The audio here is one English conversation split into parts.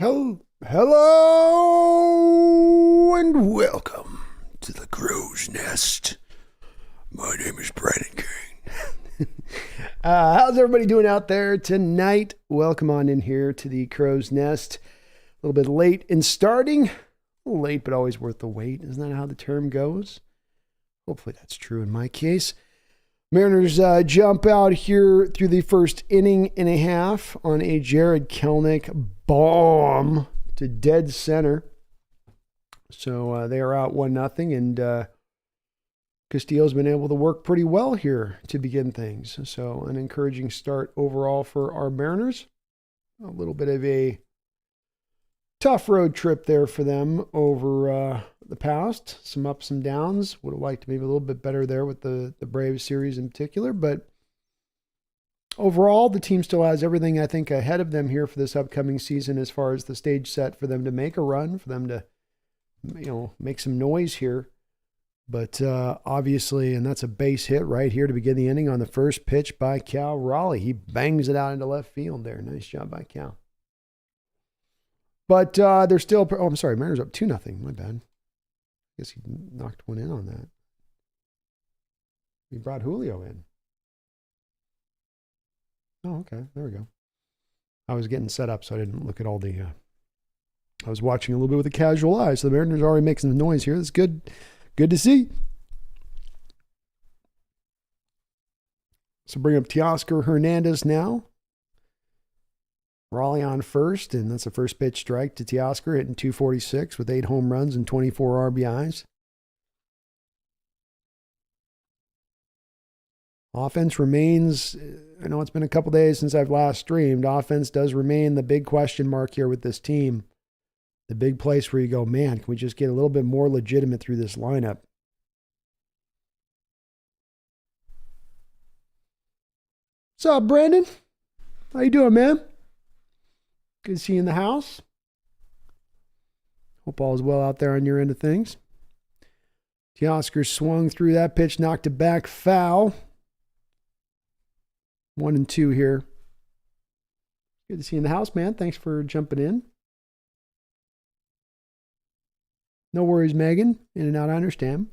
Hello and welcome to the Crow's Nest. My name is Brandon King. How's everybody doing out there tonight? Welcome on in here to the Crow's Nest. A little bit late in starting. A little late, but always worth the wait. Isn't that how the term goes? Hopefully that's true in my case. Mariners jump out here through the first inning and a half on a Jared Kelenic bomb to dead center. So they are out 1-0, and Castillo's been able to work pretty well here to begin things. So an encouraging start overall for our Mariners. A little bit of a tough road trip there for them over the past. Some ups, some downs. Would have liked maybe a little bit better there with the Braves series in particular. But overall, the team still has everything, I think, ahead of them here for this upcoming season as far as the stage set for them to make a run, for them to, make some noise here. But obviously, and that's a base hit right here to begin the inning on the first pitch by Cal Raleigh. He bangs it out into left field there. Nice job by Cal. But they're still, I'm sorry, Mariners up 2-0. My bad. I guess he knocked one in on that. He brought Julio in. Oh, okay. There we go. I was getting set up, so I didn't look at all the, I was watching a little bit with a casual eye. So the Mariners already making some noise here. That's good. Good to see. So bring up Teoscar Hernandez now. Raleigh on first, and that's a first pitch strike to Teoscar, hitting .246 with 8 home runs and 24 RBIs. Offense remains, I know it's been a couple days since I've last streamed. Offense does remain the big question mark here with this team. The big place where you go, man, can we just get a little bit more legitimate through this lineup? What's up, Brandon? How you doing, man? Good to see you in the house. Hope all is well out there on your end of things. Teoscar swung through that pitch, knocked it back, foul. 1-2 here. Good to see you in the house, man. Thanks for jumping in. No worries, Megan. In and out, I understand.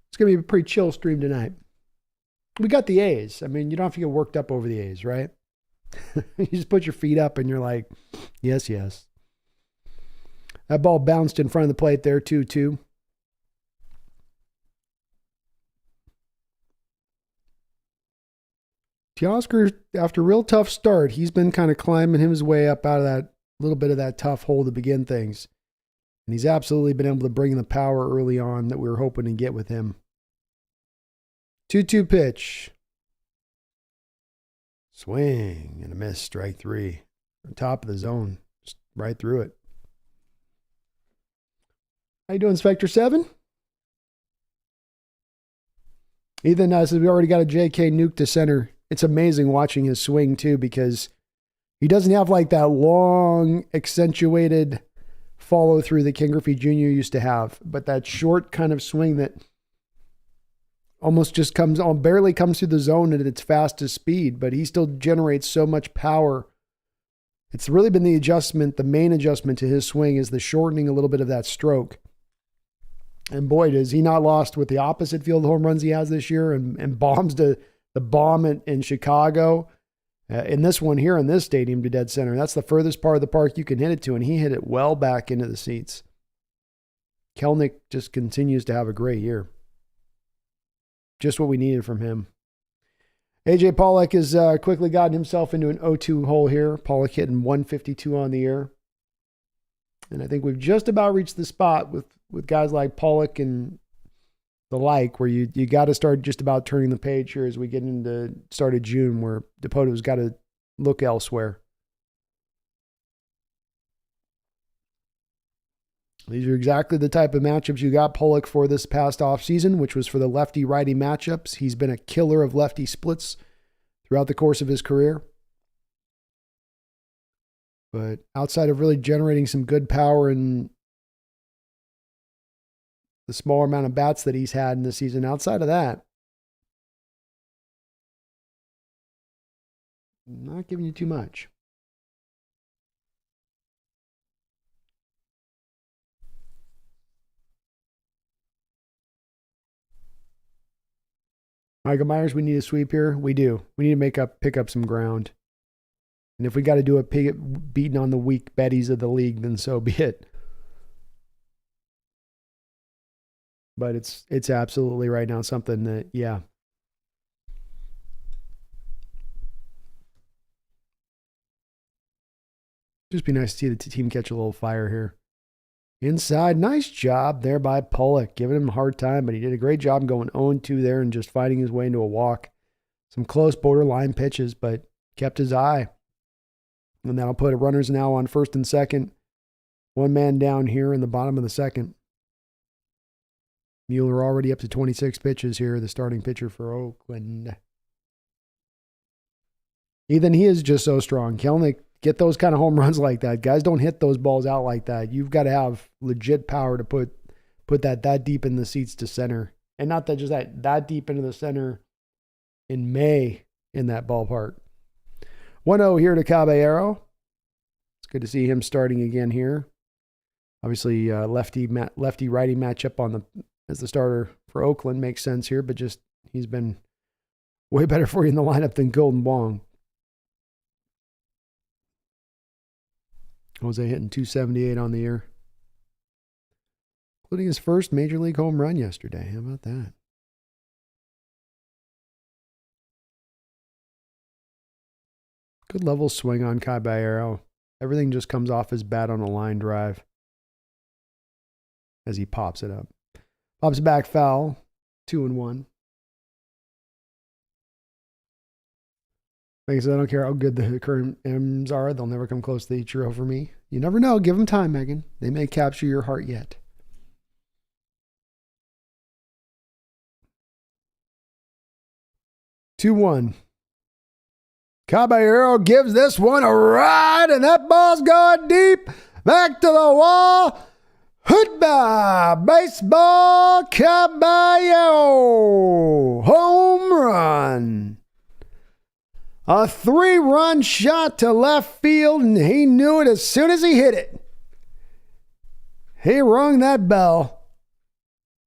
It's going to be a pretty chill stream tonight. We got the A's. I mean, you don't have to get worked up over the A's, right? You just put your feet up and you're like, yes, yes. That ball bounced in front of the plate there, 2-2. Teoscar, after a real tough start, he's been kind of climbing his way up out of that little bit of that tough hole to begin things. And he's absolutely been able to bring the power early on that we were hoping to get with him. 2-2 pitch. Swing and a miss, strike 3. On top of the zone, just right through it. How you doing, Spectre 7? Ethan says we already got a JK nuke to center. It's amazing watching his swing too, because he doesn't have like that long, accentuated follow through that Ken Griffey Jr. used to have, but that short kind of swing that almost just barely comes through the zone at its fastest speed, but he still generates so much power. It's really been the main adjustment to his swing is the shortening a little bit of that stroke. And boy, does he not lost with the opposite field home runs he has this year and bombs to the bomb in Chicago. In this one here in this stadium to dead center. That's the furthest part of the park you can hit it to, and he hit it well back into the seats. Kelenic just continues to have a great year. Just what we needed from him. AJ Pollock has quickly gotten himself into an 0-2 hole here. Pollock hitting 152 on the year. And I think we've just about reached the spot with guys like Pollock and the like, where you got to start just about turning the page here as we get into start of June, where Depoto's got to look elsewhere. These are exactly the type of matchups you got Pollock for this past offseason, which was for the lefty-righty matchups. He's been a killer of lefty splits throughout the course of his career. But outside of really generating some good power and the smaller amount of bats that he's had in the season, outside of that, not giving you too much. Michael Myers, we need a sweep here. We do. We need to pick up some ground. And if we got to do it beating on the weak betties of the league, then so be it. But it's absolutely right now something that, yeah. Just be nice to see the team catch a little fire here. Inside, nice job there by Pollock, giving him a hard time, but he did a great job going 0-2 there and just fighting his way into a walk. Some close borderline pitches, but kept his eye. And that'll put runners now on first and second. One man down here in the bottom of the second. Mueller already up to 26 pitches here, the starting pitcher for Oakland. Ethan, he is just so strong. Kelenic, get those kind of home runs like that. Guys don't hit those balls out like that. You've got to have legit power to put that deep in the seats to center. And not that just that deep into the center in May in that ballpark. 1-0 here to Caballero. It's good to see him starting again here. Obviously, lefty-righty matchup as the starter for Oakland makes sense here, but just he's been way better for you in the lineup than Golden Wong. Jose hitting 278 on the year, including his first major league home run yesterday. How about that? Good level swing on Caballero. Everything just comes off his bat on a line drive as he pops it up. Pops it back foul, 2-1. Like I said, I don't care how good the current M's are. They'll never come close to the Ichiro for me. You never know. Give them time, Megan. They may capture your heart yet. Two-one. Caballero gives this one a ride, and that ball's going deep. Back to the wall. Goodbye, baseball, Caballero. Home run. A 3-run shot to left field, and he knew it as soon as he hit it. He rung that bell.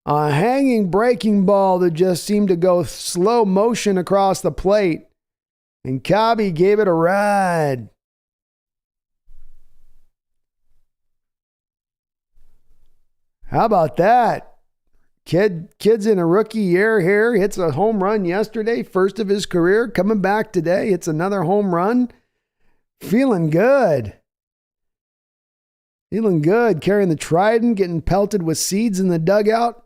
A hanging breaking ball that just seemed to go slow motion across the plate, and Cabby gave it a ride. How about that? Kid's in a rookie year here. Hits a home run yesterday, first of his career. Coming back today, hits another home run. Feeling good. Feeling good. Carrying the Trident, getting pelted with seeds in the dugout.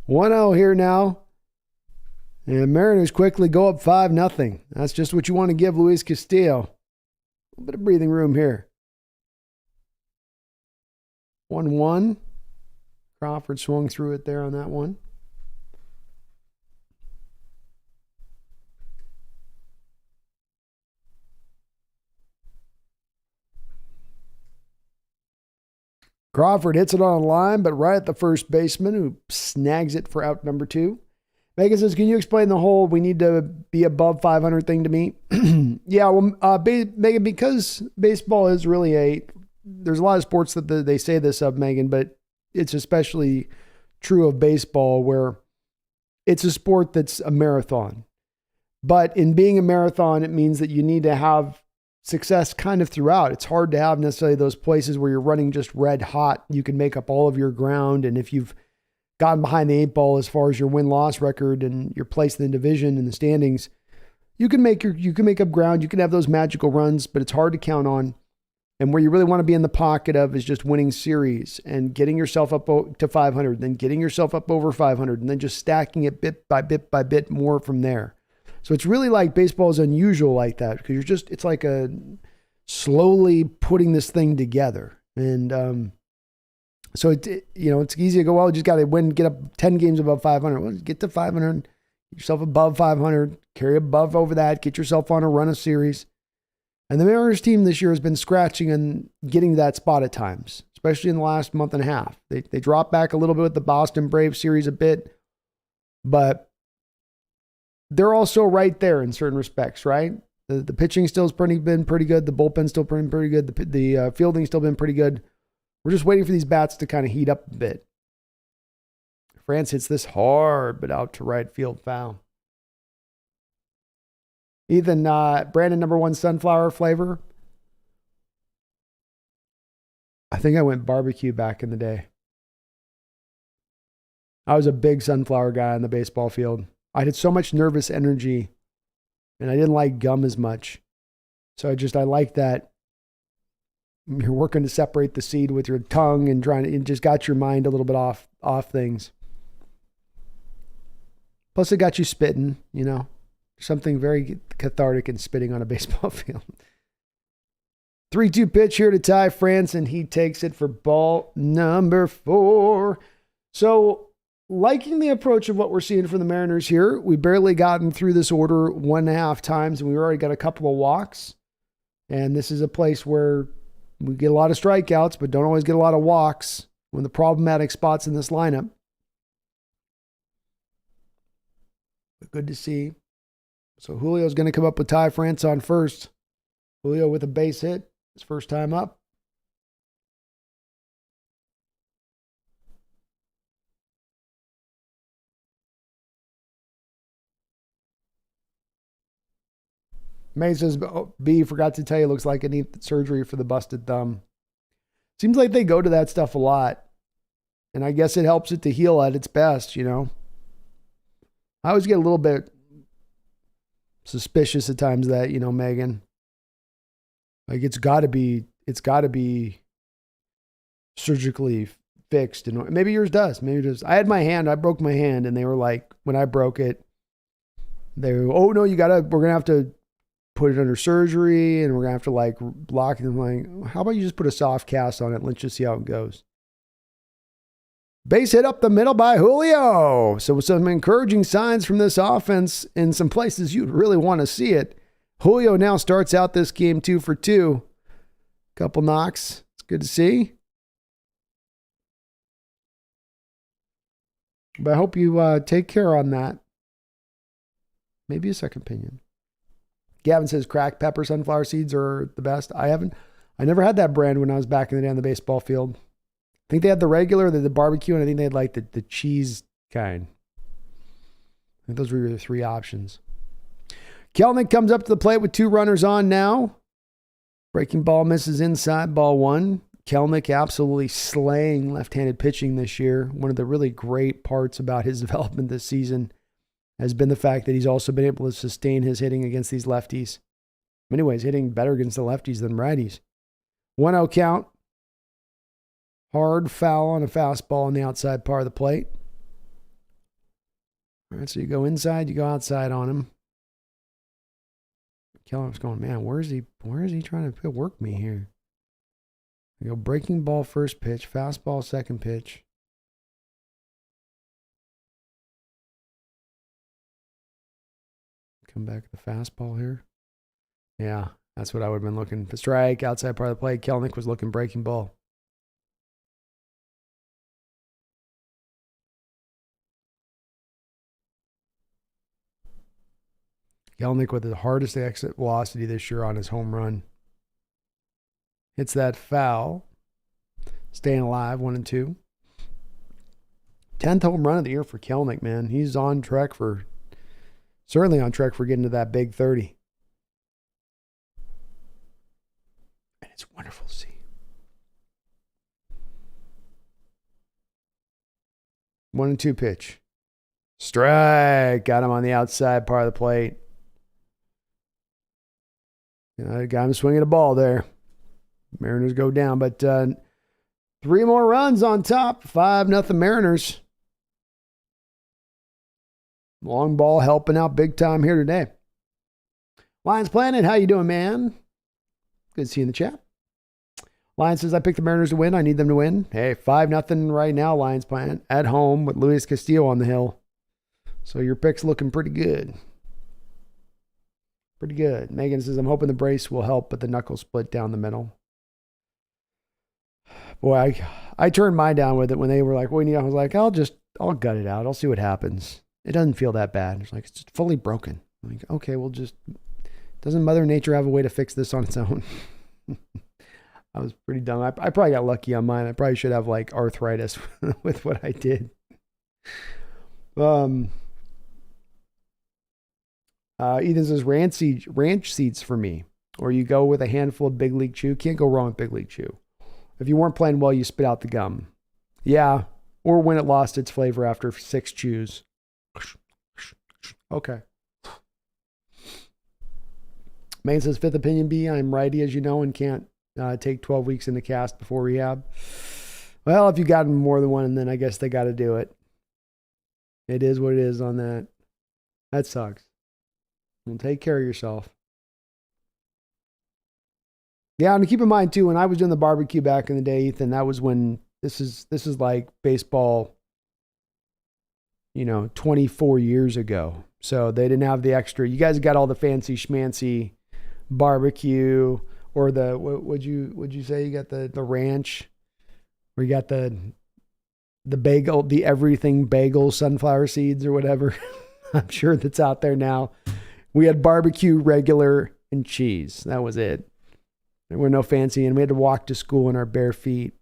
1-0 here now. And Mariners quickly go up 5-0. That's just what you want to give Luis Castillo. A little bit of breathing room here. 1-1. Crawford swung through it there on that one. Crawford hits it on a line, but right at the first baseman who snags it for out number 2. Megan says, can you explain the whole we need to be above 500 thing to me? Yeah, well, Megan, because baseball is really there's a lot of sports that they say this of, Megan, but it's especially true of baseball where it's a sport that's a marathon. But in being a marathon, it means that you need to have success kind of throughout. It's hard to have necessarily those places where you're running just red hot. You can make up all of your ground. And if you've gotten behind the 8 ball as far as your win-loss record and your place in the division and the standings, you can make up ground. You can have those magical runs, but it's hard to count on. And where you really want to be in the pocket of is just winning series and getting yourself up to 500, then getting yourself up over 500, and then just stacking it bit by bit more from there. So it's really like baseball is unusual like that because it's like a slowly putting this thing together. And so it's easy to go, well, you just got to win, get up 10 games above 500. Well, get to 500, get yourself above 500, carry above over that, get yourself on a run of series. And the Mariners team this year has been scratching and getting to that spot at times, especially in the last month and a half. They dropped back a little bit with the Boston Braves series a bit, but they're also right there in certain respects, right? The pitching still's been pretty good. The bullpen's still been pretty good. The fielding's still been pretty good. We're just waiting for these bats to kind of heat up a bit. France hits this hard, but out to right field foul. Ethan, Brandon, number one sunflower flavor. I think I went barbecue back in the day. I was a big sunflower guy on the baseball field. I had so much nervous energy, and I didn't like gum as much. So I like that. You're working to separate the seed with your tongue and it just got your mind a little bit off things. Plus, it got you spitting, you know. Something very cathartic in spitting on a baseball field. 3-2 pitch here to Ty France, and he takes it for ball number 4. So, liking the approach of what we're seeing from the Mariners here. We barely gotten through this order 1.5 times, and we already got a couple of walks. And this is a place where we get a lot of strikeouts, but don't always get a lot of walks when the problematic spots in this lineup. But good to see. So Julio's going to come up with Ty France on first. Julio with a base hit. His first time up. May says, B, forgot to tell you, looks like it needs surgery for the busted thumb. Seems like they go to that stuff a lot. And I guess it helps it to heal at its best, you know. I always get a little bit suspicious at times that, you know, Megan, like it's got to be surgically fixed. And maybe yours does. Maybe it does. I broke my hand, and they were like, when I broke it, they were, oh no, we're going to have to put it under surgery, and we're going to have to like block it. I'm like, how about you just put a soft cast on it? Let's just see how it goes. Base hit up the middle by Julio. So some encouraging signs from this offense in some places you'd really want to see it. Julio now starts out this game 2 for 2. Couple knocks. It's good to see. But I hope you take care on that. Maybe a second opinion. Gavin says cracked pepper sunflower seeds are the best. I never had that brand when I was back in the day on the baseball field. I think they had the regular, the barbecue, and I think they had like the cheese kind. I think those were your 3 options. Kelenic comes up to the plate with 2 runners on now. Breaking ball misses inside, ball 1. Kelenic absolutely slaying left-handed pitching this year. One of the really great parts about his development this season has been the fact that he's also been able to sustain his hitting against these lefties. In many ways, hitting better against the lefties than righties. 1-0 count. Hard foul on a fastball on the outside part of the plate. All right, so you go inside, you go outside on him. Kellenic's going, man, where is he trying to work me here? You go breaking ball first pitch, fastball second pitch. Come back to the fastball here. Yeah, that's what I would have been looking. The strike, outside part of the plate. Kelenic was looking breaking ball. Kelenic with the hardest exit velocity this year on his home run. Hits that foul. Staying alive, 1-2. 10th home run of the year for Kelenic, man. He's certainly on track for getting to that big 30. And it's wonderful to see. 1-2 pitch. Strike. Got him on the outside part of the plate. Got him swinging a ball there. Mariners go down, but 3 more runs on top. 5-0 Mariners. Long ball helping out big time here today. Lions Planet, how you doing, man? Good to see you in the chat. Lions says, I picked the Mariners to win. I need them to win. Hey, 5-0 right now, Lions Planet. At home with Luis Castillo on the hill. So your pick's looking pretty good. Pretty good. Megan says, I'm hoping the brace will help, but the knuckle split down the middle. Boy, I turned mine down with it when they were like, well, I was like, I'll gut it out. I'll see what happens. It doesn't feel that bad. It's like, it's just fully broken. I'm like, okay, doesn't Mother Nature have a way to fix this on its own? I was pretty dumb. I probably got lucky on mine. I probably should have like arthritis with what I did. Ethan says ranch seeds for me, or you go with a handful of Big League Chew. Can't go wrong with Big League Chew. If you weren't playing well, you spit out the gum. Yeah, or when it lost its flavor after 6 chews. Okay. Maine says, fifth opinion B, I'm righty, as you know, and can't take 12 weeks in the cast before rehab. Well, if you got more than one, then I guess they got to do it. It is what it is on that. That sucks. Well, take care of yourself. Yeah, and keep in mind too, when I was doing the barbecue back in the day, Ethan, that was when this is like baseball, 24 years ago. So they didn't have the extra. You guys got all the fancy schmancy barbecue, or the would you say you got the ranch, or you got the bagel, the everything bagel sunflower seeds or whatever. I'm sure that's out there now. We had barbecue, regular, and cheese. That was it. There were no fancy, and we had to walk to school in our bare feet.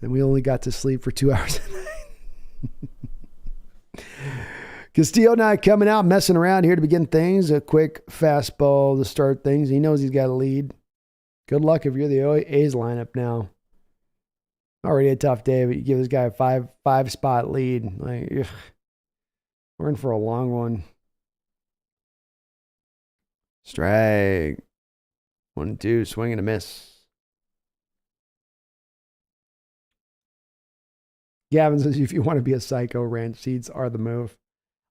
And we only got to sleep for 2 hours a night. Castillo not coming out, messing around here to begin things. A quick fastball to start things. He knows he's got a lead. Good luck if you're the A's lineup now. Already a tough day, but you give this guy a five spot lead. Like, ugh. We're in for a long one. Strike. 1-2, swing and a miss. Gavin says, if you want to be a psycho, ranch seeds are the move.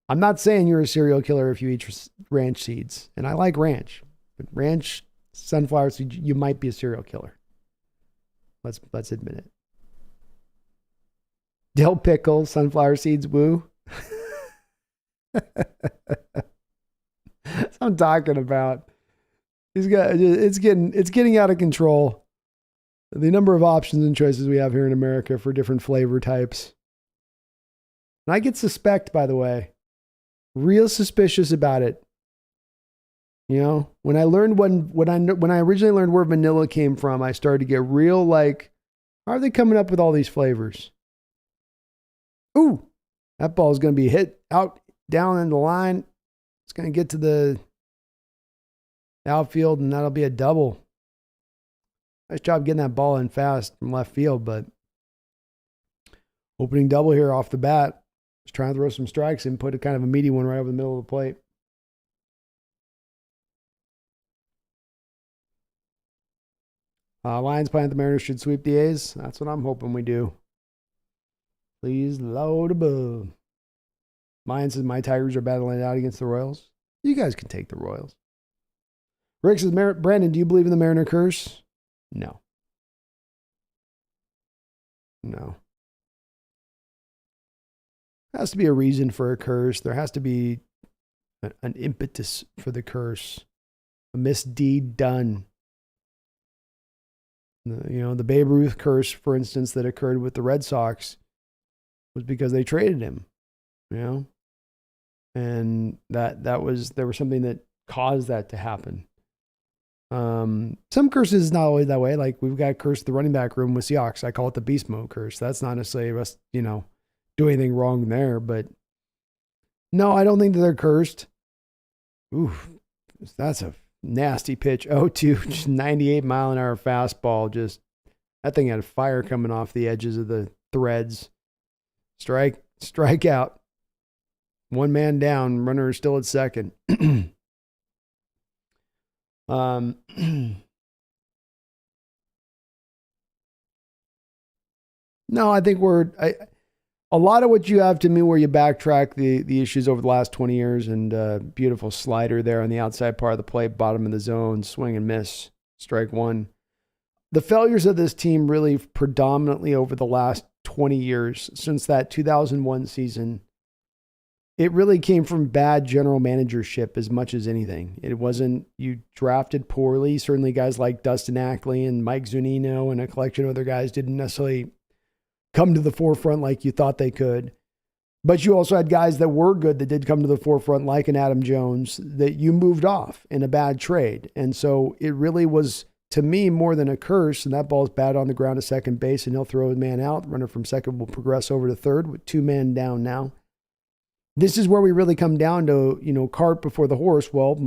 I'm not saying you're a serial killer if you eat ranch seeds. And I like ranch. But ranch, sunflower seeds, you might be a serial killer. Let's admit it. Dill pickle, sunflower seeds, woo. That's what I'm talking about. It's getting out of control. The number of options and choices we have here in America for different flavor types. And I get suspect, by the way, real suspicious about it. When I learned when I originally learned where vanilla came from, I started to get real like, how are they coming up with all these flavors? Ooh, that ball is going to be hit out down in the line. It's going to get to the outfield, and that'll be a double. Nice job getting that ball in fast from left field, but opening double here off the bat. Just trying to throw some strikes and put a kind of a meaty one right over the middle of the plate. Lions playing the Mariners should sweep the A's. That's what I'm hoping we do. Please load above. Mine says my Tigers are battling it out against the Royals. You guys can take the Royals. Rick says, Brandon, do you believe in the Mariner curse? No. There has to be a reason for a curse. There has to be an impetus for the curse. A misdeed done. The Babe Ruth curse, for instance, that occurred with the Red Sox was because they traded him. And there was something that caused that to happen. Some curses is not always that way. Like we've got cursed the running back room with Seahawks. I call it the beast mode curse. That's not necessarily us, doing anything wrong there, but no, I don't think that they're cursed. Oof, that's a nasty pitch. 0-2, just 98 mile an hour fastball. Just that thing had fire coming off the edges of the threads. Strike out. One man down, runner still at second. No, I think a lot of what you have to me where you backtrack the issues over the last 20 years and beautiful slider there on the outside part of the plate, bottom of the zone, swing and miss, strike one. The failures of this team really predominantly over the last 20 years since that 2001 season, it really came from bad general managership as much as anything. It wasn't, you drafted poorly. Certainly guys like Dustin Ackley and Mike Zunino and a collection of other guys didn't necessarily come to the forefront like you thought they could. But you also had guys that were good that did come to the forefront, like an Adam Jones, that you moved off in a bad trade. And so it really was to me more than a curse, and that ball's batted on the ground to second base, and he'll throw a man out. The runner from second will progress over to third with 2 men down now. This is where we really come down to, cart before the horse. Well,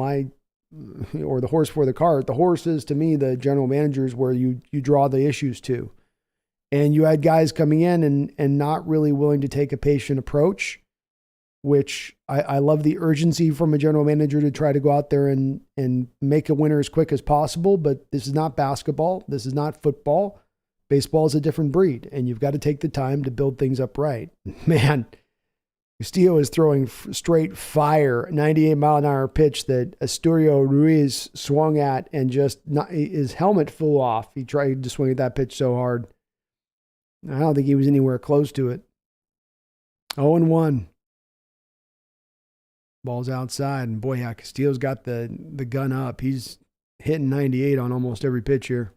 or the horse before the cart. The horse is, to me, the general managers where you draw the issues to. And you had guys coming in and not really willing to take a patient approach, which I love the urgency from a general manager to try to go out there and make a winner as quick as possible. But this is not basketball. This is not football. Baseball is a different breed, and you've got to take the time to build things up right. Man, Castillo is throwing straight fire, 98-mile-an-hour pitch that Asturio Ruiz swung at and his helmet flew off. He tried to swing at that pitch so hard. I don't think he was anywhere close to it. 0-1. Ball's outside, and boy, yeah, Castillo's got the gun up. He's hitting 98 on almost every pitch here.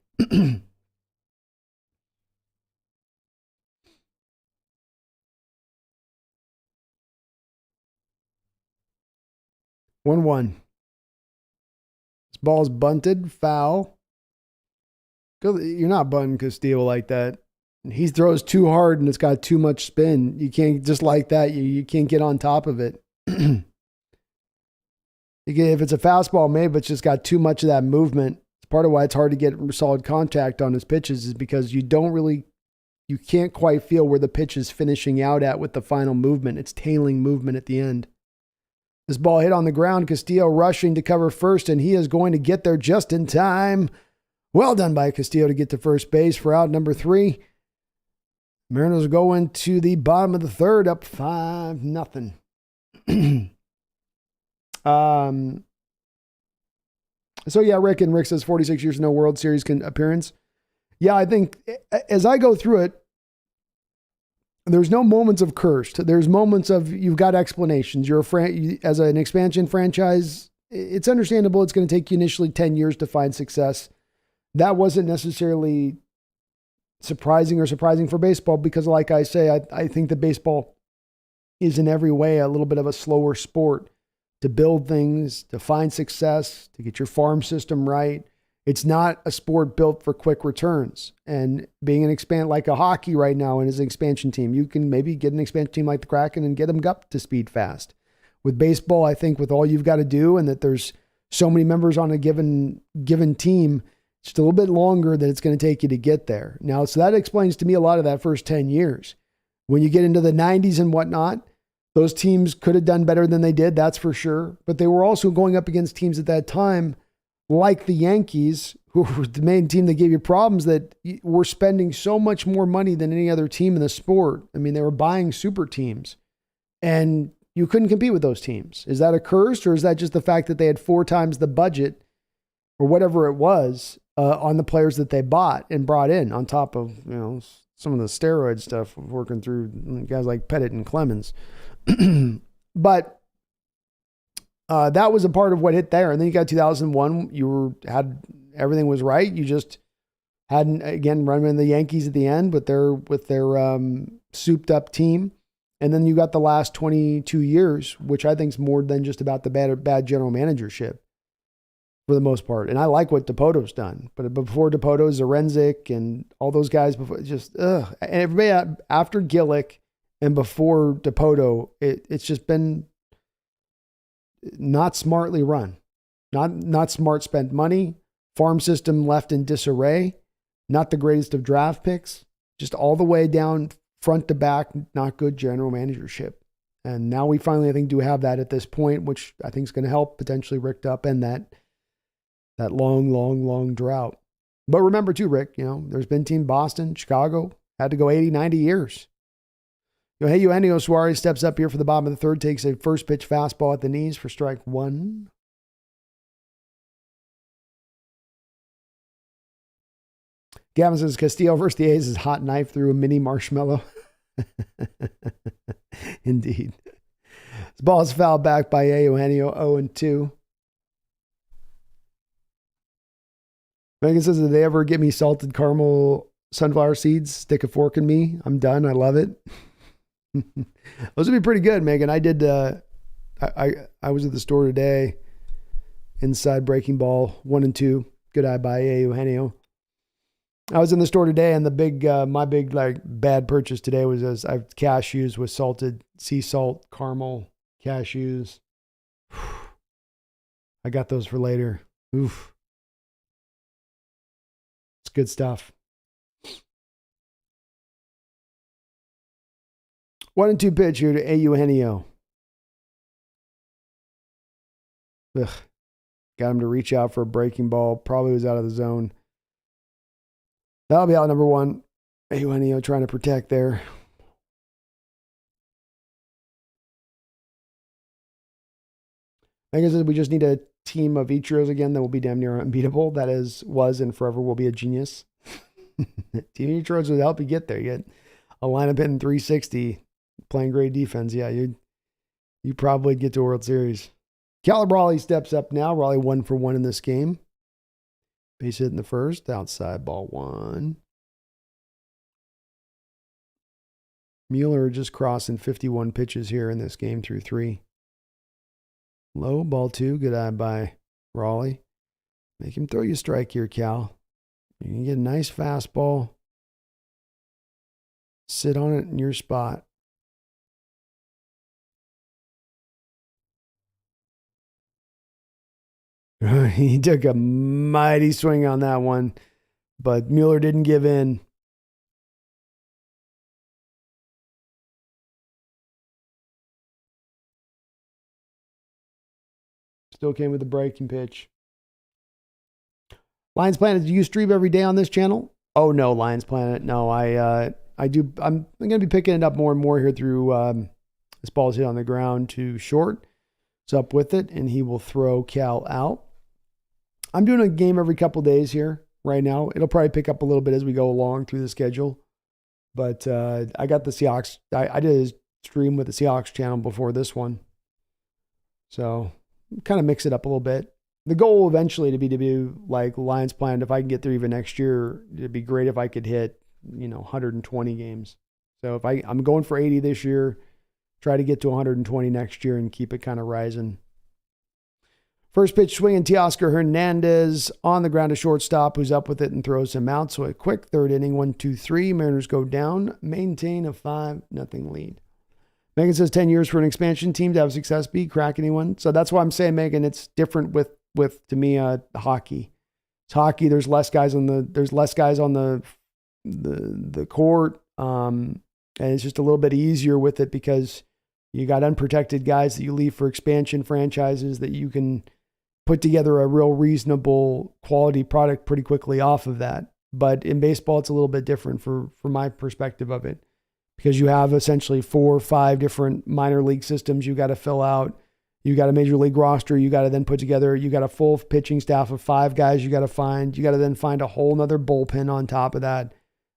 1-1. This ball's bunted, foul. You're not bunting Castillo like that. He throws too hard and it's got too much spin. You can't, just like that, you can't get on top of it. If it's a fastball, maybe it's just got too much of that movement. It's part of why it's hard to get solid contact on his pitches, is because you can't quite feel where the pitch is finishing out at with the final movement. It's tailing movement at the end. This ball hit on the ground. Castillo rushing to cover first, and he is going to get there just in time. Well done by Castillo to get to first base for out number 3. Mariners go into the bottom of the third, up 5-0. So yeah, Rick says 46 years, no World Series appearance. Yeah, I think as I go through it, there's no moments of cursed. There's moments of you've got explanations. As an expansion franchise, it's understandable. It's going to take you initially 10 years to find success. That wasn't necessarily surprising for baseball because, like I say, I think that baseball is in every way a little bit of a slower sport to build things, to find success, to get your farm system right. It's not a sport built for quick returns. And being like a hockey right now and as an expansion team, you can maybe get an expansion team like the Kraken and get them up to speed fast. With baseball, I think with all you've got to do and that there's so many members on a given team, it's just a little bit longer that it's going to take you to get there. Now, so that explains to me a lot of that first 10 years. When you get into the 90s and whatnot, those teams could have done better than they did, that's for sure. But they were also going up against teams at that time like the Yankees, who were the main team that gave you problems, that were spending so much more money than any other team in the sport. I mean, they were buying super teams, and you couldn't compete with those teams. Is that a curse, or is that just the fact that they had 4 times the budget or whatever it was on the players that they bought and brought in on top of, some of the steroid stuff working through guys like Pettit and Clemens. But that was a part of what hit there. And then you got 2001. Everything was right. You just hadn't, again, run in the Yankees at the end with their souped up team. And then you got the last 22 years, which I think is more than just about the bad general managership for the most part. And I like what Dipoto's done, but before Dipoto, Zarenzik and all those guys before, and everybody after Gillick and before Dipoto, it's just been not smartly run, not smart spent money, farm system left in disarray, not the greatest of draft picks, just all the way down front to back, not good general managership. And now we finally, I think, do have that at this point, which I think is going to help potentially Rick to upend that long drought. But remember too, Rick, there's been team Boston, Chicago, had to go 80, 90 years. Eugenio Suarez steps up here for the bottom of the third, takes a first pitch fastball at the knees for strike 1. Gavin says Castillo versus the A's is hot knife through a mini marshmallow. Indeed. This ball is fouled back by Eugenio, 0-2. Megan says, did they ever get me salted caramel sunflower seeds? Stick a fork in me. I'm done. I love it. Those would be pretty good, Megan. I did. I was at the store today inside Breaking Ball 1 and 2. Good eye by Eugenio. I was in the store today, and the big, my big like bad purchase today was as I've cashews with salted sea salt caramel cashews. I got those for later. Oof, it's good stuff. 1-2 pitch here to Eugenio. Ugh. Got him to reach out for a breaking ball. Probably was out of the zone. That'll be out number 1. Eugenio trying to protect there. I guess we just need a team of Ichiros again that will be damn near unbeatable. That is, was, and forever will be a genius. Team Ichiros would help you get there. You get a lineup hitting 360, playing great defense. Yeah, you probably get to a World Series. Caleb Raleigh steps up now. Raleigh 1 for 1 in this game. Base hit in the first. Outside ball 1. Mueller just crossing 51 pitches here in this game through 3. Low, ball 2. Good eye by Raleigh. Make him throw you a strike here, Cal. You can get a nice fastball. Sit on it in your spot. He took a mighty swing on that one, but Mueller didn't give in. Still came with a breaking pitch. Lions Planet, do you stream every day on this channel? Oh no, Lions Planet. No, I do. I'm going to be picking it up more and more here through this ball's hit on the ground to short. It's up with it, and he will throw Cal out. I'm doing a game every couple days here right now. It'll probably pick up a little bit as we go along through the schedule. But I got the Seahawks. I did a stream with the Seahawks channel before this one. So kind of mix it up a little bit. The goal will eventually to do like Lions Planet. If I can get through even next year, it'd be great if I could hit, 120 games. So if I'm going for 80 this year, try to get to 120 next year and keep it kind of rising. First pitch swinging, Teoscar Hernandez on the ground to shortstop, who's up with it and throws him out. So a quick third inning, 1-2-3. Mariners go down, maintain a 5-0 lead. Megan says 10 years for an expansion team to have success be crack anyone. So that's why I'm saying, Megan, it's different with to me hockey. It's hockey. There's less guys on the court, and it's just a little bit easier with it because you got unprotected guys that you leave for expansion franchises that you can put together a real reasonable quality product pretty quickly off of that. But in baseball, it's a little bit different from my perspective of it because you have essentially 4 or 5 different minor league systems you got to fill out. You got a major league roster you got to then put together. You got a full pitching staff of 5 guys you got to find. You got to then find a whole nother bullpen on top of that.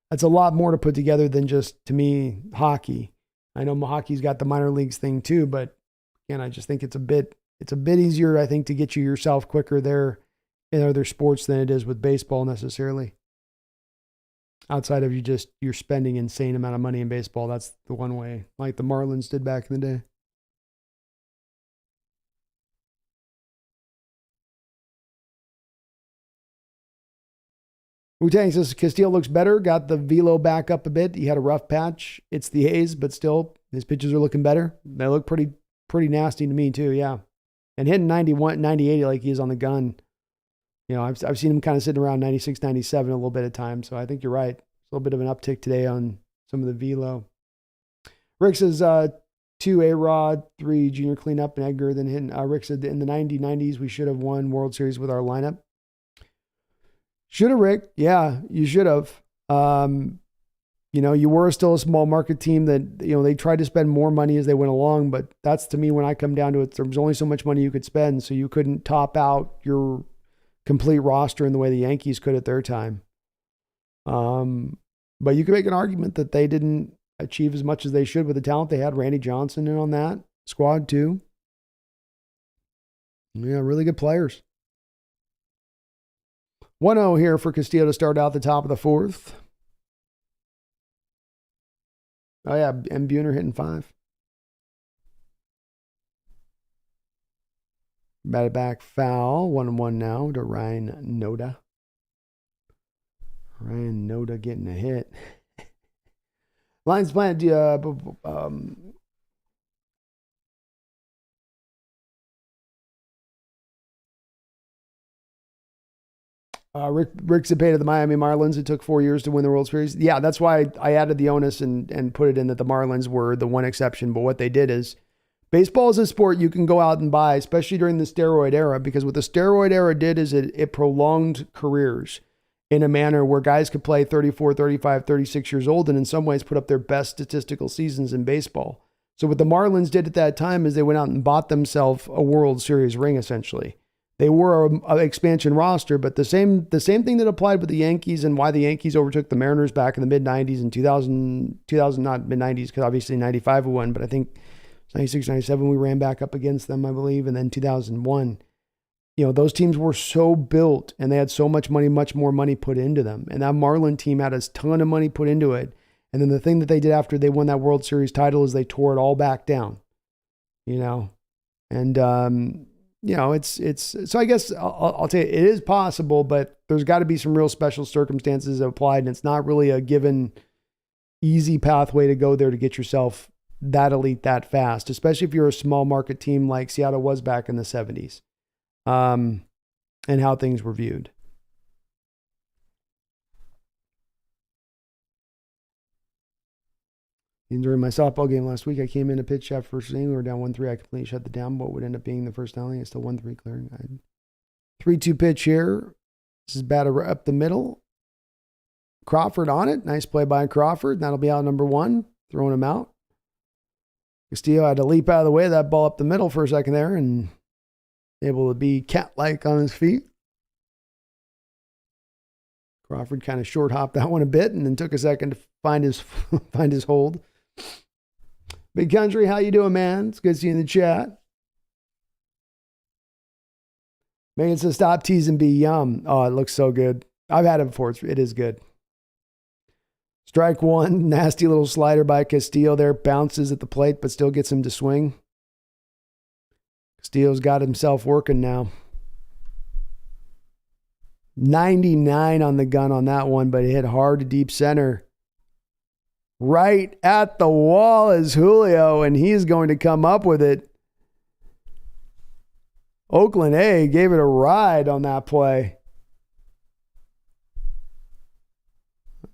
That's a lot more to put together than just, to me, hockey. I know hockey's got the minor leagues thing too, but again, I just think it's a bit easier, I think, to get you yourself quicker there in other sports than it is with baseball necessarily. Outside of you're spending insane amount of money in baseball. That's the one way, like the Marlins did back in the day. Wu-Tang says Castillo looks better, got the velo back up a bit. He had a rough patch. It's the haze, but still, his pitches are looking better. They look pretty nasty to me too, yeah. And hitting 91, 90, like he is on the gun. I've seen him kind of sitting around 96, 97 a little bit at times, so I think you're right. A little bit of an uptick today on some of the velo. Rick says 2 A-Rod, 3 junior cleanup, and Edgar. Then hitting, Rick said in the 90s, we should have won World Series with our lineup. Should have, Rick. Yeah, you should have. You were still a small market team that, they tried to spend more money as they went along, but that's, to me, when I come down to it, there was only so much money you could spend, so you couldn't top out your complete roster in the way the Yankees could at their time. But you could make an argument that they didn't achieve as much as they should with the talent they had. Randy Johnson in on that squad too. Yeah, really good players. 1-0 here for Castillo to start out the top of the 4th. Oh, yeah, and Buhner hitting 5. Batted back foul. 1-1 now to Ryan Noda. Ryan Noda getting a hit. Lions playing Rick Cepeda, the Miami Marlins. It took 4 years to win the World Series. Yeah, that's why I added the onus and put it in that the Marlins were the one exception. But what they did is, baseball is a sport you can go out and buy, especially during the steroid era, because what the steroid era did is it prolonged careers in a manner where guys could play 34, 35, 36 years old and in some ways put up their best statistical seasons in baseball. So what the Marlins did at that time is they went out and bought themselves a World Series ring, essentially. They were an expansion roster, but the same thing that applied with the Yankees and why the Yankees overtook the Mariners back in the mid-90s and 2000 not mid-90s, because obviously 95 we won, but I think 96, 97 we ran back up against them, I believe, and then 2001. Those teams were so built and they had so much money, much more money put into them. And that Marlin team had a ton of money put into it. And then the thing that they did after they won that World Series title is they tore it all back down, and, so I guess I'll tell you, it is possible, but there's got to be some real special circumstances applied. And it's not really a given easy pathway to go there to get yourself that elite that fast, especially if you're a small market team like Seattle was back in the 70s. And how things were viewed. During my softball game last week, I came in to pitch after first inning. We were down 1-3. I completely shut the down. What would end up being the first inning? It's still 1-3 clearing. 3-2 pitch here. This is batter up the middle. Crawford on it. Nice play by Crawford. That'll be out number 1. Throwing him out. Castillo had to leap out of the way of that ball up the middle for a second there and able to be cat-like on his feet. Crawford kind of short hopped that one a bit and then took a second to find his hold. Big Country, how you doing, man? It's good to see you in the chat. Megan says, stop teasing B. Yum. Oh, it looks so good. I've had it before. It is good. Strike 1. Nasty little slider by Castillo there. Bounces at the plate, but still gets him to swing. Castillo's got himself working now. 99 on the gun on that one, but it hit hard to deep center. Right at the wall is Julio, and he's going to come up with it. Oakland A gave it a ride on that play.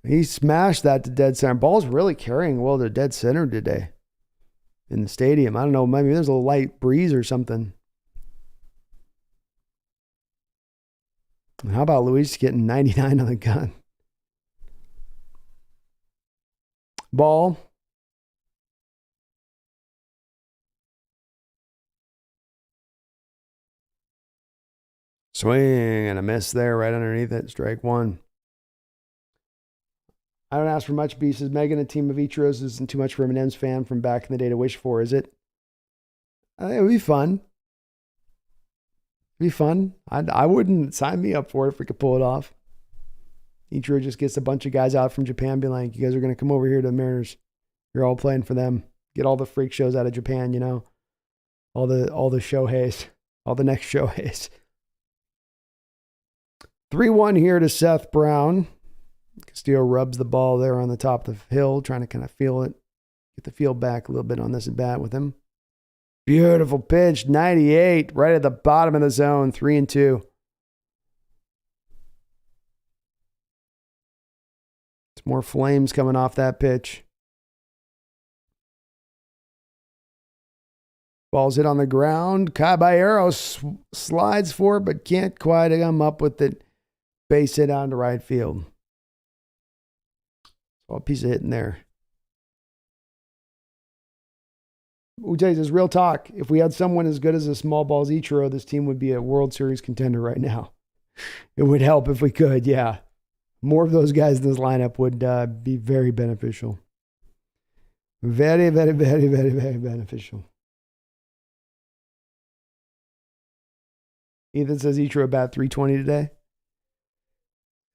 He smashed that to dead center. Ball's really carrying well to dead center today in the stadium. I don't know, maybe there's a light breeze or something. How about Luis getting 99 on the gun? Ball. Swing and a miss there right underneath it. Strike 1. I don't ask for much, B. Says Megan, a team of Ichiros isn't too much for an M's fan from back in the day to wish for, is it? It would be fun. It'd be fun. I wouldn't sign me up for it if we could pull it off. Ichiro just gets a bunch of guys out from Japan being like, you guys are going to come over here to the Mariners. You're all playing for them. Get all the freak shows out of Japan, All the Shoheis. All the next Shoheis. 3-1 here to Seth Brown. Castillo rubs the ball there on the top of the hill, trying to kind of feel it. Get the feel back a little bit on this at bat with him. Beautiful pitch, 98, right at the bottom of the zone, 3-2. It's more flames coming off that pitch. Ball's hit on the ground. Caballero slides for it, but can't quite come up with it. Base hit on to right field. So a piece of hitting there. We'll tell you this, real talk. If we had someone as good as a small balls Ichiro, this team would be a World Series contender right now. It would help if we could, yeah. More of those guys in this lineup would be very beneficial. Very, very, very, very, very beneficial. Ethan says Ichiro bat 320 today.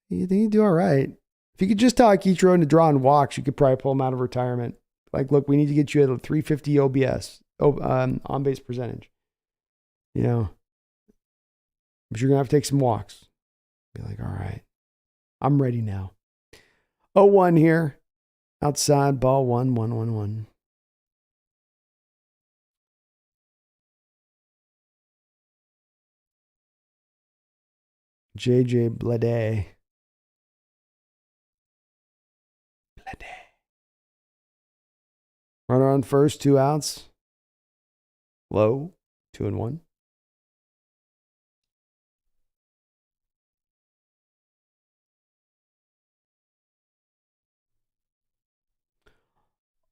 You think he'd do all right? If you could just talk Ichiro into drawing walks, you could probably pull him out of retirement. Like, look, we need to get you at a 350 OBS, on-base percentage. But you're going to have to take some walks. Be like, all right, I'm ready now. 0-1 here. Outside, ball 1-1-1-1. JJ Blade. Runner on first, 2 outs. Low, 2-1.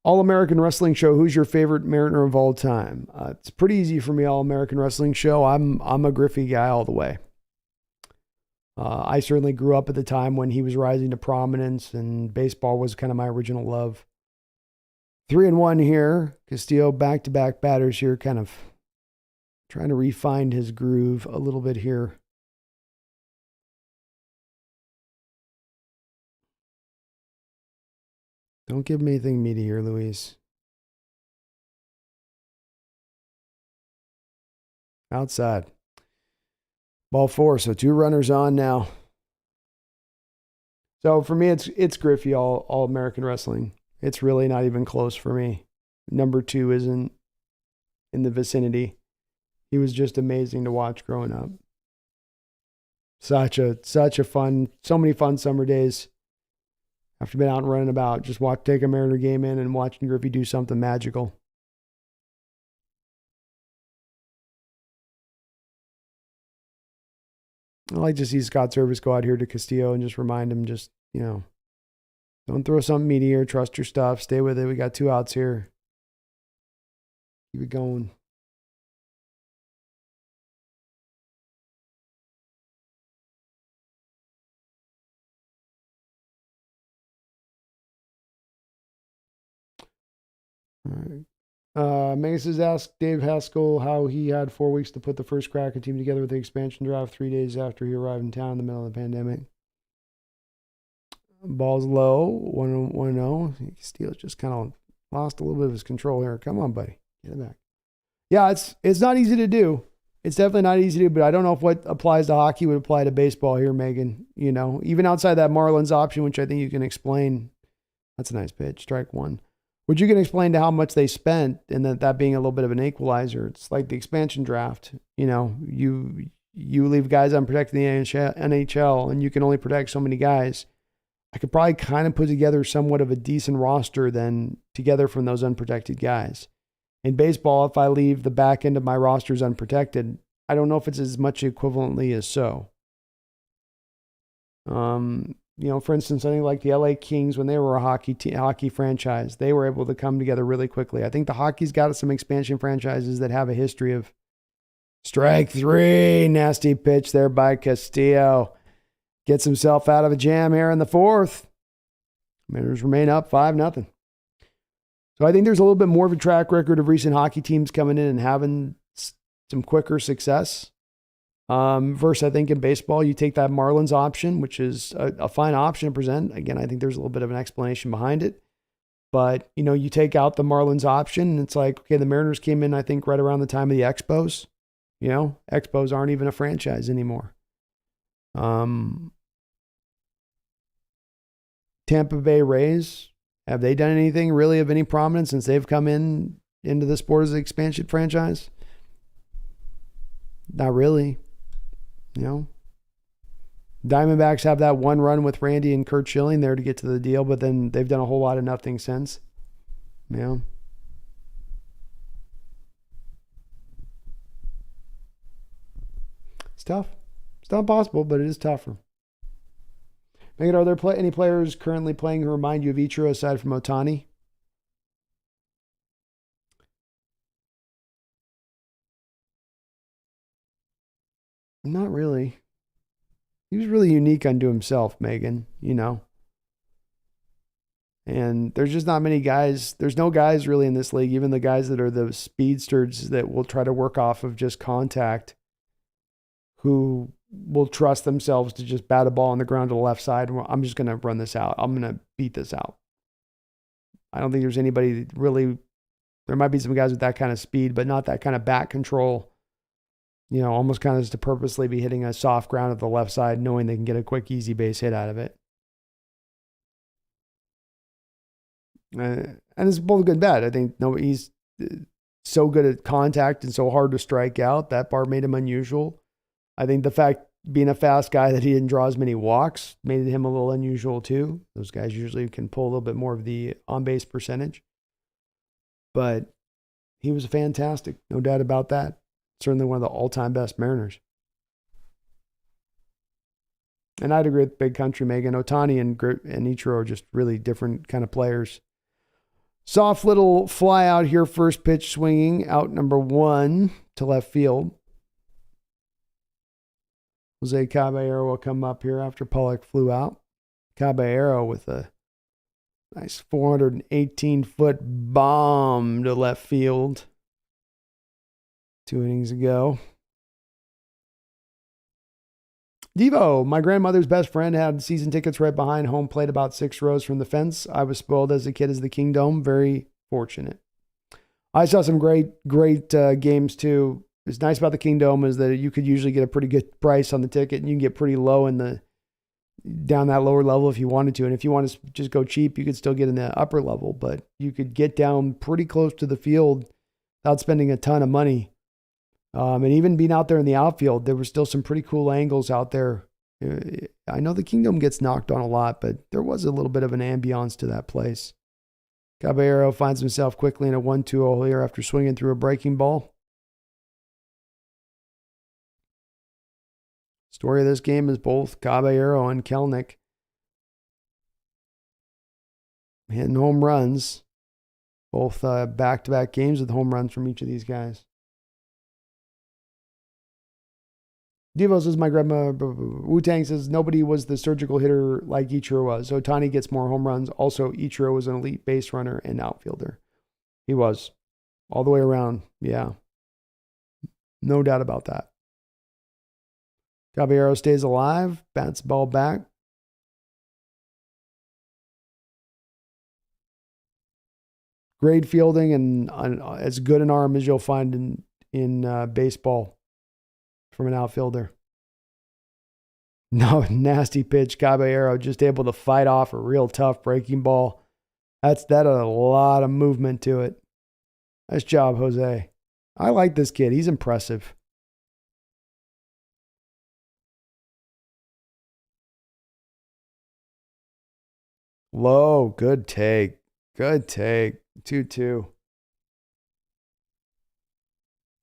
All-American Wrestling Show. Who's your favorite Mariner of all time? It's pretty easy for me. All-American Wrestling Show. I'm a Griffey guy all the way. I certainly grew up at the time when he was rising to prominence, and baseball was kind of my original love. 3-1 here. Castillo back-to-back batters here, kind of trying to refine his groove a little bit here. Don't give me anything meaty here, Luis. Outside. Ball 4, so 2 runners on now. So for me, it's Griffey, all American Wrestling. It's really not even close for me. Number 2 isn't in the vicinity. He was just amazing to watch growing up. Such a fun, so many fun summer days. After being out and running about, just take a Mariner game in and watching Griffey do something magical. I like to see Scott Service go out here to Castillo and just remind him, don't throw something meaty here. Trust your stuff. Stay with it. We got 2 outs here. Keep it going. All right. Megas has asked Dave Haskell how he had 4 weeks to put the first Kraken team together with the expansion draft 3 days after he arrived in town in the middle of the pandemic. Ball's low, 1-0. Steele's just kind of lost a little bit of his control here. Come on, buddy. Get it back. Yeah, it's not easy to do. It's definitely not easy to do, but I don't know if what applies to hockey would apply to baseball here, Megan. Even outside that Marlins option, which I think you can explain. That's a nice pitch. Strike 1. Which you can explain to how much they spent, and that being a little bit of an equalizer. It's like the expansion draft. You leave guys unprotected in the NHL, and you can only protect so many guys. I could probably kind of put together somewhat of a decent roster then together from those unprotected guys. In baseball, if I leave the back end of my rosters unprotected, I don't know if it's as much equivalently as so. For instance, I think like the LA Kings, when they were a hockey franchise, they were able to come together really quickly. I think the hockey's got some expansion franchises that have a history of strike 3. Nasty pitch there by Castillo. Gets himself out of a jam here in the 4th. Mariners remain up 5-0. So I think there's a little bit more of a track record of recent hockey teams coming in and having some quicker success. Versus, I think in baseball, you take that Marlins option, which is a fine option to present. Again, I think there's a little bit of an explanation behind it. But, you take out the Marlins option, and it's like, okay, the Mariners came in, I think, right around the time of the Expos. Expos aren't even a franchise anymore. Tampa Bay Rays, have they done anything really of any prominence since they've come into the sport as an expansion franchise? Not really. Diamondbacks have that one run with Randy and Kurt Schilling there to get to the deal, but then they've done a whole lot of nothing since. It's tough. It's not impossible, but it is tougher. Megan, are there any players currently playing who remind you of Ichiro aside from Ohtani? Not really. He was really unique unto himself, Megan, And there's just not many guys. There's no guys really in this league, even the guys that are the speedsters that will try to work off of just contact, who will trust themselves to just bat a ball on the ground to the left side. I'm just going to run this out. I'm going to beat this out. I don't think there's anybody that really, there might be some guys with that kind of speed, but not that kind of bat control. Almost kind of just to purposely be hitting a soft ground at the left side, knowing they can get a quick, easy base hit out of it. And it's both good and bad. I think he's so good at contact and so hard to strike out. That part made him unusual. I think the fact being a fast guy that he didn't draw as many walks made him a little unusual too. Those guys usually can pull a little bit more of the on-base percentage. But he was fantastic, no doubt about that. Certainly one of the all-time best Mariners. And I'd agree with Big Country Megan. Ohtani and Ichiro are just really different kind of players. Soft little fly out here, first pitch swinging, out number 1 to left field. Jose Caballero will come up here after Pollock flew out. Caballero with a nice 418-foot bomb to left field 2 innings ago. Devo, my grandmother's best friend, had season tickets right behind home plate about 6 rows from the fence. I was spoiled as a kid as the Kingdom. Very fortunate. I saw some great games too. What's nice about the Kingdom is that you could usually get a pretty good price on the ticket, and you can get pretty low down that lower level if you wanted to. And if you want to just go cheap, you could still get in the upper level, but you could get down pretty close to the field without spending a ton of money. And even being out there in the outfield, there were still some pretty cool angles out there. I know the Kingdom gets knocked on a lot, but there was a little bit of an ambiance to that place. Caballero finds himself quickly in a 1-2 hole here after swinging through a breaking ball. Story of this game is both Caballero and Kelenic hitting home runs. Both back-to-back games with home runs from each of these guys. Devo says, my grandma, Wu-Tang says, nobody was the surgical hitter like Ichiro was. So Ohtani gets more home runs. Also, Ichiro was an elite base runner and outfielder. He was. All the way around. Yeah. No doubt about that. Caballero stays alive. Bats the ball back. Great fielding and as good an arm as you'll find in baseball. From an outfielder. No, nasty pitch. Caballero just able to fight off a real tough breaking ball. That had a lot of movement to it. Nice job, Jose. I like this kid. He's impressive. Low. Good take. Good take. 2-2.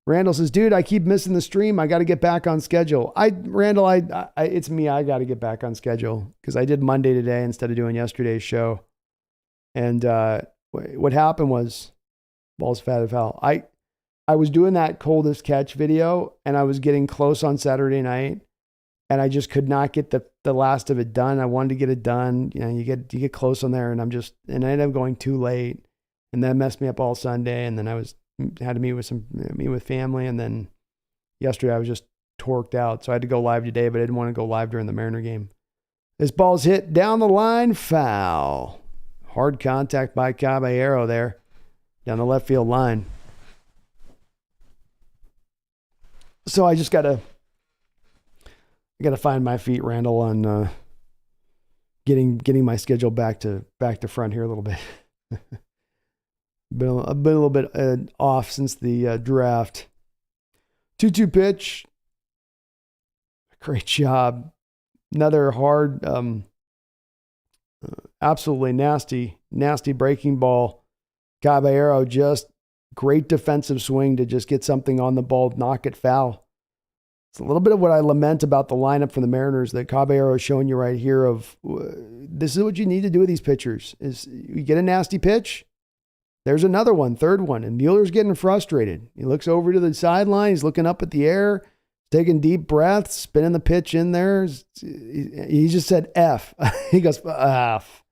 Randall says, dude, I keep missing the stream. I got to get back on schedule. Randall, it's me. I got to get back on schedule because I did Monday today instead of doing yesterday's show. And what happened was, balls fat of hell. I was doing that coldest catch video and I was getting close on Saturday night and I just could not get the last of it done. I wanted to get it done. You know, you get close on there and I ended up going too late and that messed me up all Sunday. And then I had to meet with family, and then yesterday I was just torqued out, so I had to go live today, but I didn't want to go live during the Mariner game. This ball's hit down the line, foul. Hard contact by Caballero there, down the left field line. So I just gotta find my feet, Randall, on getting my schedule back to front here a little bit. Been a little bit off since the draft. 2-2 pitch. Great job. Another hard, absolutely nasty breaking ball. Caballero, just great defensive swing to just get something on the ball, knock it foul. It's a little bit of what I lament about the lineup for the Mariners that Caballero is showing you right here of this is what you need to do with these pitchers is you get a nasty pitch. There's another one, third one, and Mueller's getting frustrated. He looks over to the sideline. He's looking up at the air, taking deep breaths, spinning the pitch in there. He just said F. He goes, F.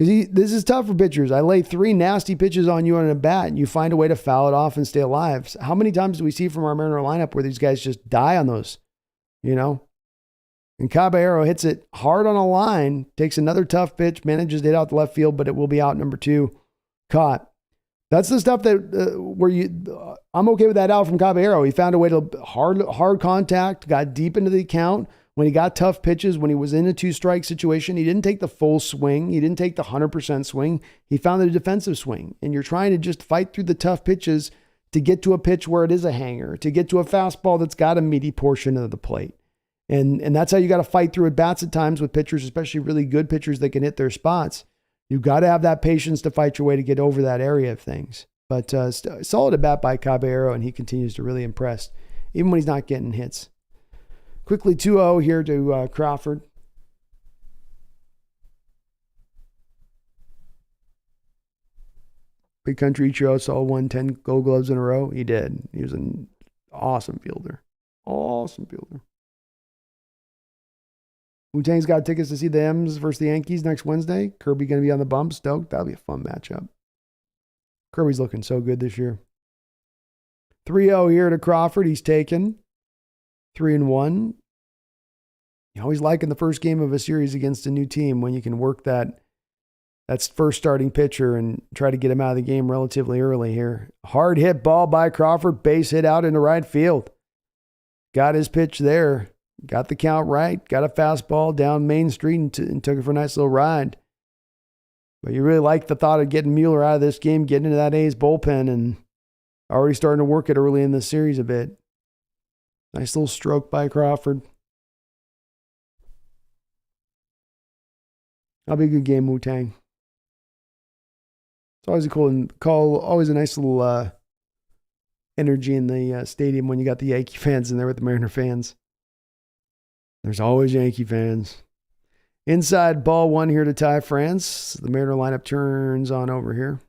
This is tough for pitchers. I lay 3 nasty pitches on you on a bat, and you find a way to foul it off and stay alive. How many times do we see from our Mariner lineup where these guys just die on those, you know? And Caballero hits it hard on a line, takes another tough pitch, manages to hit out the left field, but it will be out number 2, caught. That's the stuff that I'm okay with that out from Caballero. He found a way to hard contact, got deep into the count, When he got tough pitches, when he was in a 2-strike situation, he didn't take the full swing. He didn't take the 100% swing. He found the defensive swing. And you're trying to just fight through the tough pitches to get to a pitch where it is a hanger, to get to a fastball that's got a meaty portion of the plate. And that's how you got to fight through at bats at times with pitchers, especially really good pitchers that can hit their spots. You've got to have that patience to fight your way to get over that area of things. But solid at bat by Caballero, and he continues to really impress, even when he's not getting hits. Quickly 2-0 here to Crawford. Big Country Ichiro saw 110 Gold Gloves in a row. He did. He was an awesome fielder. Awesome fielder. Wu-Tang's got tickets to see the M's versus the Yankees next Wednesday. Kirby going to be on the bump. Stoked. That'll be a fun matchup. Kirby's looking so good this year. 3-0 here to Crawford. He's taken 3-1. You always like in the first game of a series against a new team when you can work that's first starting pitcher and try to get him out of the game relatively early here. Hard hit ball by Crawford. Base hit out into right field. Got his pitch there. Got the count right. Got a fastball down Main Street and took it for a nice little ride. But you really like the thought of getting Mueller out of this game, getting into that A's bullpen, and already starting to work it early in the series a bit. Nice little stroke by Crawford. That'll be a good game, Wu-Tang. It's always a cool call, always a nice little energy in the stadium when you got the Yankee fans in there with the Mariner fans. There's always Yankee fans. Inside ball 1 here to Ty France. The Mariner lineup turns on over here.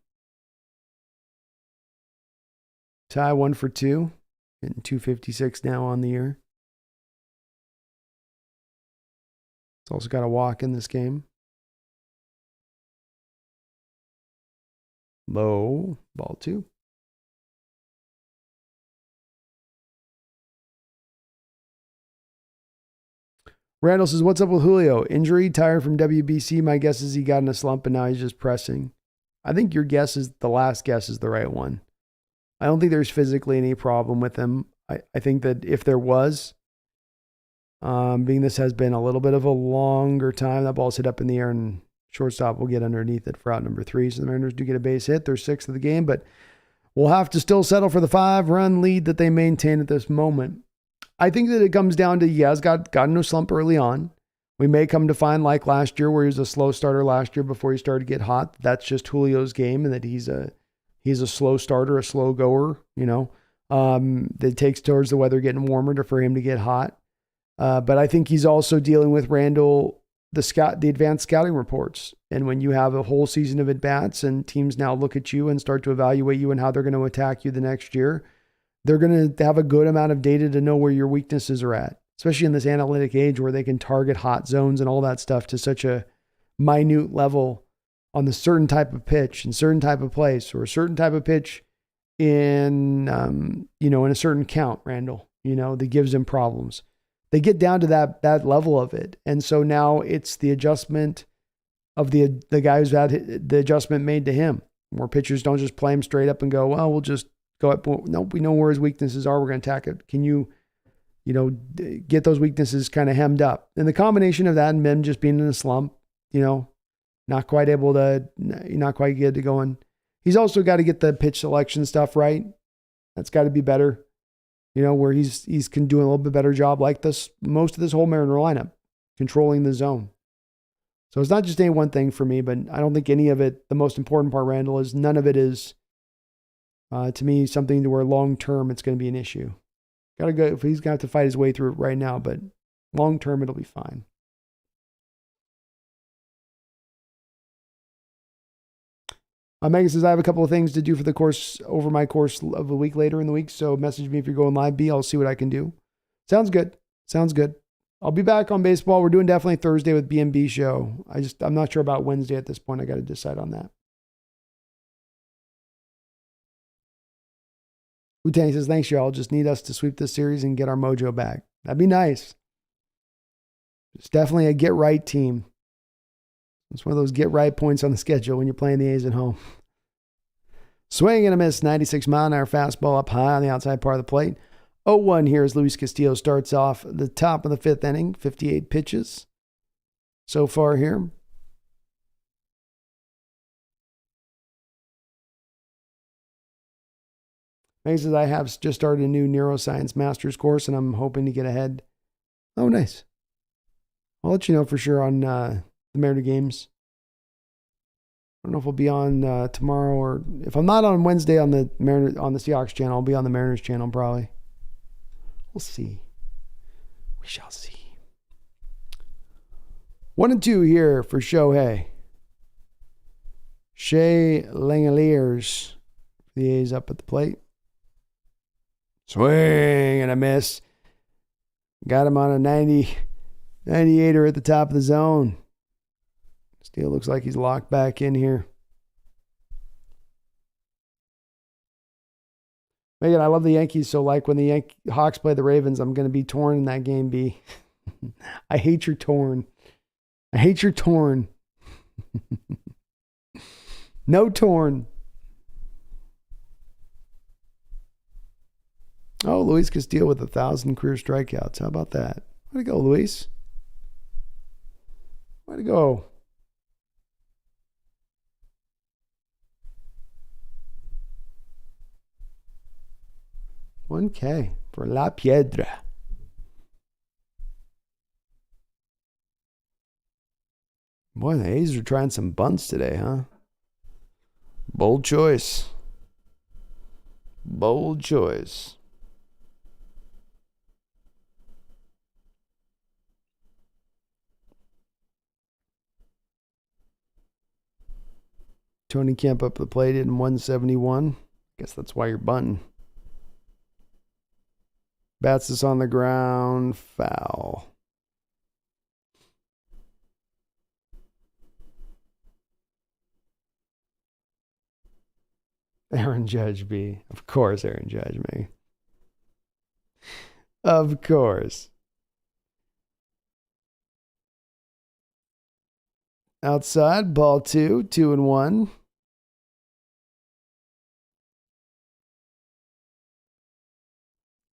Ty 1 for 2. Getting 256 now on the year. It's also got a walk in this game. Low, ball 2. Randall says, what's up with Julio? Injury, tired from WBC. My guess is he got in a slump and now he's just pressing. I think your guess is the last guess is the right one. I don't think there's physically any problem with him. I think that if there was, being this has been a little bit of a longer time, that ball's hit up in the air and shortstop will get underneath it for out number 3. So the Mariners do get a base hit. They're 6th of the game, but we'll have to still settle for the 5-run lead that they maintain at this moment. I think that it comes down to, he's got into a slump early on. We may come to find, like last year, where he was a slow starter last year before he started to get hot. That's just Julio's game, and that he's a slow starter, a slow goer, that takes towards the weather getting warmer for him to get hot. But I think he's also dealing with Randall, the advanced scouting reports. And when you have a whole season of at-bats and teams now look at you and start to evaluate you and how they're going to attack you the next year, they're going to have a good amount of data to know where your weaknesses are at, especially in this analytic age where they can target hot zones and all that stuff to such a minute level on the certain type of pitch and certain type of place or a certain type of pitch in a certain count, Randall, that gives them problems. They get down to that level of it. And so now it's the adjustment of the guy who's had the adjustment made to him. More pitchers don't just play him straight up and go, well, we'll just go up. No, we know where his weaknesses are. We're going to attack it. Can you get those weaknesses kind of hemmed up? And the combination of that and Mim just being in a slump, not quite able to, not quite get it going. He's also got to get the pitch selection stuff right. That's got to be better, where he's can do a little bit better job like this, most of this whole Mariner lineup, controlling the zone. So it's not just any one thing for me, but I don't think any of it, the most important part, Randall, is none of it is, to me, something to where long-term it's going to be an issue. Got to go, if he's got to fight his way through it right now, but long-term it'll be fine. Megan says, I have a couple of things to do for the course over my course of a week later in the week. So message me if you're going live, B. I'll see what I can do. Sounds good. I'll be back on baseball. We're doing definitely Thursday with B&B show. I'm not sure about Wednesday at this point. I got to decide on that. Wu-Tang says, thanks, y'all. Just need us to sweep this series and get our mojo back. That'd be nice. It's definitely a get-right team. It's one of those get-right points on the schedule when you're playing the A's at home. Swing and a miss, 96-mile-an-hour fastball up high on the outside part of the plate. 0-1 here as Luis Castillo starts off the top of the fifth inning. 58 pitches so far here. He says, I have just started a new neuroscience master's course, and I'm hoping to get ahead. Oh, nice. I'll let you know for sure on the Mariner games. I don't know if we'll be on tomorrow, or if I'm not on Wednesday on the Seahawks channel, I'll be on the Mariners channel probably. We'll see. We shall see. 1-2 here for Shohei. Shea Langeliers. The A's up at the plate. Swing and a miss. Got him on a 98er at the top of the zone. Still looks like he's locked back in here. Megan, I love the Yankees, so like when the Hawks play the Ravens, I'm going to be torn in that game, B. I hate your torn. I hate your torn. No torn. Oh, Luis Castillo with 1,000 career strikeouts. How about that? Way to go, Luis. Way to go. $1K for La Piedra. Boy, the A's are trying some bunts today, huh? Bold choice. Bold choice. Tony Kemp up the plate in 171. Guess that's why you're bunting. Bats this on the ground. Foul. Aaron Judge, B. Of course, Aaron Judge, me. Of course. Outside, ball 2, 2-1.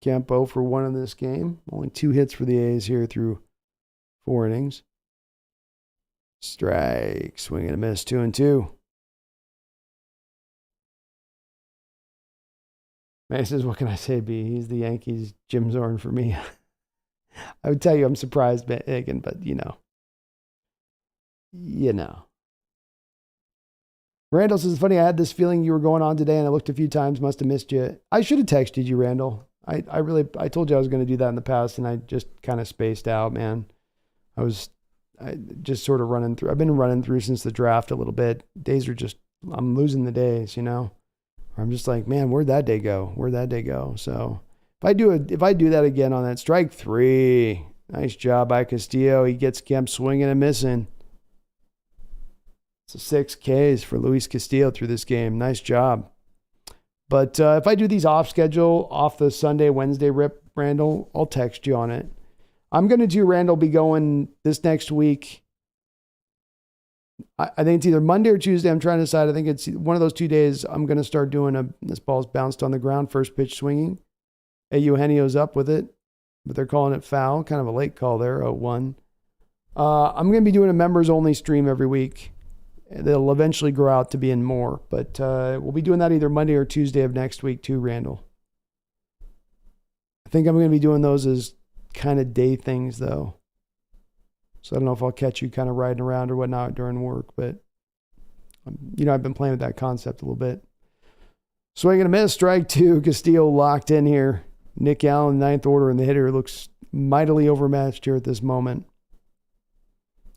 Campo for 1 in this game. Only 2 hits for the A's here through 4 innings. Strike, swing and a miss, 2-2. May says, what can I say, B? He's the Yankees' Jim Zorn for me. I would tell you I'm surprised, Megan, but you know. Randall says, it's funny, I had this feeling you were going on today and I looked a few times, must have missed you. I should have texted you, Randall. I told you I was going to do that in the past and I just kind of spaced out, man. I just sort of running through. I've been running through since the draft a little bit. Days are just, I'm losing the days, you know. I'm just like, man, where'd that day go? So if I do that again on that strike 3, nice job by Castillo. He gets Kemp swinging and missing. So 6 Ks for Luis Castillo through this game. Nice job. But if I do these off schedule, off the Sunday, Wednesday rip, Randall, I'll text you on it. I'm going to do, Randall, be going this next week. I think it's either Monday or Tuesday. I'm trying to decide. I think it's one of those 2 days. I'm going to start doing this ball's bounced on the ground, first pitch swinging. Eugenio's up with it, but they're calling it foul. Kind of a late call there, 0-1. I'm going to be doing a members-only stream every week. They'll eventually grow out to being more, but we'll be doing that either Monday or Tuesday of next week too, Randall. I think I'm going to be doing those as kind of day things, though. So I don't know if I'll catch you kind of riding around or whatnot during work, but, I've been playing with that concept a little bit. Swing and a miss, strike 2. Castillo locked in here. Nick Allen, 9th order, and the hitter looks mightily overmatched here at this moment.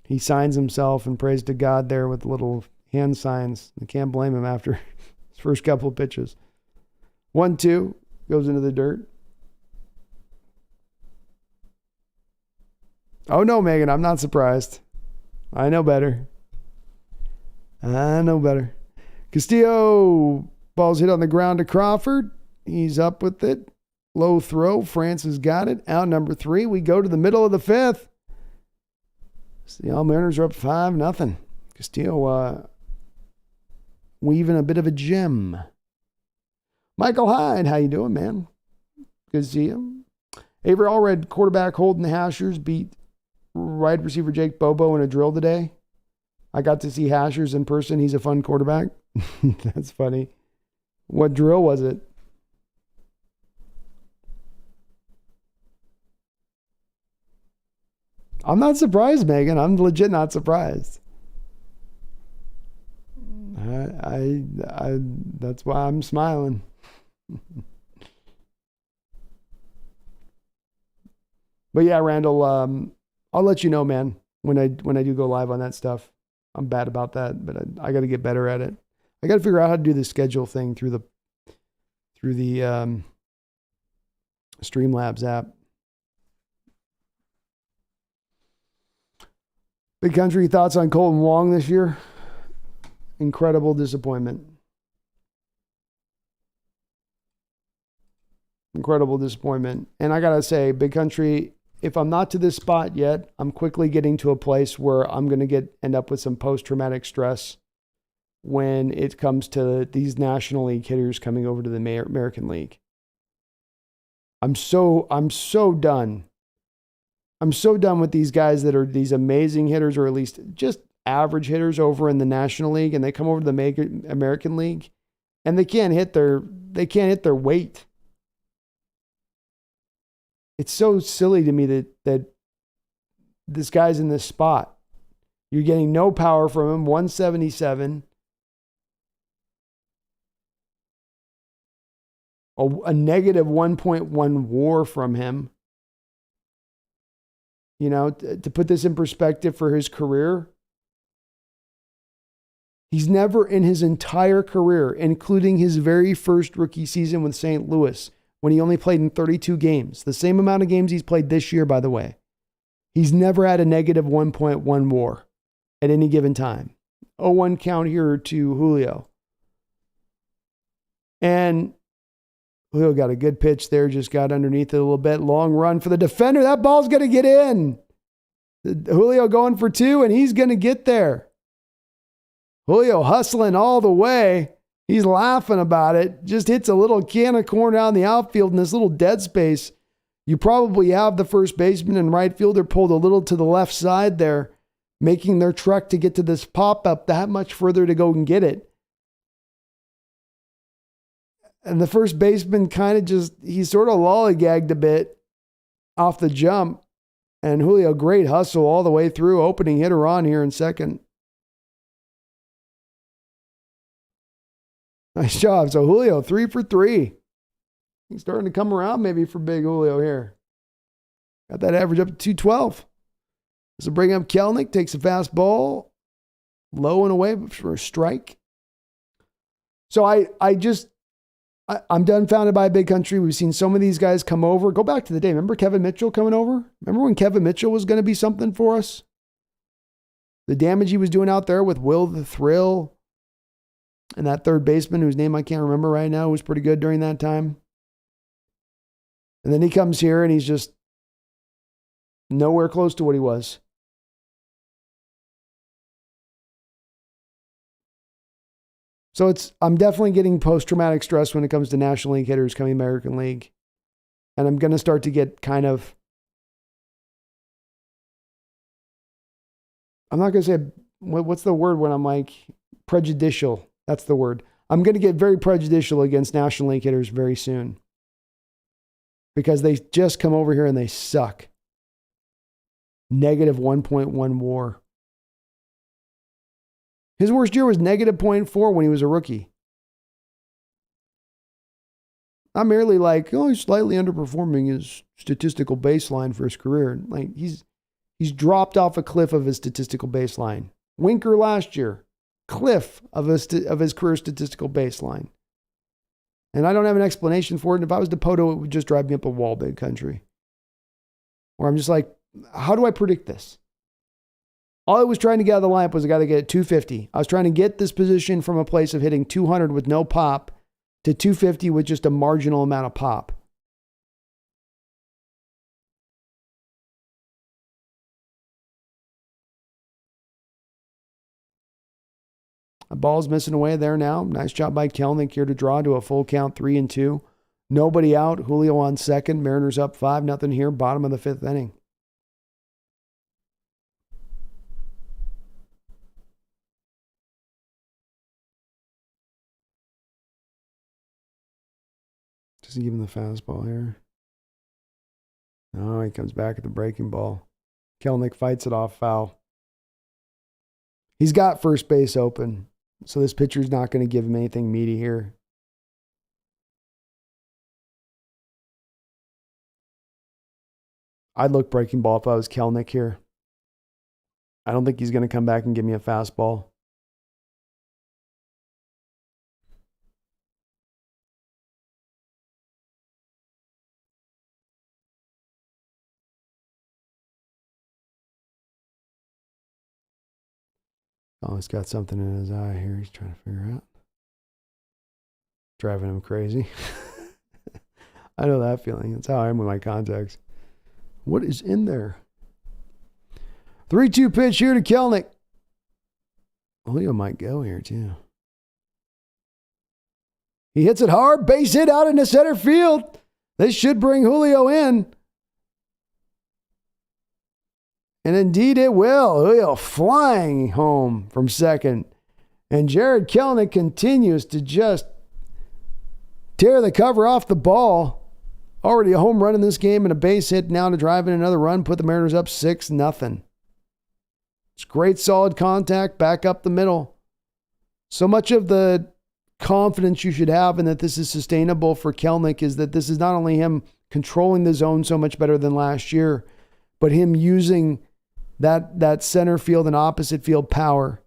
He signs himself and prays to God there with little hand signs. I can't blame him after his first couple of pitches. 1-2, goes into the dirt. Oh, no, Megan, I'm not surprised. I know better. Castillo, ball's hit on the ground to Crawford. He's up with it. Low throw. France has got it. Out number 3. We go to the middle of the 5th. The All Mariners are up 5-0. Castillo weaving a bit of a gem. Michael Hyde, how you doing, man? Good to see him. Avery Allred, quarterback Holden Hashers, beat wide receiver Jake Bobo in a drill today. I got to see Hashers in person. He's a fun quarterback. That's funny. What drill was it? I'm not surprised, Megan. I'm legit not surprised. I that's why I'm smiling. But yeah, Randall, I'll let you know, man, when I do go live on that stuff. I'm bad about that, but I got to get better at it. I got to figure out how to do the schedule thing through the Streamlabs app. Big Country, thoughts on Colton Wong this year? Incredible disappointment. Incredible disappointment. And I got to say, Big Country, if I'm not to this spot yet, I'm quickly getting to a place where I'm going to end up with some post-traumatic stress when it comes to these National League hitters coming over to the American League. I'm so done. I'm so done with these guys that are these amazing hitters, or at least just average hitters over in the National League, and they come over to the American League and they can't hit their weight. It's so silly to me that this guy's in this spot. You're getting no power from him, 177. A negative 1.1 WAR from him. You know, to put this in perspective for his career, he's never in his entire career, including his very first rookie season with St. Louis, when he only played in 32 games, the same amount of games he's played this year, by the way, he's never had a negative 1.1 WAR at any given time. 0-1 count here to Julio. And Julio got a good pitch there, just got underneath it a little bit. Long run for the defender. That ball's going to get in. Julio going for 2, and he's going to get there. Julio hustling all the way. He's laughing about it. Just hits a little can of corn out in the outfield in this little dead space. You probably have the first baseman and right fielder pulled a little to the left side there, making their trek to get to this pop-up that much further to go and get it. And the first baseman kind of he sort of lollygagged a bit off the jump. And Julio, great hustle all the way through, opening hitter on here in second. Nice job. So Julio, 3 for 3. He's starting to come around maybe for big Julio here. Got that average up to 212. This will bring up Kelenic, takes a fastball, low and away for a strike. So I'm dumbfounded by Big Country. We've seen so many of these guys come over. Go back to the day. Remember Kevin Mitchell coming over? Remember when Kevin Mitchell was going to be something for us? The damage he was doing out there with Will the Thrill and that third baseman whose name I can't remember right now was pretty good during that time. And then he comes here and he's just nowhere close to what he was. So I'm definitely getting post-traumatic stress when it comes to National League hitters coming American League. And I'm going to start to get kind of, I'm not going to say, what's the word when I'm like prejudicial? That's the word. I'm going to get very prejudicial against National League hitters very soon. Because they just come over here and they suck. Negative 1.1 WAR. His worst year was negative 0.4 when he was a rookie. Not merely like, oh, he's slightly underperforming his statistical baseline for his career. Like he's dropped off a cliff of his statistical baseline. Winker last year, cliff of his career statistical baseline. And I don't have an explanation for it. And if I was Dipoto, it would just drive me up a wall, Big Country. Where I'm just like, how do I predict this? All I was trying to get out of the lineup was a guy to get at 250. I was trying to get this position from a place of hitting 200 with no pop to 250 with just a marginal amount of pop. A ball's missing away there now. Nice job by Kelenic here to draw to a full count 3-2. Nobody out. Julio on second. Mariners up 5-0 here. Bottom of the 5th inning. Does he give him the fastball here? No, he comes back at the breaking ball. Kelenic fights it off, foul. He's got first base open, so this pitcher's not going to give him anything meaty here. I'd look breaking ball if I was Kelenic here. I don't think he's going to come back and give me a fastball. Oh, he's got something in his eye here he's trying to figure out. Driving him crazy. I know that feeling. That's how I am with my contacts. What is in there? 3-2 pitch here to Kelenic. Julio might go here too. He hits it hard. Base hit out into center field. This should bring Julio in. And indeed it will. Julio flying home from second. And Jared Kelenic continues to just tear the cover off the ball. Already a home run in this game and a base hit now to drive in another run. Put the Mariners up 6-0. It's great solid contact back up the middle. So much of the confidence you should have in that this is sustainable for Kelenic is that this is not only him controlling the zone so much better than last year, but him using that center field and opposite field power.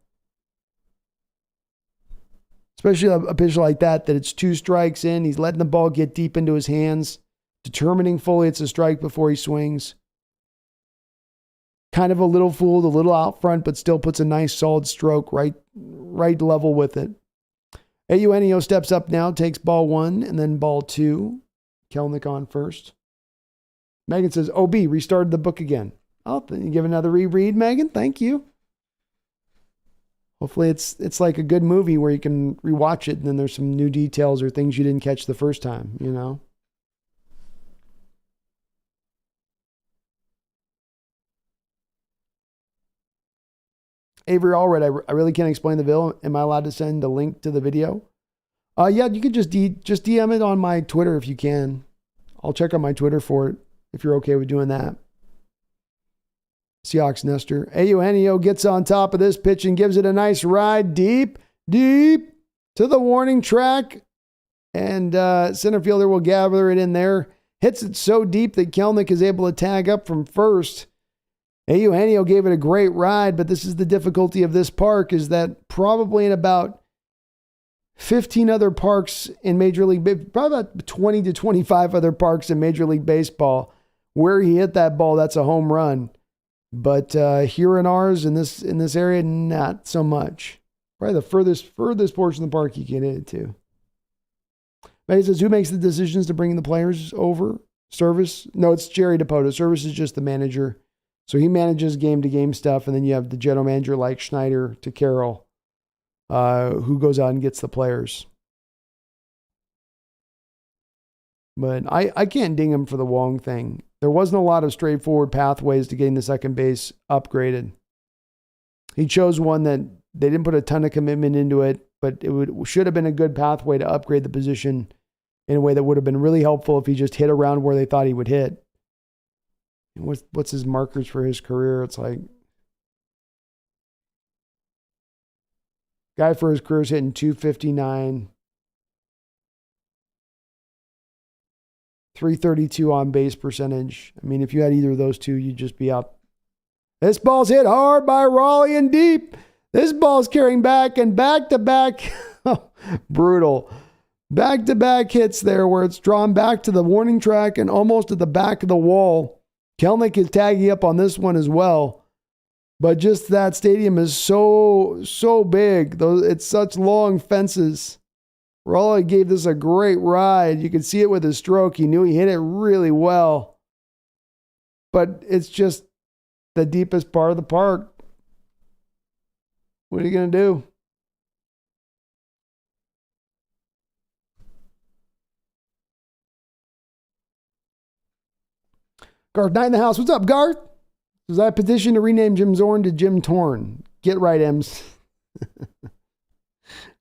Especially a pitcher like that it's 2 strikes in. He's letting the ball get deep into his hands, determining fully it's a strike before he swings. Kind of a little fooled, a little out front, but still puts a nice solid stroke right level with it. Eugenio steps up now, takes ball 1 and then ball 2. Kelenic on first. Megan says, OB, restarted the book again. Oh, then you give another reread, Megan. Thank you. Hopefully it's like a good movie where you can rewatch it and then there's some new details or things you didn't catch the first time, you know? Avery Allred, I really can't explain the video. Am I allowed to send a link to the video? Yeah, you could just DM it on my Twitter if you can. I'll check on my Twitter for it if you're okay with doing that. Seahawks Nestor. Eugenio gets on top of this pitch and gives it a nice ride deep to the warning track. And center fielder will gather it in there. Hits it so deep that Kelenic is able to tag up from first. Eugenio gave it a great ride, but this is the difficulty of this park is that probably in about 15 other parks in Major League, probably about 20 to 25 other parks in Major League Baseball, where he hit that ball, that's a home run. But here in ours, in this area, not so much. Probably the furthest portion of the park you can hit it to. But he says, who makes the decisions to bring the players over? Service? No, it's Jerry DePoto. Service is just the manager. So he manages game-to-game stuff, and then you have the general manager like Schneider to Carroll, who goes out and gets the players. But I can't ding him for the Wong thing. There wasn't a lot of straightforward pathways to getting the second base upgraded. He chose one that they didn't put a ton of commitment into it, but should have been a good pathway to upgrade the position in a way that would have been really helpful if he just hit around where they thought he would hit. What's his markers for his career? It's like guy for his career is hitting 259, 332 on base percentage. I mean, if you had either of those two, you'd just be out. This ball's hit hard by Raleigh and deep. This ball's carrying back and back-to-back. Brutal. Back-to-back hits there where it's drawn back to the warning track and almost at the back of the wall. Kelenic is tagging up on this one as well. But just that stadium is so big. It's such long fences. Raleigh gave this a great ride. You could see it with his stroke. He knew he hit it really well. But it's just the deepest part of the park. What are you going to do? Garth Knight in the house. What's up, Garth? Was I petition to rename Jim Zorn to Jim Torn? Get right, Ems.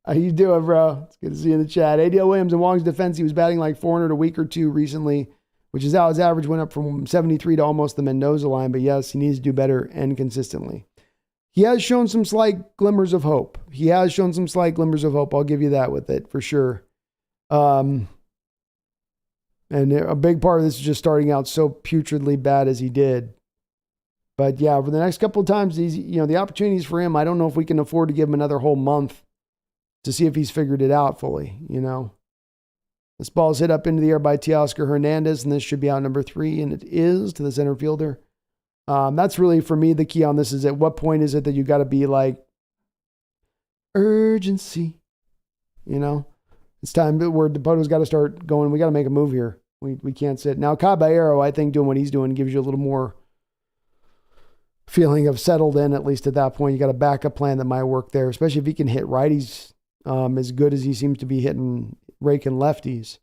How you doing, bro? It's good to see you in the chat. ADL Williams in Wong's defense, he was batting like 400 a week or two recently, which is how his average went up from 73 to almost the Mendoza line. But yes, he needs to do better and consistently. He has shown some slight glimmers of hope. I'll give you that with it for sure. And a big part of this is just starting out so putridly bad as he did. But yeah, for the next couple of times, the opportunities for him, I don't know if we can afford to give him another whole month to see if he's figured it out fully, This ball is hit up into the air by Teoscar Hernandez, and this should be out number 3, and it is to the center fielder. That's really, for me, the key on this is at what point is it that you got to be like, urgency, It's time where Depoto's got to start going, we got to make a move here. We can't sit. Now, Caballero, I think doing what he's doing gives you a little more feeling of settled in, at least at that point. You got a backup plan that might work there, especially if he can hit righties as good as he seems to be raking lefties.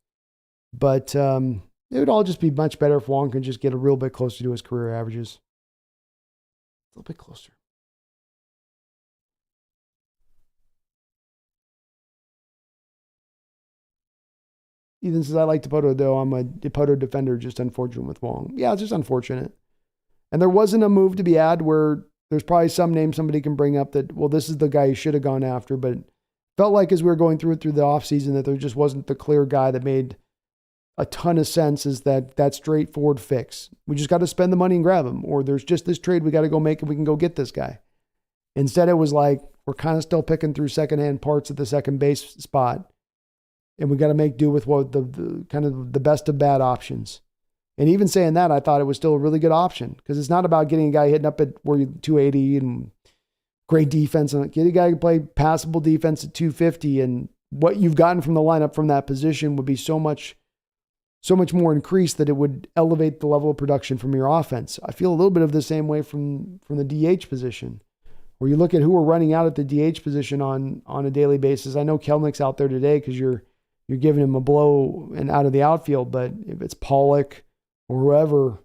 But it would all just be much better if Wong could just get a real bit closer to his career averages. A little bit closer. Ethan says, I like Dipoto, though. I'm a Dipoto defender, just unfortunate with Wong. Yeah, it's just unfortunate. And there wasn't a move to be had where there's probably some name somebody can bring up that, well, this is the guy you should have gone after. But it felt like as we were going through the offseason that there just wasn't the clear guy that made a ton of sense, is that straightforward fix. We just got to spend the money and grab him. Or there's just this trade we got to go make and we can go get this guy. Instead, it was like, we're kind of still picking through secondhand parts at the second base spot. And we got to make do with what the kind of the best of bad options. And even saying that, I thought it was still a really good option, because it's not about getting a guy hitting up at 280 and great defense. And get a guy who play passable defense at 250. And what you've gotten from the lineup from that position would be so much more increased that it would elevate the level of production from your offense. I feel a little bit of the same way from the DH position, where you look at who we're running out at the DH position on a daily basis. I know Kelenic's out there today because you're giving him a blow and out of the outfield, but if it's Pollock or whoever,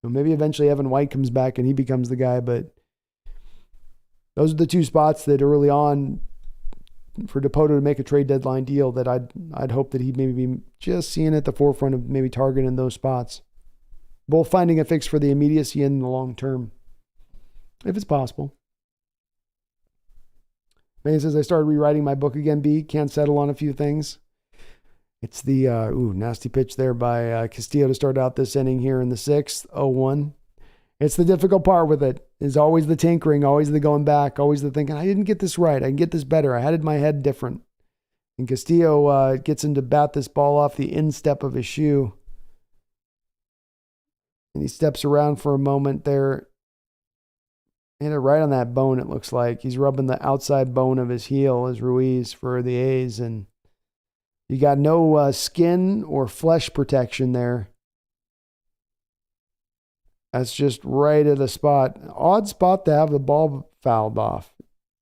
maybe eventually Evan White comes back and he becomes the guy. But those are the two spots that early on for Dipoto to make a trade deadline deal that I'd hope that he'd maybe be just seeing at the forefront of maybe targeting those spots. Both finding a fix for the immediacy and the long term, if it's possible. May says, I started rewriting my book again, B. Can't settle on a few things. It's the, nasty pitch there by Castillo to start out this inning here in the 6th, 0-1. It's the difficult part with it, is always the tinkering, always the going back, always the thinking, I didn't get this right, I can get this better, I had it in my head different. And Castillo gets him to bat this ball off the instep of his shoe. And he steps around for a moment there. Hit it right on that bone, it looks like. He's rubbing the outside bone of his heel as Ruiz for the A's, and you got no skin or flesh protection there. That's just right at the spot. Odd spot to have the ball fouled off.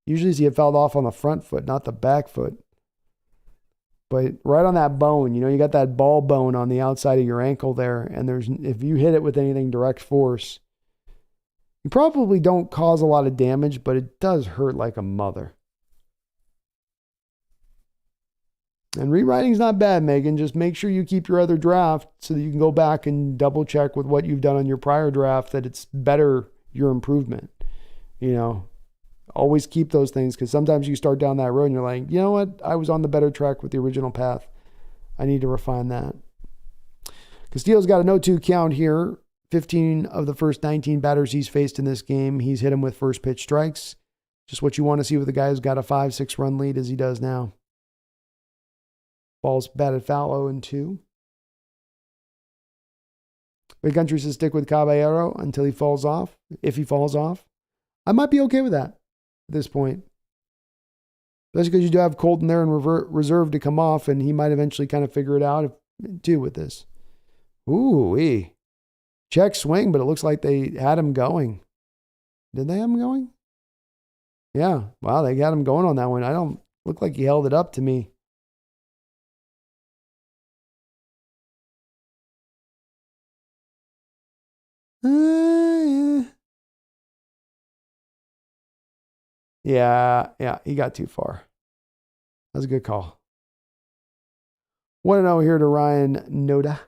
Usually you get fouled off on the front foot, not the back foot. But right on that bone, you got that ball bone on the outside of your ankle there, and if you hit it with anything direct force, you probably don't cause a lot of damage, but it does hurt like a mother. And rewriting's not bad, Megan. Just make sure you keep your other draft so that you can go back and double check with what you've done on your prior draft that it's better your improvement. Always keep those things, because sometimes you start down that road and you're like, you know what? I was on the better track with the original path. I need to refine that. Castillo's got a 0-2 count here. 15 of the first 19 batters he's faced in this game, he's hit him with first pitch strikes. Just what you want to see with a guy who's got a 5-6 run lead as he does now. Ball's batted foul, 0-2. Big Country says stick with Caballero until he falls off. If he falls off, I might be okay with that at this point. Especially because you do have Colton there in reserve to come off, and he might eventually kind of figure it out too with this. Ooh-wee. Check swing, but it looks like they had him going. Did they have him going? Yeah. Wow, they got him going on that one. I don't look like he held it up to me. Yeah. Yeah, he got too far. That was a good call. 1-0 here to Ryan Noda.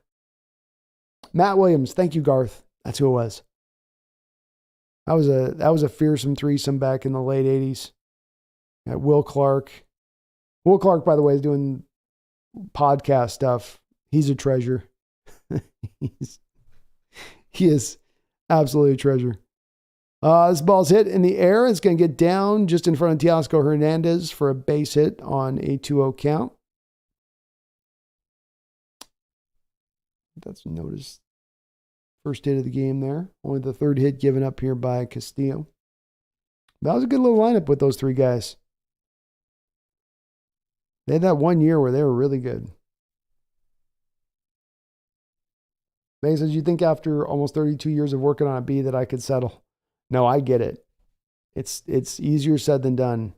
Matt Williams, thank you, Garth. That's who it was. That was a fearsome threesome back in the late 80s. Got Will Clark. Will Clark, by the way, is doing podcast stuff. He's a treasure. He is absolutely a treasure. This ball's hit in the air. It's going to get down just in front of Teoscar Hernandez for a base hit on a 2-0 count. That's noticed. First hit of the game there. Only the third hit given up here by Castillo. That was a good little lineup with those three guys. They had that 1 year where they were really good. May says, you think after almost 32 years of working on a B that I could settle? No, I get it. It's easier said than done.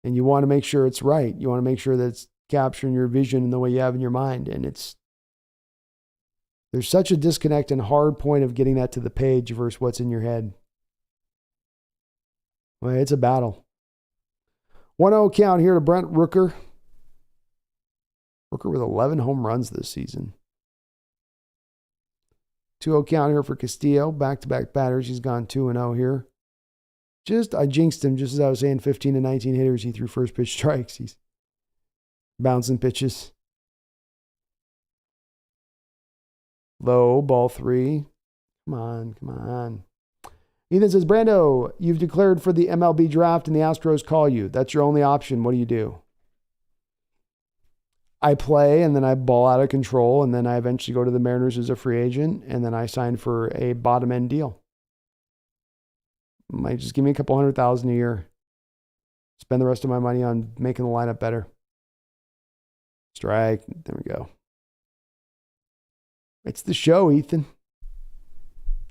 And you want to make sure it's right. You want to make sure that it's capturing your vision in the way you have in your mind. And there's such a disconnect and hard point of getting that to the page versus what's in your head. Well, it's a battle. 1-0 count here to Brent Rooker. Rooker with 11 home runs this season. 2-0 count here for Castillo. Back-to-back batters. He's gone 2-0 here. I jinxed him just as I was saying 15 to 19 hitters. He threw first pitch strikes. He's bouncing pitches. Low, ball 3. Come on. Ethan says, Brando, you've declared for the MLB draft and the Astros call you. That's your only option. What do you do? I play, and then I ball out of control, and then I eventually go to the Mariners as a free agent, and then I sign for a bottom-end deal. Might just give me a couple $100,000 a year. Spend the rest of my money on making the lineup better. Strike. There we go. It's the show, Ethan.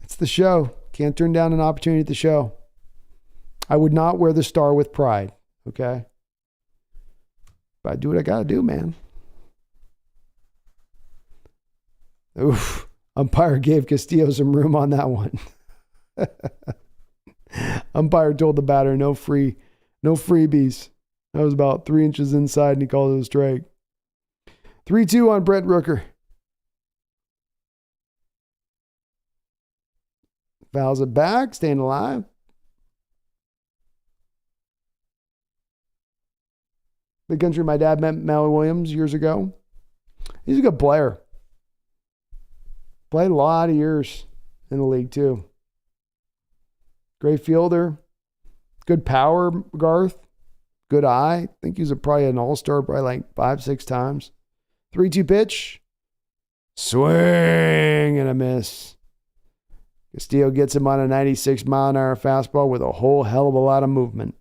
It's the show. Can't turn down an opportunity at the show. I would not wear the star with pride, okay? But I do what I got to do, man. Oof. Umpire gave Castillo some room on that one. Umpire told the batter, no freebies. That was about 3 inches inside, and he called it a strike. 3-2 on Brent Rooker. Fouls it back, staying alive. Big country, my dad met Matt Williams years ago. He's a good player. Played a lot of years in the league, too. Great fielder. Good power, Garth. Good eye. I think he was probably an all-star probably like 5-6 times. 3-2 pitch. Swing and a miss. Castillo gets him on a 96-mile-an-hour fastball with a whole hell of a lot of movement.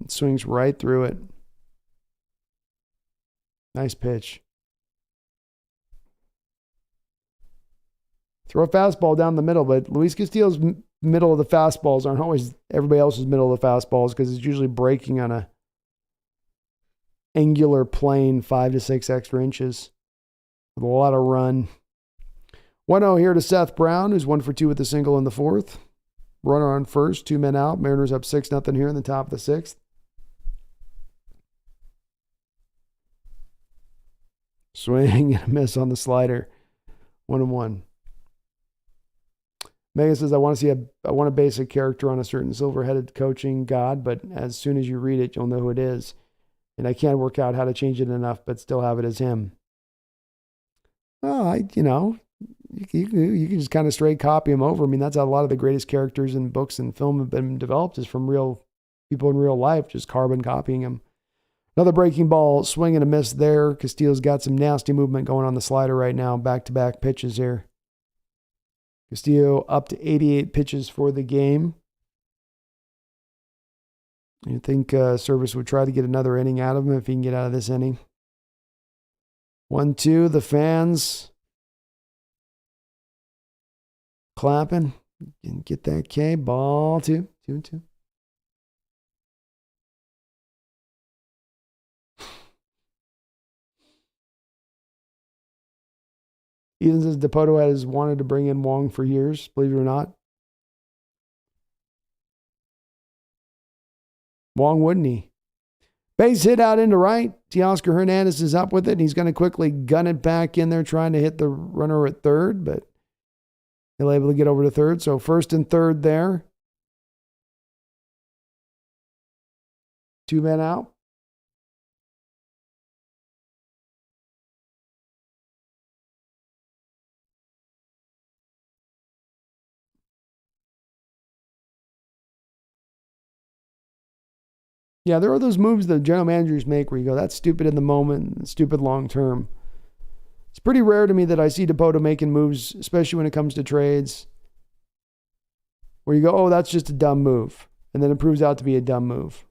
It swings right through it. Nice pitch. Throw a fastball down the middle, but Luis Castillo's middle of the fastballs aren't always everybody else's middle of the fastballs because it's usually breaking on a angular plane 5 to 6 extra inches with a lot of run. 1-0 here to Seth Brown, who's 1 for 2 with a single in the fourth. Runner on first, 2 men out. Mariners up 6-0 here in the top of the sixth. Swing and a miss on the slider. 1-1. Megan says, I want to base a character on a certain silver-headed coaching god, but as soon as you read it, you'll know who it is. And I can't work out how to change it enough, but still have it as him. Oh, you can just kind of straight copy him over. I mean, that's how a lot of the greatest characters in books and film have been developed, is from real people in real life, just carbon copying them. Another breaking ball, swing and a miss there. Castillo's got some nasty movement going on the slider right now. Back-to-back pitches here. Castillo up to 88 pitches for the game. You think Service would try to get another inning out of him if he can get out of this inning? 1-2, the fans clapping. Didn't get that K. Ball 2-2. Ethan says Dipoto has wanted to bring in Wong for years, believe it or not. Wong, wouldn't he? Base hit out into right. Teoscar Hernandez is up with it. He's going to quickly gun it back in there, trying to hit the runner at third, but he'll able to get over to third. So first and third there. 2 men out. Yeah, there are those moves that general managers make where you go, that's stupid in the moment, stupid long term. It's pretty rare to me that I see Dipoto making moves, especially when it comes to trades, where you go, oh, that's just a dumb move. And then it proves out to be a dumb move.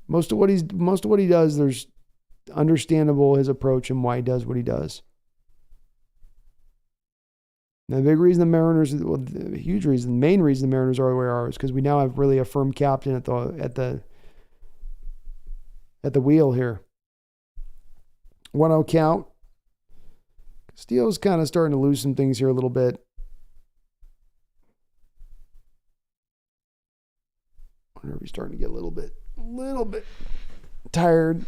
Most of what he does, there's understandable his approach and why he does what he does. And the big reason the Mariners, well, the huge reason, the main reason the Mariners are where they are is because we now have really a firm captain at the wheel here. 1-0 count. Castillo's kind of starting to lose some things here a little bit. I wonder if he's starting to get a little bit tired.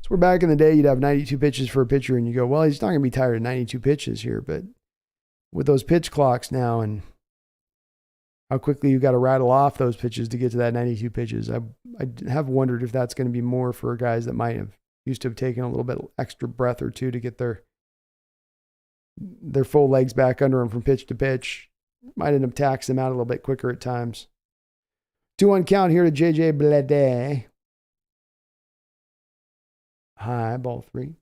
We're back in the day, you'd have 92 pitches for a pitcher, and you go, well, he's not going to be tired of 92 pitches here. But with those pitch clocks now and how quickly you got to rattle off those pitches to get to that 92 pitches, I have wondered if that's going to be more for guys that might have used to have taken a little bit extra breath or two to get their full legs back under them from pitch to pitch. Might end up taxing them out a little bit quicker at times. 2-1 count here to J.J. Bleday. High, ball 3.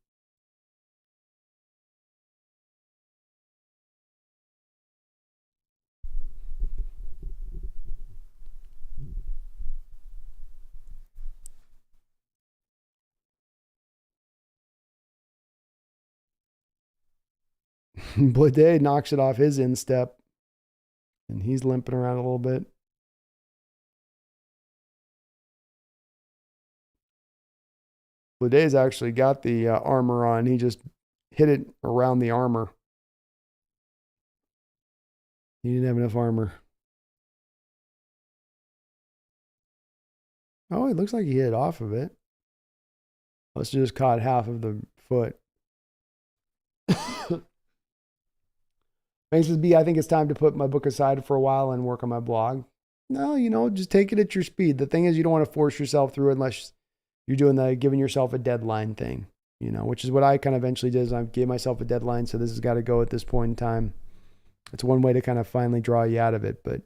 Bleday knocks it off his instep, and he's limping around a little bit. Bleday's actually got the armor on. He just hit it around the armor. He didn't have enough armor. Oh, it looks like he hit off of it. Let's just caught half of the foot. Banks says, B, I think it's time to put my book aside for a while and work on my blog. No, just take it at your speed. The thing is, you don't want to force yourself through it unless you're doing the giving yourself a deadline thing, which is what I kind of eventually did. Is I gave myself a deadline, so this has got to go at this point in time. It's one way to kind of finally draw you out of it, but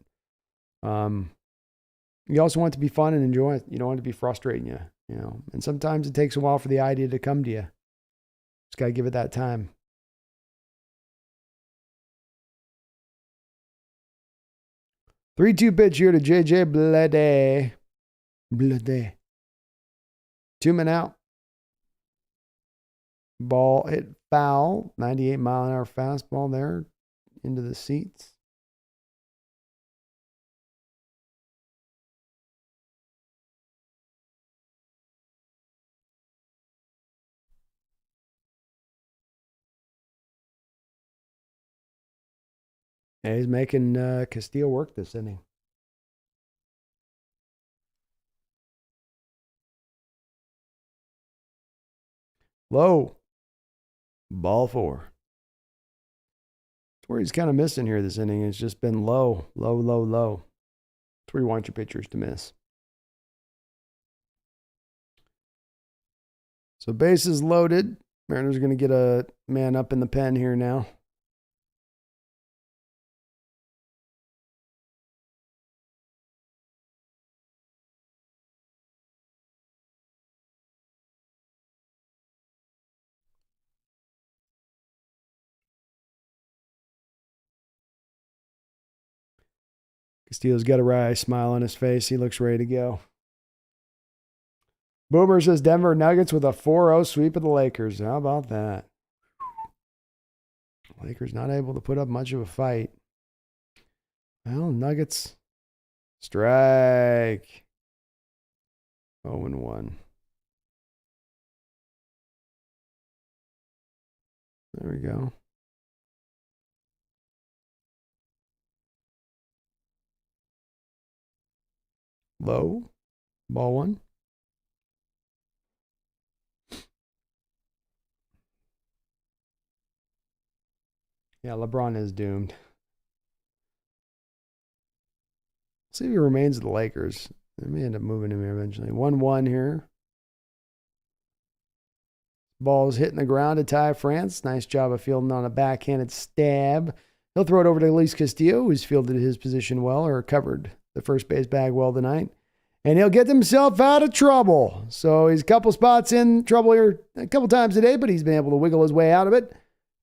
you also want it to be fun and enjoy it. You don't want it to be frustrating you, And sometimes it takes a while for the idea to come to you. Just got to give it that time. 3-2 pitch here to J.J. Bleday. 2 men out. Ball hit foul. 98-mile-an-hour fastball there into the seats. Yeah, he's making Castillo work this inning. Low. Ball 4. That's where he's kind of missing here this inning. It's just been low. That's where you want your pitchers to miss. So bases loaded. Mariners are going to get a man up in the pen here now. Castillo's got a wry smile on his face. He looks ready to go. Boomer says Denver Nuggets with a 4-0 sweep of the Lakers. How about that? Lakers not able to put up much of a fight. Well, Nuggets strike. 0-1. There we go. Low. Ball one. Yeah, LeBron is doomed. See if he remains at the Lakers. They may end up moving him here eventually. 1-1 here. Ball is hitting the ground to tie France. Nice job of fielding on a backhanded stab. He'll throw it over to Luis Castillo, who's fielded his position well, or covered the first base bag well tonight. And he'll get himself out of trouble. So he's a couple spots in trouble here a couple times today, but he's been able to wiggle his way out of it.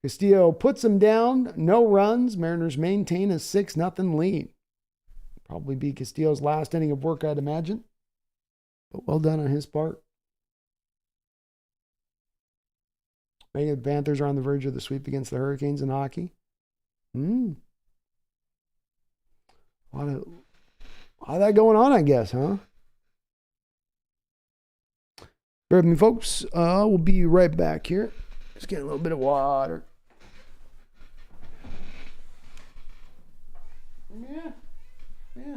Castillo puts him down. No runs. Mariners maintain a 6-0 lead. Probably be Castillo's last inning of work, I'd imagine. But well done on his part. Maybe the Panthers are on the verge of the sweep against the Hurricanes in hockey. A lot of that going on, I guess, huh? Bear with me, folks. We'll be right back here. Just getting a little bit of water. Yeah.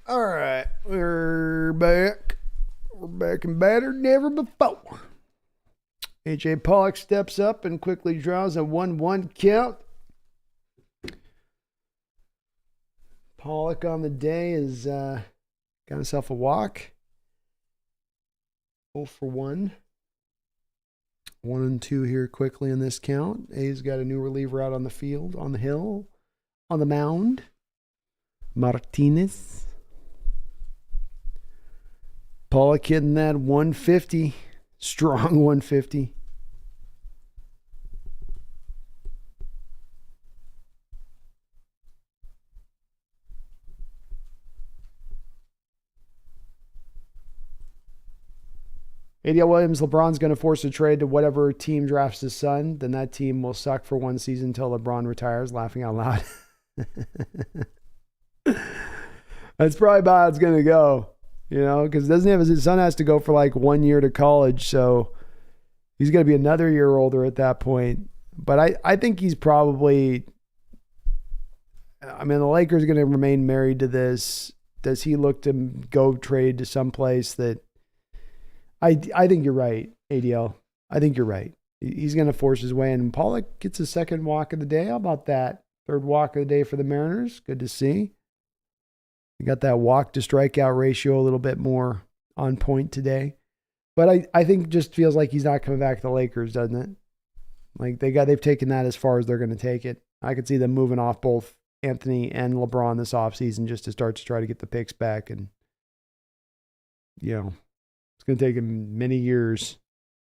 All right, we're back. We're back and better than ever before. A.J. Pollock steps up and quickly draws a 1-1 count. Pollock on the day has got himself a walk. 0 for 1. 1 and 2 here quickly in this count. A's got a new reliever out on the field, on the hill, on the mound. Martinez. Pollock hitting that 150. Strong 150. ADL Williams, LeBron's going to force a trade to whatever team drafts his son. Then that team will suck for one season until LeBron retires. Laughing out loud. That's probably about how it's going to go. You know, because doesn't have his son has to go for like 1 year to college, so he's going to be another year older at that point. But I think he's probably. I mean, the Lakers are going to remain married to this. Does he look to go trade to someplace that? I think you're right, ADL. I think you're right. He's going to force his way in. And Pollock gets his second walk of the day. How about that? Third walk of the day for the Mariners. Good to see. We got that walk to strikeout ratio a little bit more on point today. But I think it just feels like he's not coming back to the Lakers, doesn't it? Like they've taken that as far as they're going to take it. I could see them moving off both Anthony and LeBron this offseason just to start to try to get the picks back. And, you know, it's going to take him many years.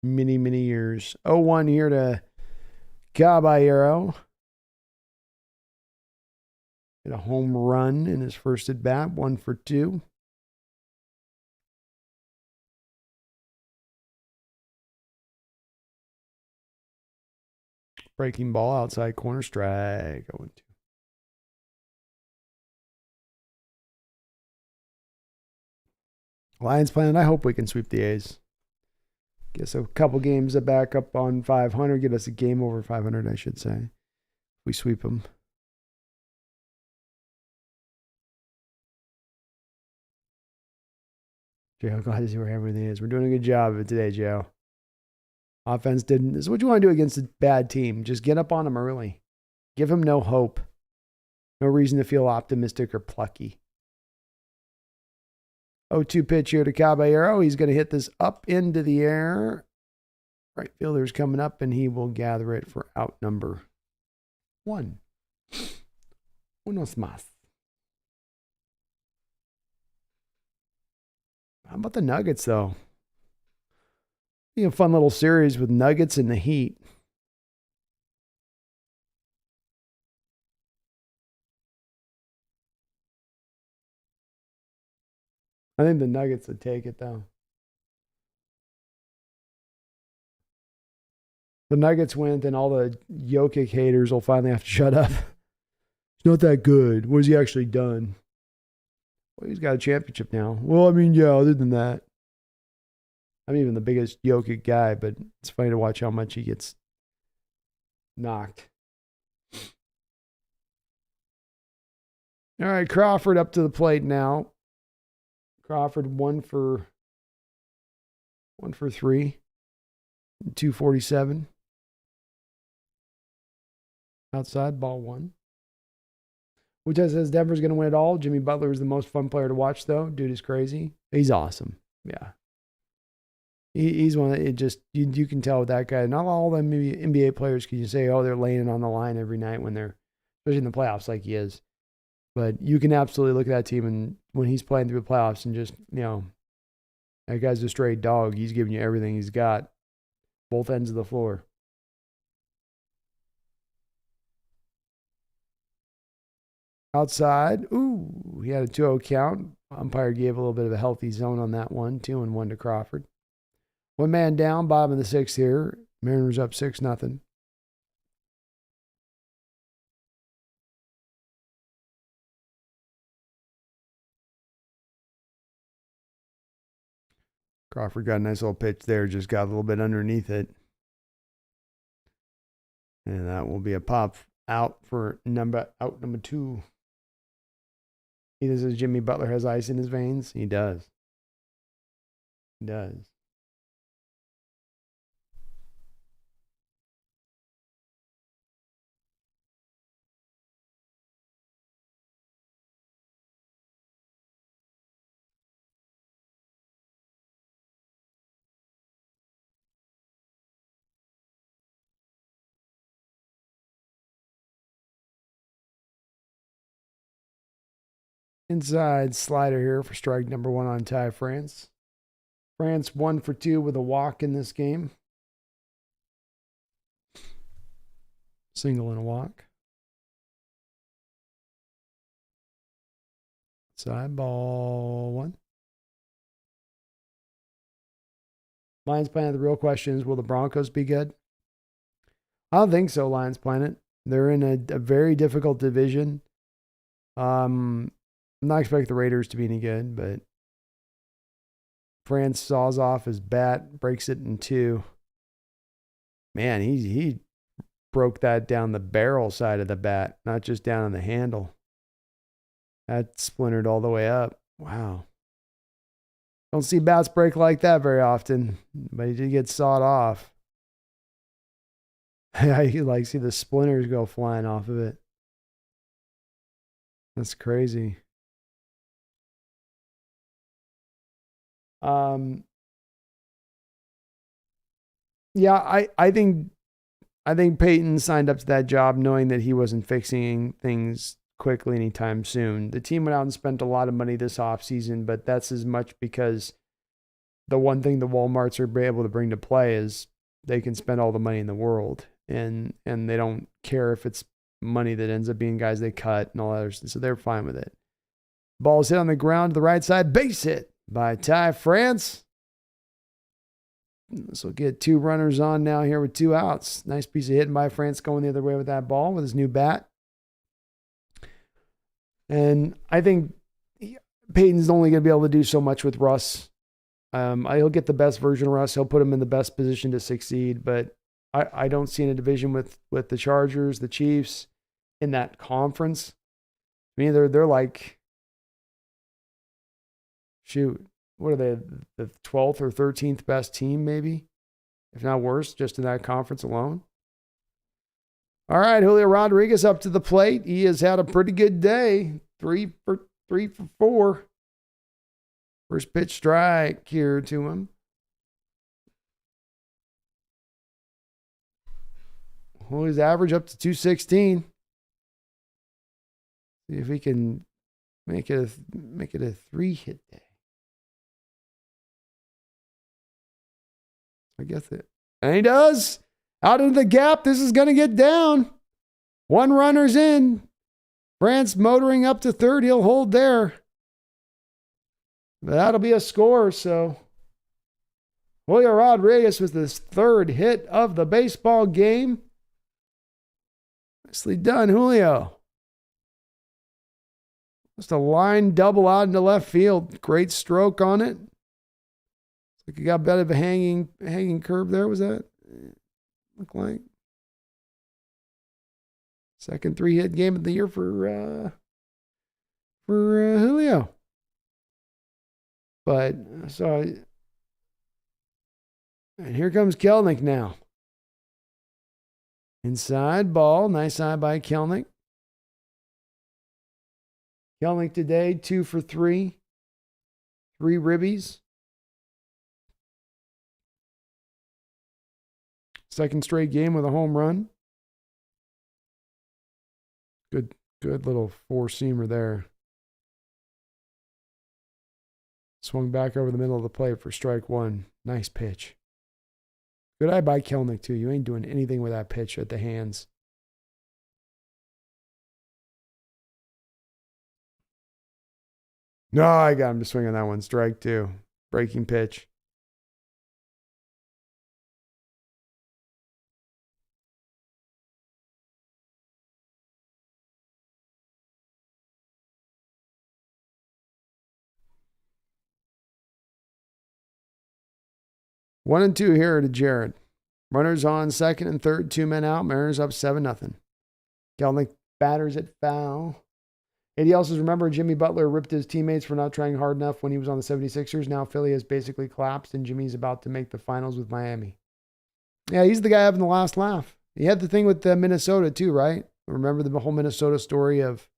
Many, many years. 0-1 here to Caballero. Hit a home run in his first at bat, 1 for 2. Breaking ball outside corner, strike. 0-2. Lions playing. I hope we can sweep the A's. Guess a couple games back up on 500. Get us a game over 500, I should say. We sweep them. Joe, glad to see where everything is. We're doing a good job of it today, Joe. Offense didn't. This is what you want to do against a bad team. Just get up on them early. Give them no hope. No reason to feel optimistic or plucky. 0-2 pitch here to Caballero. He's going to hit this up into the air. Right fielder's coming up, and he will gather it for out number 1. Unos más. How about the Nuggets, though? Be a fun little series with Nuggets and the Heat. I think the Nuggets would take it, though. The Nuggets win, then all the Jokic haters will finally have to shut up. He's not that good. What has he actually done? Well, he's got a championship now. Well, I mean, yeah, other than that. I'm even the biggest Jokic guy, but it's funny to watch how much he gets knocked. All right, Crawford up to the plate now. Crawford 1 for 3. 247. Outside, ball 1. Wuta says Denver's going to win it all. Jimmy Butler is the most fun player to watch, though. Dude is crazy. He's awesome. Yeah. He's one that it just, you can tell with that guy. Not all the NBA players can you say, oh, they're laying it on the line every night when they're, especially in the playoffs like he is. But you can absolutely look at that team and when he's playing through the playoffs and just, you know, that guy's a straight dog. He's giving you everything he's got. Both ends of the floor. Outside. Ooh, he had a 2-0 count. Umpire gave a little bit of a healthy zone on that one. 2-1 to Crawford. 1 man down, bottom of the 6th here. Mariners up 6-0. Crawford got a nice little pitch there, just got a little bit underneath it. And that will be a pop out for number 2. He says Jimmy Butler has ice in his veins. He does. He does. Inside slider here for strike number 1 on Ty France. France 1 for 2 with a walk in this game. Single and a walk. Side ball 1. Lions Planet, the real question is, will the Broncos be good? I don't think so, Lions Planet. They're in a very difficult division. I'm not expecting the Raiders to be any good, but France saws off his bat, breaks it in 2. Man, he broke that down the barrel side of the bat, not just down on the handle. That splintered all the way up. Wow. Don't see bats break like that very often, but he did get sawed off. I like see the splinters go flying off of it. That's crazy. Yeah, I think Peyton signed up to that job knowing that he wasn't fixing things quickly anytime soon. The team went out and spent a lot of money this offseason, but that's as much because the one thing the Walmarts are able to bring to play is they can spend all the money in the world, and they don't care if it's money that ends up being guys they cut and all that. So they're fine with it. Ball's hit on the ground to the right side. Base hit by Ty France. This will get 2 runners on now here with 2 outs. Nice piece of hitting by France going the other way with that ball with his new bat. And I think Peyton's only going to be able to do so much with Russ. He'll get the best version of Russ. He'll put him in the best position to succeed. But I don't see in a division with the Chargers, the Chiefs, in that conference. I mean, they're like, shoot, what are they, the 12th or 13th best team, maybe? If not worse, just in that conference alone. All right, Julio Rodriguez up to the plate. He has had a pretty good day. 3 for 4. First pitch strike here to him. Well, his average up to 216. See if he can make it a 3-hit day. I guess it. And he does. Out into the gap. This is going to get down. 1 runner's in. France motoring up to third. He'll hold there. But that'll be a score. So Julio Rodriguez with his 3rd hit of the baseball game. Nicely done, Julio. Just a line double out into left field. Great stroke on it. Like you got a bit of a hanging curve there. Was that? Look like second 3-hit game of the year for Julio. But so, and here comes Kelenic now. Inside ball, nice eye by Kelenic. Kelenic today 2 for 3, 3 ribbies. Second straight game with a home run. Good little 4-seamer there. Swung back over the middle of the plate for strike 1. Nice pitch. Good eye by Kelenic, too. You ain't doing anything with that pitch at the hands. No, I got him to swing on that one. Strike 2. Breaking pitch. One and 2 here to Jared. Runners on second and third, 2 men out. Mariners up 7-0. Kelenic batters it foul. AD also remember Jimmy Butler ripped his teammates for not trying hard enough when he was on the 76ers. Now Philly has basically collapsed and Jimmy's about to make the finals with Miami. Yeah, he's the guy having the last laugh. He had the thing with Minnesota too, right? Remember the whole Minnesota story of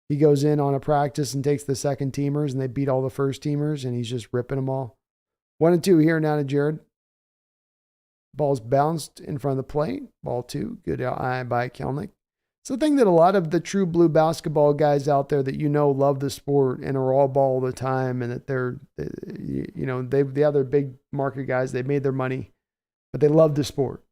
he goes in on a practice and takes the second teamers and they beat all the first teamers and he's just ripping them all. 1 and 2 here now to Jared. Ball's bounced in front of the plate. Ball 2. Good eye by Kelenic. It's the thing that a lot of the true blue basketball guys out there that love the sport and are all ball all the time and that they're, the other big market guys, they made their money, but they love the sport.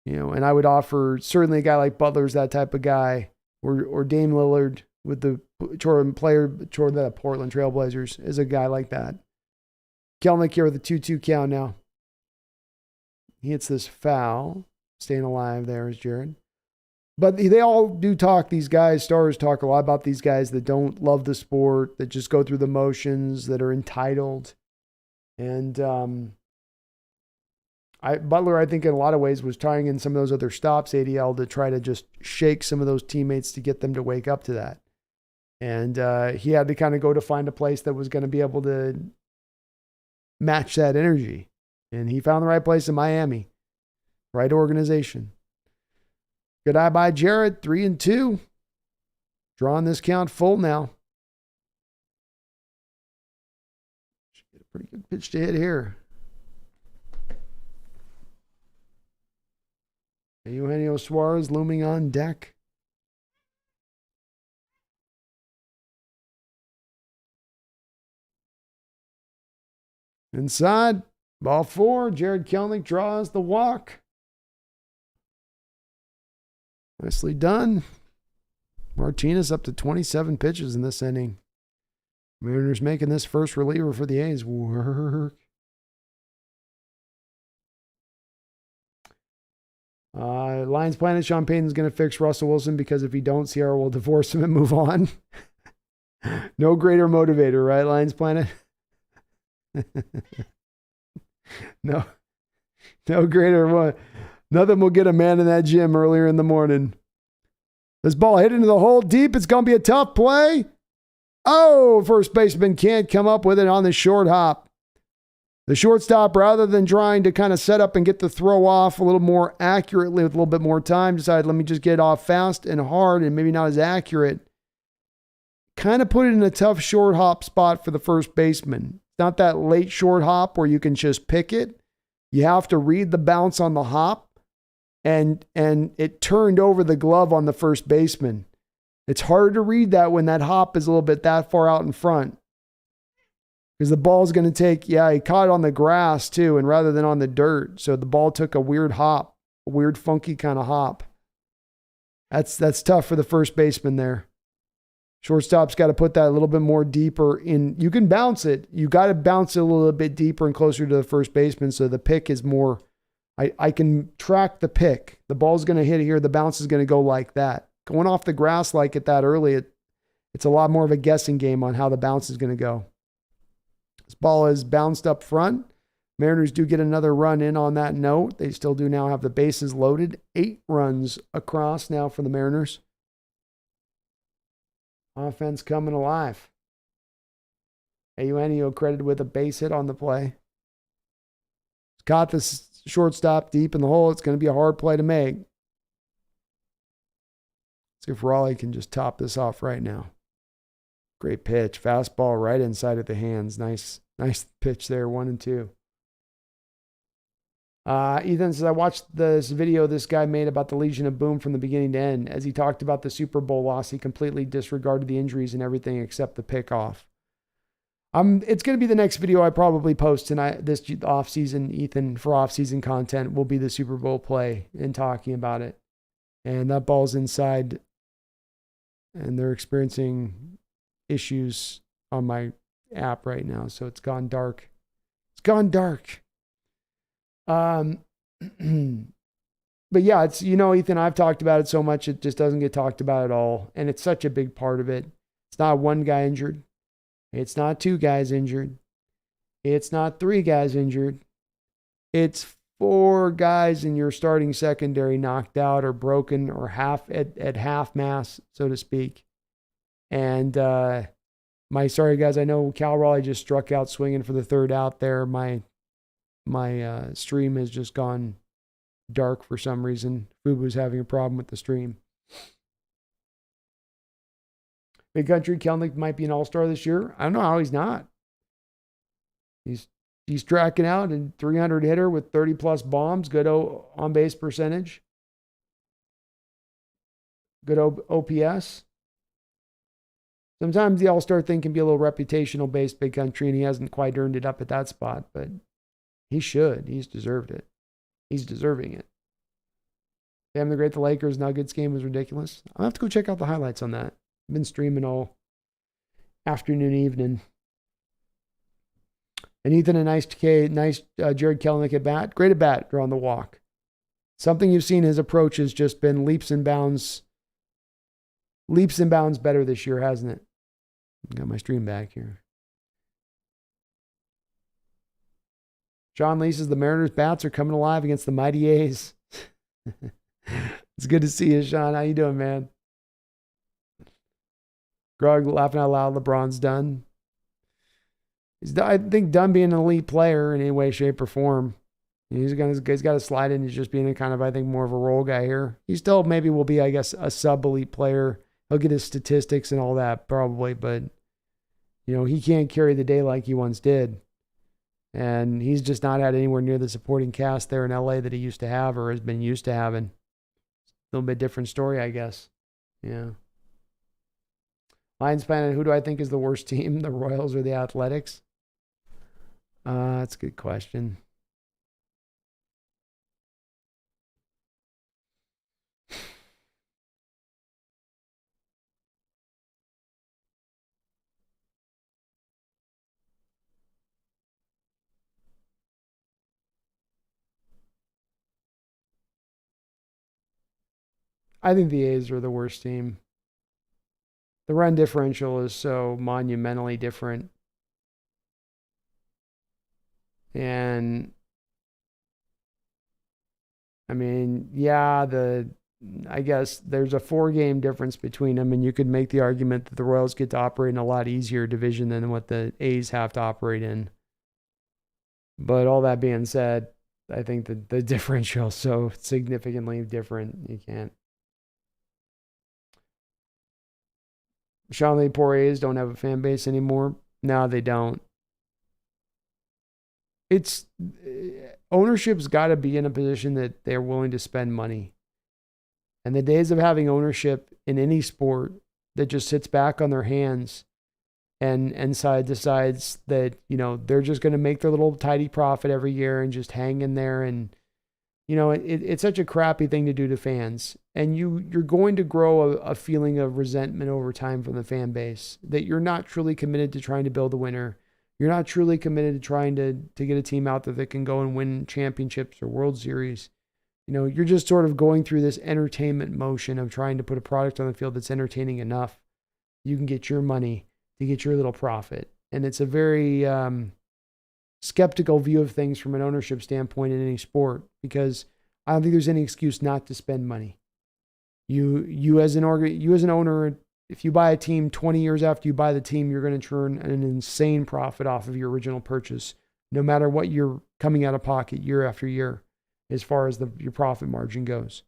And I would offer certainly a guy like Butler's that type of guy or Dame Lillard with the Portland Trailblazers is a guy like that. Kelenic here with a 2-2 count now. He hits this foul. Staying alive there is Jared. But they all do talk, these guys, stars talk a lot about these guys that don't love the sport, that just go through the motions, that are entitled. And Butler, I think in a lot of ways, was trying in some of those other stops, ADL, to try to just shake some of those teammates to get them to wake up to that. And he had to kind of go to find a place that was going to be able to match that energy. And he found the right place in Miami. Right organization. Good eye by Jared, 3-2. Drawing this count full now. Should get a pretty good pitch to hit here. Eugenio Suarez looming on deck. Inside, ball 4. Jared Kelenic draws the walk. Nicely done. Martinez up to 27 pitches in this inning. Mariners making this first reliever for the A's work. Lions Planet, Sean Payton's going to fix Russell Wilson because if he don't, Sierra will divorce him and move on. No greater motivator, right, Lions Planet? No greater one. Nothing will get a man in that gym earlier in the morning. This ball hit into the hole deep. It's going to be a tough play. Oh, first baseman can't come up with it on the short hop. The shortstop, rather than trying to kind of set up and get the throw off a little more accurately with a little bit more time, decided, let me just get it off fast and hard and maybe not as accurate. Kind of put it in a tough short hop spot for the first baseman. It's not that late short hop where you can just pick it. You have to read the bounce on the hop. And it turned over the glove on the first baseman. It's hard to read that when that hop is a little bit that far out in front. Because the ball's going to take, he caught it on the grass too, and rather than on the dirt. So the ball took a weird hop, a weird funky kind of hop. That's tough for the first baseman there. Shortstop's got to put that a little bit more deeper in. You can bounce it. You got to bounce it a little bit deeper and closer to the first baseman so the pick is more... I can track the pick. The ball's going to hit here. The bounce is going to go like that. Going off the grass like it that early, it's a lot more of a guessing game on how the bounce is going to go. This ball is bounced up front. Mariners do get another run in on that note. They still do now have the bases loaded. 8 runs across now for the Mariners. Offense coming alive. Eugenio credited with a base hit on the play. Caught this shortstop deep in the hole. It's going to be a hard play to make. Let's see if Raleigh can just top this off right now. Great pitch. Fastball right inside of the hands. Nice pitch there. 1-2. Ethan says, I watched this video this guy made about the Legion of Boom from the beginning to end. As he talked about the Super Bowl loss, he completely disregarded the injuries and everything except the pickoff. It's going to be the next video I probably post tonight, this offseason, Ethan, for offseason content, will be the Super Bowl play and talking about it. And that ball's inside, and they're experiencing issues on my app right now, so it's gone dark. It's gone dark. But yeah, it's, Ethan, I've talked about it so much, it just doesn't get talked about at all. And it's such a big part of it. It's not one guy injured. It's not 2 guys injured. It's not 3 guys injured. It's 4 guys in your starting secondary knocked out or broken or at half mass, so to speak. And sorry guys, I know Cal Raleigh just struck out swinging for the 3rd out there. My stream has just gone dark for some reason. Fubu's having a problem with the stream. Big Country Kelenic might be an all-star this year. I don't know how he's not. He's tracking out a 300 hitter with 30-plus bombs, good on-base percentage, good OPS. Sometimes the all-star thing can be a little reputational-based, Big Country, and he hasn't quite earned it up at that spot, but he should. He's deserved it. He's deserving it. Damn the Great, the Lakers Nuggets game was ridiculous. I'll have to go check out the highlights on that. I've been streaming all afternoon, evening. And Ethan, a nice Jared Kelenic at bat. Great at bat, drawing the walk. Something you've seen his approach has just been leaps and bounds better this year, hasn't it? Got my stream back here. John Lee says the Mariners bats are coming alive against the mighty A's. It's good to see you, Sean. How you doing, man? Grug laughing out loud. LeBron's done. I think done being an elite player in any way, shape, or form. He's got to slide in. He's just being a kind of, I think, more of a role guy here. He still maybe will be, I guess, a sub-elite player. He'll get his statistics and all that probably, but, he can't carry the day like he once did. And he's just not had anywhere near the supporting cast there in LA that he used to have or has been used to having. A little bit different story, I guess. Yeah. Lions Planet, who do I think is the worst team, the Royals or the Athletics? That's a good question. I think the A's are the worst team. The run differential is so monumentally different. And I mean, I guess there's a 4-game difference between them, and you could make the argument that the Royals get to operate in a lot easier division than what the A's have to operate in. But all that being said, I think that the differential is so significantly different. You can't. Sean Lee, poor A's don't have a fan base anymore. No, they don't. Ownership's got to be in a position that they're willing to spend money. And the days of having ownership in any sport that just sits back on their hands and decides that, they're just going to make their little tidy profit every year and just hang in there. And, it's such a crappy thing to do to fans. And you're going to grow a feeling of resentment over time from the fan base that you're not truly committed to trying to build a winner. You're not truly committed to trying to get a team out there that can go and win championships or World Series. You're just sort of going through this entertainment motion of trying to put a product on the field that's entertaining enough. You can get your money to get your little profit. And it's a very skeptical view of things from an ownership standpoint in any sport, because I don't think there's any excuse not to spend money. You as an owner, if you buy a team 20 years after you buy the team, you're going to turn an insane profit off of your original purchase, no matter what you're coming out of pocket year after year, as far as your profit margin goes.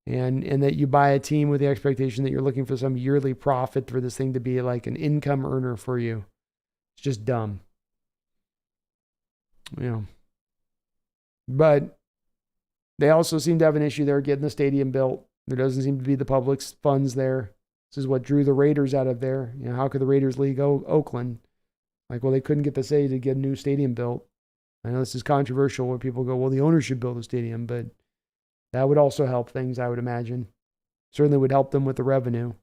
And that you buy a team with the expectation that you're looking for some yearly profit for this thing to be like an income earner for you. It's just dumb. But they also seem to have an issue there getting the stadium built. There doesn't seem to be the public's funds there. This is what drew the Raiders out of there. How could the Raiders league Oakland? Well, they couldn't get the city to get a new stadium built. I know this is controversial where people go, well, the owner should build a stadium, but that would also help things, I would imagine. Certainly would help them with the revenue.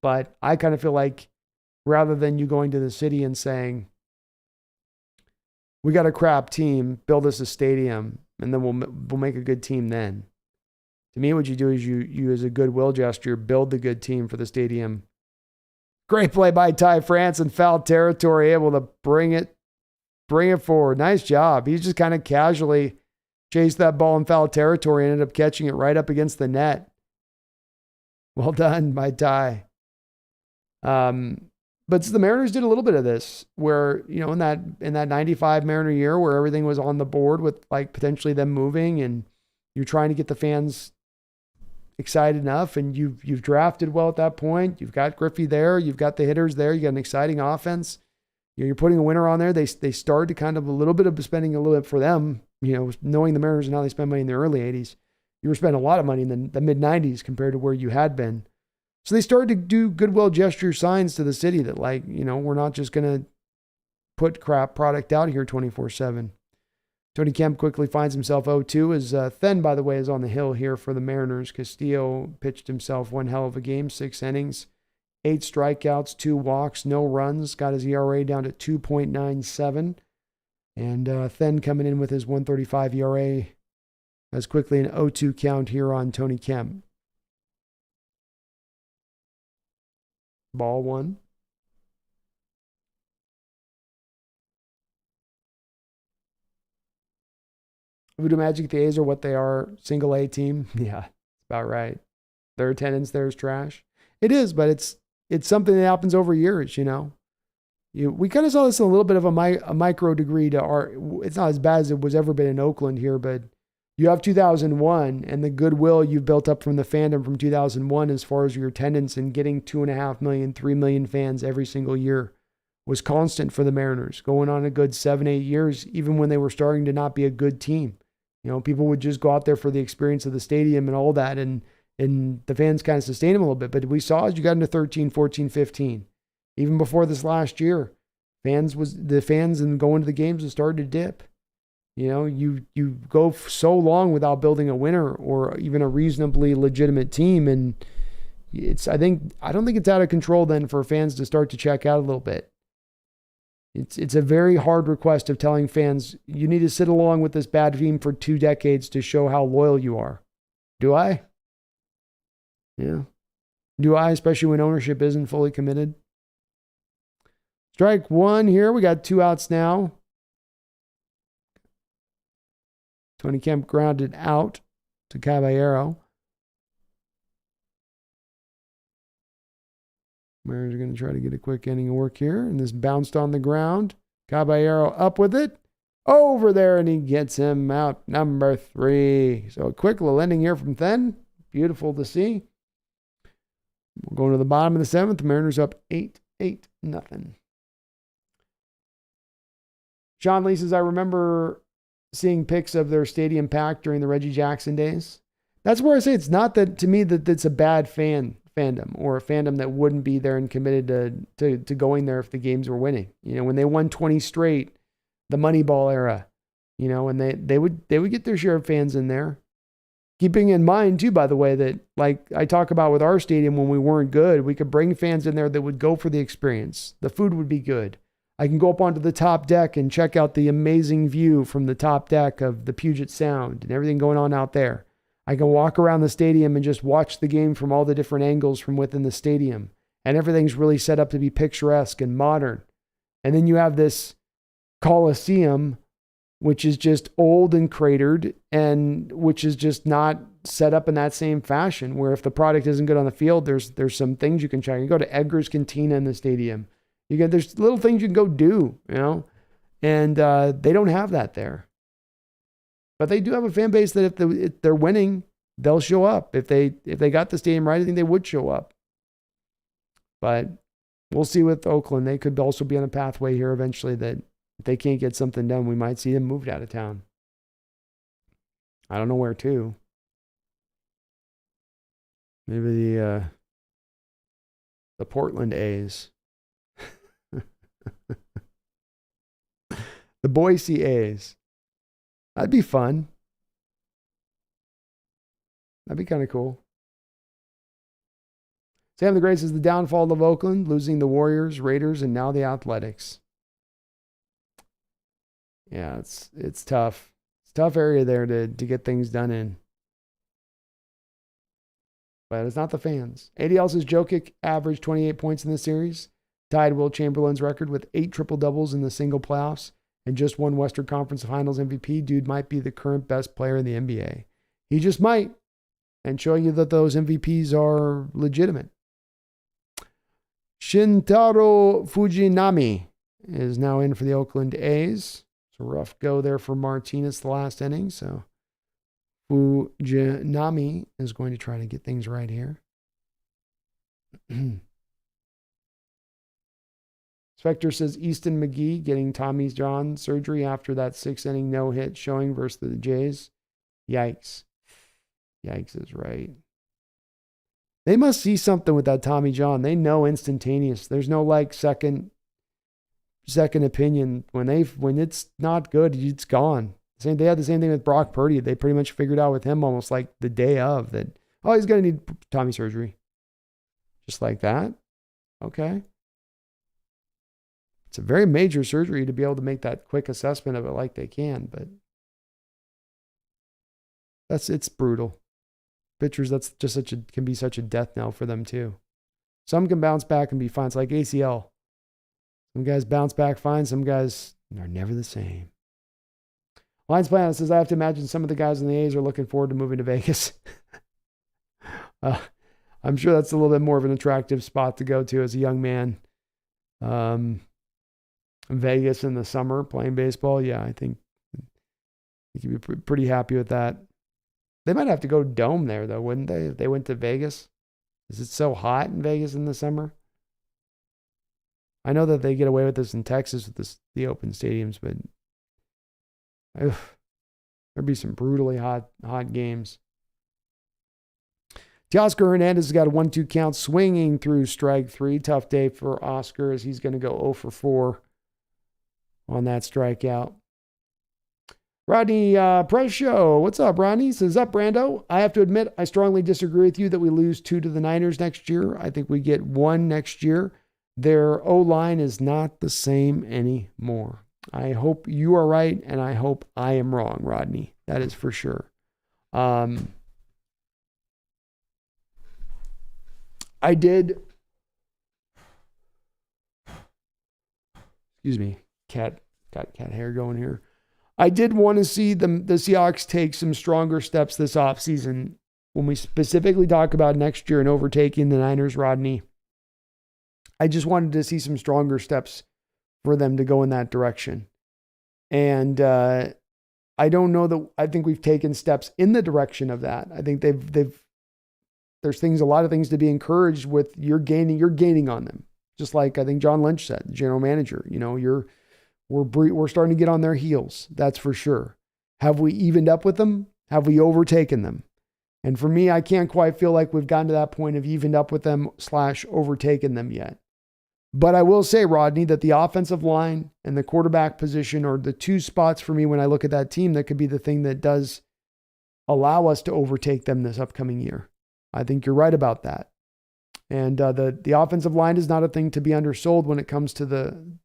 But I kind of feel like rather than you going to the city and saying, we got a crap team, build us a stadium, and then we'll make a good team then. To me, what you do is you as a goodwill gesture, build the good team for the stadium. Great play by Ty France in foul territory, able to bring it forward. Nice job. He's just kind of casually chased that ball in foul territory and ended up catching it right up against the net. Well done by Ty. But the Mariners did a little bit of this where, in that 95 Mariner year where everything was on the board with potentially them moving, and you're trying to get the fans excited enough, and you've drafted well at that point. You've got Griffey there. You've got the hitters there. You got an exciting offense. You're putting a winner on there. They started to kind of a little bit of spending a little bit for them, knowing the Mariners and how they spend money in the early 80s. You were spending a lot of money in the mid 90s compared to where you had been. So they started to do goodwill gesture signs to the city that we're not just going to put crap product out here 24/7. Tony Kemp quickly finds himself 0-2 as Then, by the way, is on the hill here for the Mariners. Castillo pitched himself one hell of a game, 6 innings, 8 strikeouts, 2 walks, no runs, got his ERA down to 2.97. And Then coming in with his 1.35 ERA as quickly an 0-2 count here on Tony Kemp. Ball 1. Voodoo Magic, the A's are what they are, single A team. Yeah, it's about right. Their attendance there is trash. It is, but it's something that happens over years, We kind of saw this in a little bit of a micro degree to our, it's not as bad as it was ever been in Oakland here, but you have 2001 and the goodwill you've built up from the fandom from 2001 as far as your attendance and getting 2.5 million, 3 million fans every single year was constant for the Mariners, going on a good 7-8 years, even when they were starting to not be a good team. People would just go out there for the experience of the stadium and all that, and the fans kind of sustained them a little bit. But we saw as you got into 13, 14, 15, even before this last year, the fans and going to the games have started to dip. You go so long without building a winner or even a reasonably legitimate team, and I don't think it's out of control then for fans to start to check out a little bit. It's a very hard request of telling fans, you need to sit along with this bad team for 2 decades to show how loyal you are. Do I? Yeah. Do I, especially when ownership isn't fully committed? Strike 1 here. We got 2 outs now. Tony Kemp grounded out to Caballero. Mariners are going to try to get a quick inning of work here. And this bounced on the ground. Caballero up with it. Over there, and he gets him out. Number 3. So a quick little ending here from Then. Beautiful to see. We're going to the bottom of the 7th. Mariners up 8-0. Sean Lee says, I remember seeing pics of their stadium packed during the Reggie Jackson days. That's where I say it's not that, to me, that it's a bad fandom or a fandom that wouldn't be there and committed to going there if the games were winning. When they won 20 straight, the Moneyball era, and they would get their share of fans in there. Keeping in mind too, by the way, that like I talk about with our stadium when we weren't good, we could bring fans in there that would go for the experience. The food would be good. I can go up onto the top deck and check out the amazing view from the top deck of the Puget Sound and everything going on out there. I can walk around the stadium and just watch the game from all the different angles from within the stadium. And everything's really set up to be picturesque and modern. And then you have this Coliseum, which is just old and cratered and which is just not set up in that same fashion, where if the product isn't good on the field, there's some things you can check. You go to Edgar's Cantina in the stadium. There's little things you can go do, and they don't have that there. But they do have a fan base that if they're winning, they'll show up. If they got the stadium right, I think they would show up. But we'll see with Oakland. They could also be on a pathway here eventually that if they can't get something done, we might see them moved out of town. I don't know where to. Maybe the Portland A's. The Boise A's. That'd be fun. That'd be kind of cool. Sam the Great says the downfall of Oakland, losing the Warriors, Raiders, and now the Athletics. Yeah, it's tough. It's a tough area there to get things done in. But it's not the fans. ADL says Jokic averaged 28 points in the series, tied Will Chamberlain's record with 8 triple-doubles in the single playoffs, and just won Western Conference Finals MVP. Dude might be the current best player in the NBA. He just might. And showing you that those MVPs are legitimate. Shintaro Fujinami is now in for the Oakland A's. It's a rough go there for Martinez the last inning. So Fujinami is going to try to get things right here. Spectre says Easton McGee getting Tommy John surgery after that 6-inning no-hit showing versus the Jays. Yikes. Yikes is right. They must see something with that Tommy John. They know instantaneous. There's no like second opinion. When it's not good, it's gone. They had the same thing with Brock Purdy. They pretty much figured out with him almost like the day of that, oh, he's going to need Tommy surgery. Just like that. Okay. It's a very major surgery to be able to make that quick assessment of it like they can, but it's brutal. Pitchers, that's just can be such a death knell for them too. Some can bounce back and be fine. It's like ACL. Some guys bounce back fine. Some guys are never the same. Lions Planet says, I have to imagine some of the guys in the A's are looking forward to moving to Vegas. I'm sure that's a little bit more of an attractive spot to go to as a young man. Vegas in the summer playing baseball. Yeah, I think you could be pretty happy with that. They might have to go dome there, though, wouldn't they? If they went to Vegas. Is it so hot in Vegas in the summer? I know that they get away with this in Texas with the open stadiums, but there'd be some brutally hot games. Teoscar Hernandez has got a 1-2 count swinging through strike 3. Tough day for Oscar as he's going to go 0 for 4 on that strikeout. Rodney Presho, what's up, Rodney? Says, up, Brando. I have to admit, I strongly disagree with you that we lose 2 to the Niners next year. I think we get 1 next year. Their O-line is not the same anymore. I hope you are right, and I hope I am wrong, Rodney. That is for sure. I did. Excuse me. Got cat hair going here. I did want to see the Seahawks take some stronger steps this offseason. When we specifically talk about next year and overtaking the Niners, Rodney, I just wanted to see some stronger steps for them to go in that direction. And I don't know that I think we've taken steps in the direction of that. I think there's a lot of things to be encouraged with. You're gaining on them. Just like I think John Lynch said, the general manager, we're starting to get on their heels. That's for sure. Have we evened up with them? Have we overtaken them? And for me, I can't quite feel like we've gotten to that point of evened up with them / overtaken them yet. But I will say, Rodney, that the offensive line and the quarterback position are the 2 spots for me when I look at that team that could be the thing that does allow us to overtake them this upcoming year. I think you're right about that. And the offensive line is not a thing to be undersold when it comes to the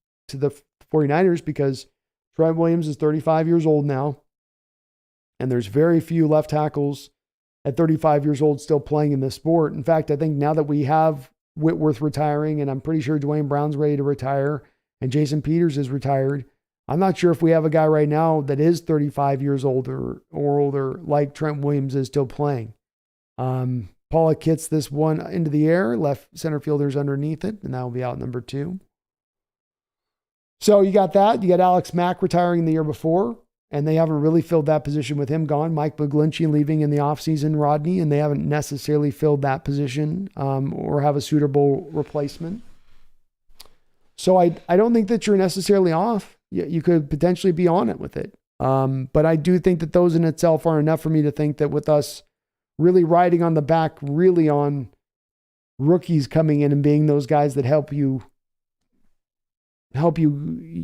49ers, because Trent Williams is 35 years old now, and there's very few left tackles at 35 years old still playing in this sport. In fact, I think now that we have Whitworth retiring, and I'm pretty sure Dwayne Brown's ready to retire, and Jason Peters is retired, I'm not sure if we have a guy right now that is 35 years old or older like Trent Williams is still playing. Pollock hits this one into the air, left center fielder's underneath it, and that will be out number 2. So you got that. You got Alex Mack retiring the year before, and they haven't really filled that position with him gone. Mike McGlinchey leaving in the offseason, Rodney, and they haven't necessarily filled that position or have a suitable replacement. So I don't think that you're necessarily off. You could potentially be on it with it. But I do think that those in itself are enough for me to think that with us really riding on the back, really on rookies coming in and being those guys that help you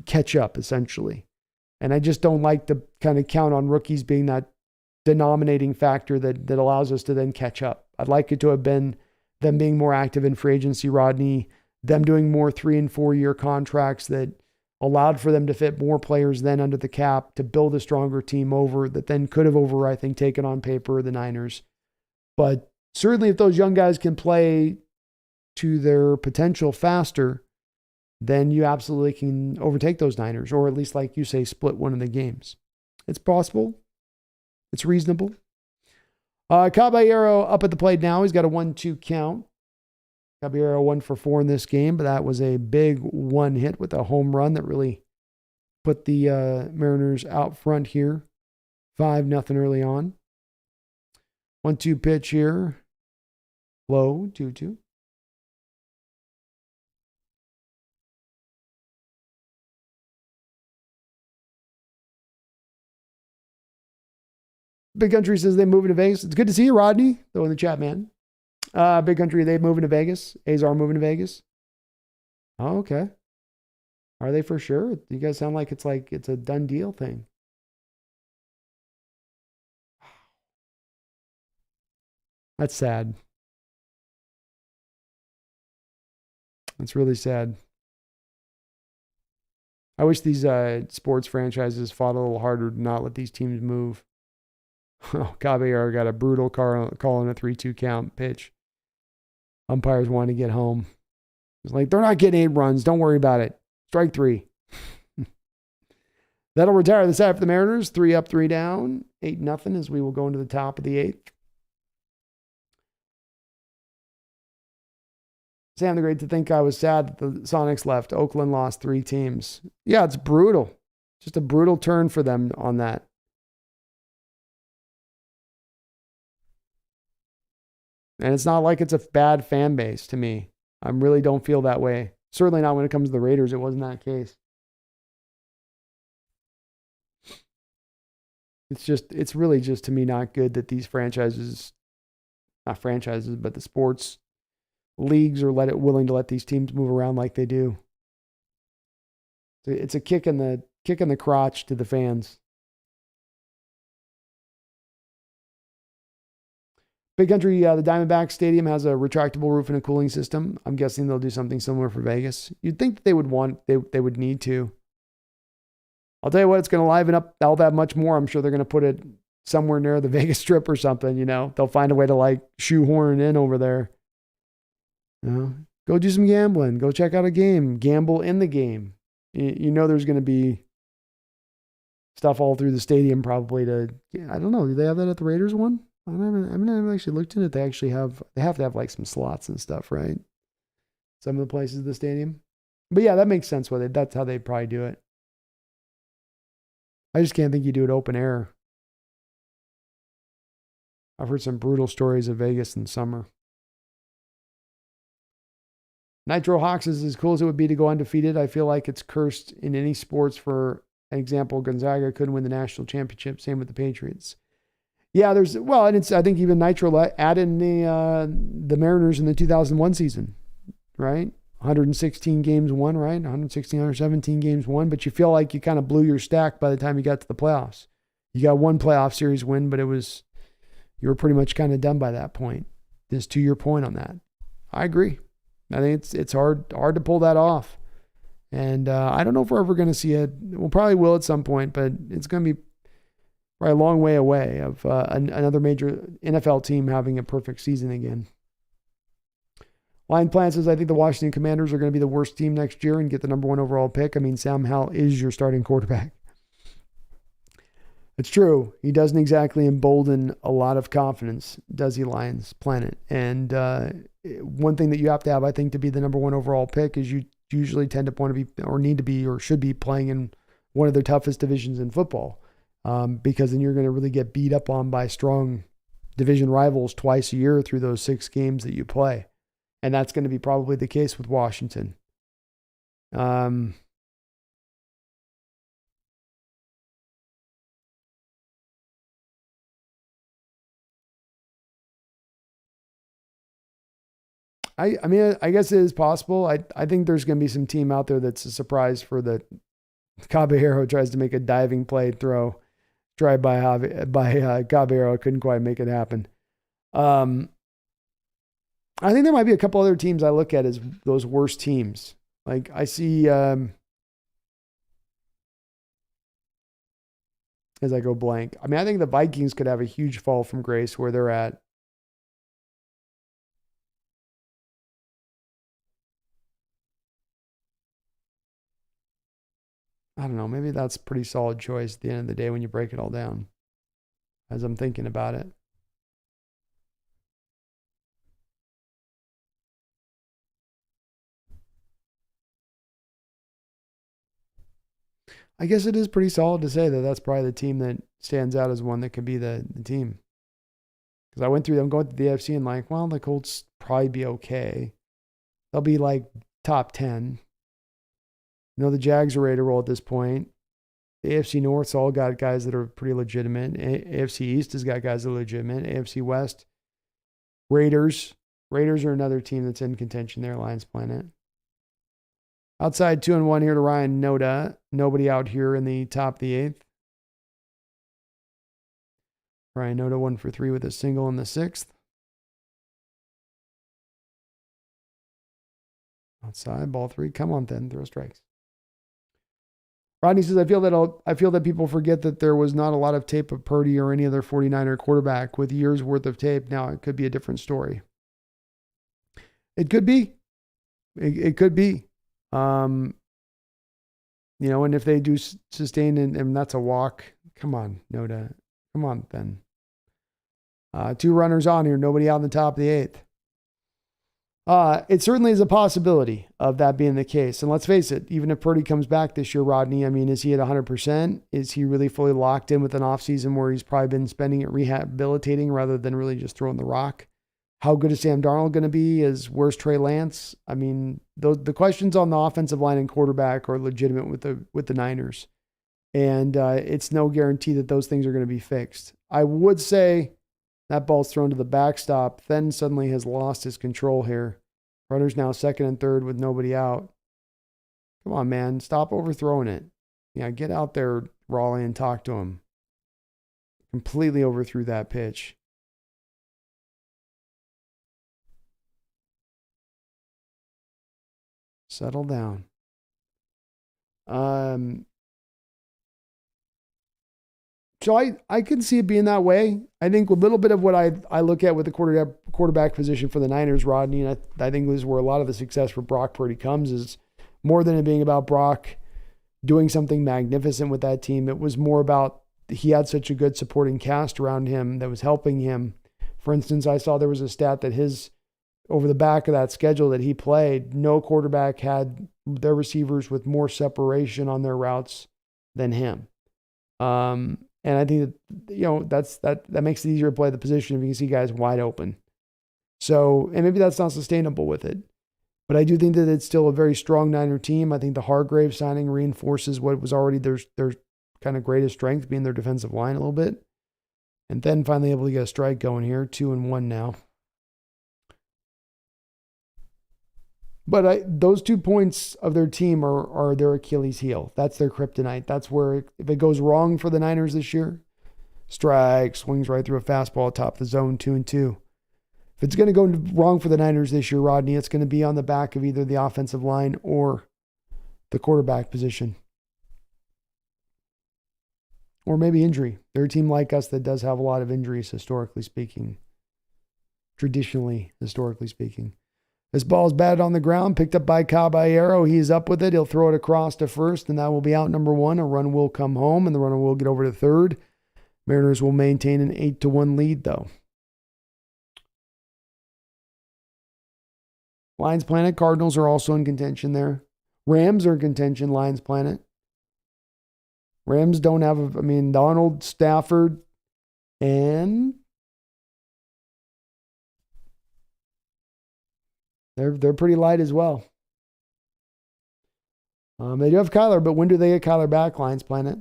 catch up, essentially. And I just don't like to kind of count on rookies being that denominating factor that allows us to then catch up. I'd like it to have been them being more active in free agency, Rodney, them doing more 3 and 4 year contracts that allowed for them to fit more players then under the cap to build a stronger team over that then could have I think, taken on paper the Niners. But certainly if those young guys can play to their potential faster, then you absolutely can overtake those Niners, or at least, like you say, split one of the games. It's possible. It's reasonable. Caballero up at the plate now. He's got a 1-2 count. Caballero 1 for 4 in this game, but that was a big one hit with a home run that really put the Mariners out front here. 5-0 early on. 1-2 pitch here. Low, 2-2. Big Country says they're moving to Vegas. It's good to see you, Rodney, though, in the chat, man. Big Country, they moving to Vegas. A's are moving to Vegas. Oh, okay. Are they for sure? You guys sound like it's a done deal thing. That's sad. That's really sad. I wish these sports franchises fought a little harder to not let these teams move. Oh, Caballero got a brutal call in a 3-2 count pitch. Umpires want to get home. It's like, they're not getting 8 runs. Don't worry about it. Strike 3. That'll retire the side for the Mariners. 3 up, 3 down. 8-0 as we will go into the top of the 8th. Sam the Great, to think I was sad that the Sonics left. Oakland lost 3 teams. Yeah, it's brutal. Just a brutal turn for them on that. And it's not like it's a bad fan base to me. I really don't feel that way. Certainly not when it comes to the Raiders. It wasn't that case. It's really just to me not good that these franchises, not franchises, but the sports leagues are willing to let these teams move around like they do. It's a kick in the crotch to the fans. Big Country, the Diamondbacks Stadium has a retractable roof and a cooling system. I'm guessing they'll do something similar for Vegas. You'd think that they would need to. I'll tell you what, it's going to liven up all that much more. I'm sure they're going to put it somewhere near the Vegas Strip or something, They'll find a way to like shoehorn in over there. Go do some gambling. Go check out a game. Gamble in the game. There's going to be stuff all through the stadium probably I don't know. Do they have that at the Raiders one? I haven't actually looked into it. They have to have like some slots and stuff, right? Some of the places in the stadium. But yeah, that makes sense with it. That's how they probably do it. I just can't think you do it open air. I've heard some brutal stories of Vegas in the summer. Nitro Hawks is as cool as it would be to go undefeated. I feel like it's cursed in any sports. For an example, Gonzaga couldn't win the national championship. Same with the Patriots. Yeah, I think even Nitro added in the Mariners in the 2001 season, right? 116 games won, right? 117 games won, but you feel like you kind of blew your stack by the time you got to the playoffs. You got one playoff series win, but you were pretty much kind of done by that point. Just to your point on that. I agree. I think it's hard to pull that off. And I don't know if we're ever going to see it. We'll probably will at some point, but it's going to be probably a long way away of another major NFL team having a perfect season again. Lion Plant says, I think the Washington Commanders are going to be the worst team next year and get the number 1 overall pick. I mean, Sam Howell is your starting quarterback. It's true. He doesn't exactly embolden a lot of confidence, does he, Lions Planet? And one thing that you have to have, I think, to be the number 1 overall pick is you usually tend to want to be or need to be or should be playing in one of the toughest divisions in football, because then you're going to really get beat up on by strong division rivals twice a year through those 6 games that you play. And that's going to be probably the case with Washington. I guess it is possible. I think there's going to be some team out there that's a surprise for the Caballero tries to make a diving play throw. Tried by Caballero. Couldn't quite make it happen. I think there might be a couple other teams I look at as those worst teams. Like I see, as I go blank. I mean, I think the Vikings could have a huge fall from grace where they're at. I don't know. Maybe that's a pretty solid choice at the end of the day when you break it all down, as I'm thinking about it. I guess it is pretty solid to say that that's probably the team that stands out as one that could be the team. Because I'm going through the AFC and like, well, the Colts probably be okay. They'll be like top 10. The Jags are ready to roll at this point. The AFC North's all got guys that are pretty legitimate. AFC East has got guys that are legitimate. AFC West, Raiders. Raiders are another team that's in contention there, Lions Planet. Outside 2-1 here to Ryan Noda. Nobody out here in the top of the 8th. Ryan Noda 1 for 3 with a single in the 6th. Outside, ball 3. Come on, then. Throw strikes. Rodney says, I feel that people forget that there was not a lot of tape of Purdy or any other 49er quarterback. With years worth of tape, now it could be a different story. It could be. It could be. And if they do sustain and that's a walk, come on, Noda. Come on, then. 2 runners on here. Nobody out in the top of the 8th. It certainly is a possibility of that being the case. And let's face it, even if Purdy comes back this year, Rodney, I mean, is he at 100%? Is he really fully locked in with an offseason where he's probably been spending it rehabilitating rather than really just throwing the rock? How good is Sam Darnold going to be? Where's Trey Lance? I mean, the questions on the offensive line and quarterback are legitimate with the Niners. And it's no guarantee that those things are going to be fixed. I would say that ball's thrown to the backstop. Then suddenly has lost his control here. Runner's now second and third with nobody out. Come on, man. Stop overthrowing it. Yeah, get out there, Raleigh, and talk to him. Completely overthrew that pitch. Settle down. So I can see it being that way. I think a little bit of what I look at with the quarterback position for the Niners, Rodney, and I think this is where a lot of the success for Brock Purdy comes, is more than it being about Brock doing something magnificent with that team. It was more about he had such a good supporting cast around him that was helping him. For instance, I saw there was a stat that over the back of that schedule that he played, no quarterback had their receivers with more separation on their routes than him. And I think that, that makes it easier to play the position if you can see guys wide open. So, and maybe that's not sustainable with it. But I do think that it's still a very strong Niner team. I think the Hargrave signing reinforces what was already their kind of greatest strength, being their defensive line a little bit. And then finally able to get a strike going here, 2-1 now. But those 2 points of their team are their Achilles heel. That's their kryptonite. That's where, if it goes wrong for the Niners this year, strike, swings right through a fastball atop the zone, 2-2. If it's going to go wrong for the Niners this year, Rodney, it's going to be on the back of either the offensive line or the quarterback position. Or maybe injury. They're a team like us that does have a lot of injuries, historically speaking. Traditionally, historically speaking. This ball is batted on the ground, picked up by Caballero. He's up with it. He'll throw it across to first, and that will be out number 1. A run will come home, and the runner will get over to third. Mariners will maintain an 8-1 lead, though. Lions Planet, Cardinals are also in contention there. Rams are in contention, Lions Planet. Rams don't have, Donald, Stafford, and they're pretty light as well. They do have Kyler, but when do they get Kyler back, Lions Planet?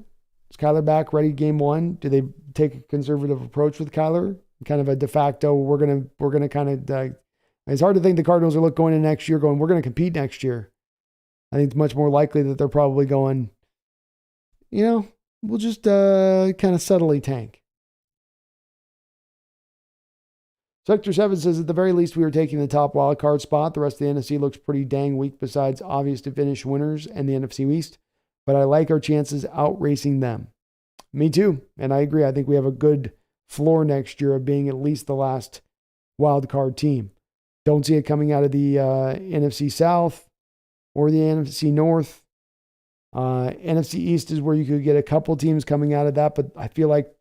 Is Kyler back ready game 1? Do they take a conservative approach with Kyler? Kind of a de facto, we're gonna kind of, it's hard to think the Cardinals are going into next year going, we're going to compete next year. I think it's much more likely that they're probably going, we'll just kind of subtly tank. Sector 7 says, at the very least, we are taking the top wild card spot. The rest of the NFC looks pretty dang weak besides obvious to finish winners and the NFC East. But I like our chances outracing them. Me too. And I agree. I think we have a good floor next year of being at least the last wild card team. Don't see it coming out of the NFC South or the NFC North. NFC East is where you could get a couple teams coming out of that, but I feel like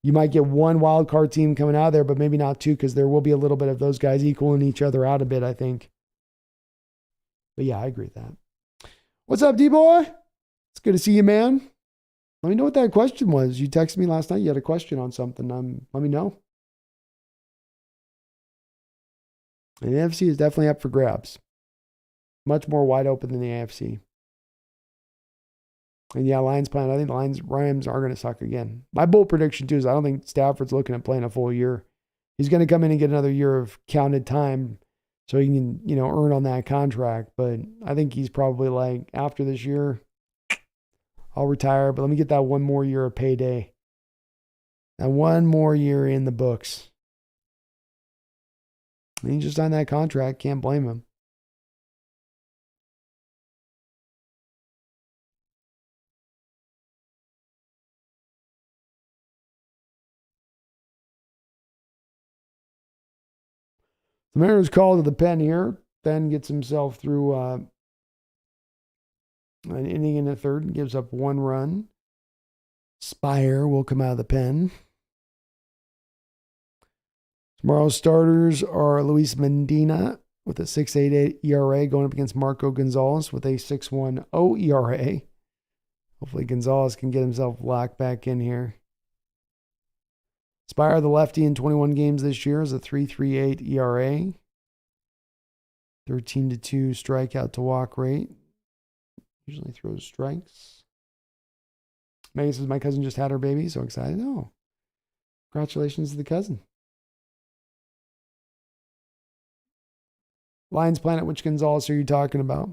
you might get one wild card team coming out of there, but maybe not 2, because there will be a little bit of those guys equaling each other out a bit, I think. But yeah, I agree with that. What's up, D-Boy? It's good to see you, man. Let me know what that question was. You texted me last night. You had a question on something. Let me know. And the NFC is definitely up for grabs. Much more wide open than the AFC. And yeah, Lions Planet. I think the Rams are going to suck again. My bold prediction too is I don't think Stafford's looking at playing a full year. He's going to come in and get another year of counted time so he can, earn on that contract. But I think he's probably like, after this year, I'll retire, but let me get that one more year of payday. And one more year in the books. And he just signed that contract. Can't blame him. The Mariners call to the pen here. Then gets himself through an inning in the third and gives up 1 run. Spire will come out of the pen. Tomorrow's starters are Luis Medina, with a 6.88 ERA going up against Marco Gonzalez with a 6.10 ERA. Hopefully Gonzalez can get himself locked back in here. Spire, the lefty in 21 games this year, is a 3.38 ERA. 13-2 strikeout to walk rate. Usually throws strikes. Megan says, my cousin just had her baby. So excited. Oh, congratulations to the cousin. Lions Planet, which Gonzalez are you talking about?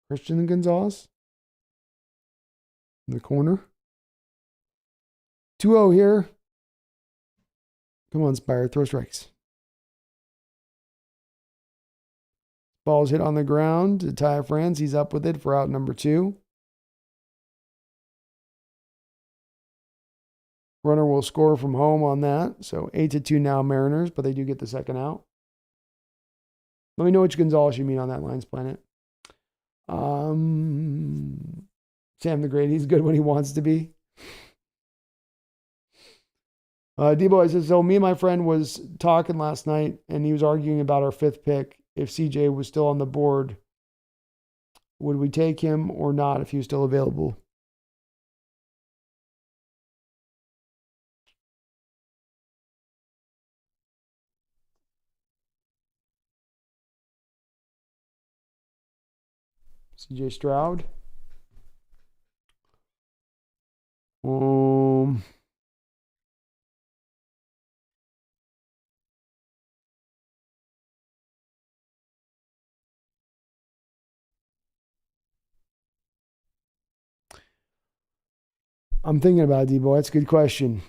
Christian Gonzalez? In the corner. 2-0 here. Come on, Spire. Throw strikes. Ball's hit on the ground to Ty France. He's up with it for out number 2. Runner will score from home on that. So 8-2 now Mariners, but they do get the second out. Let me know which Gonzalez you mean on that Lions Planet. Sam the Great, he's good when he wants to be. D-Boy says, so me and my friend was talking last night, and he was arguing about our 5th pick. If CJ was still on the board, would we take him or not if he was still available? CJ Stroud. I'm thinking about it, D-Boy. That's a good question.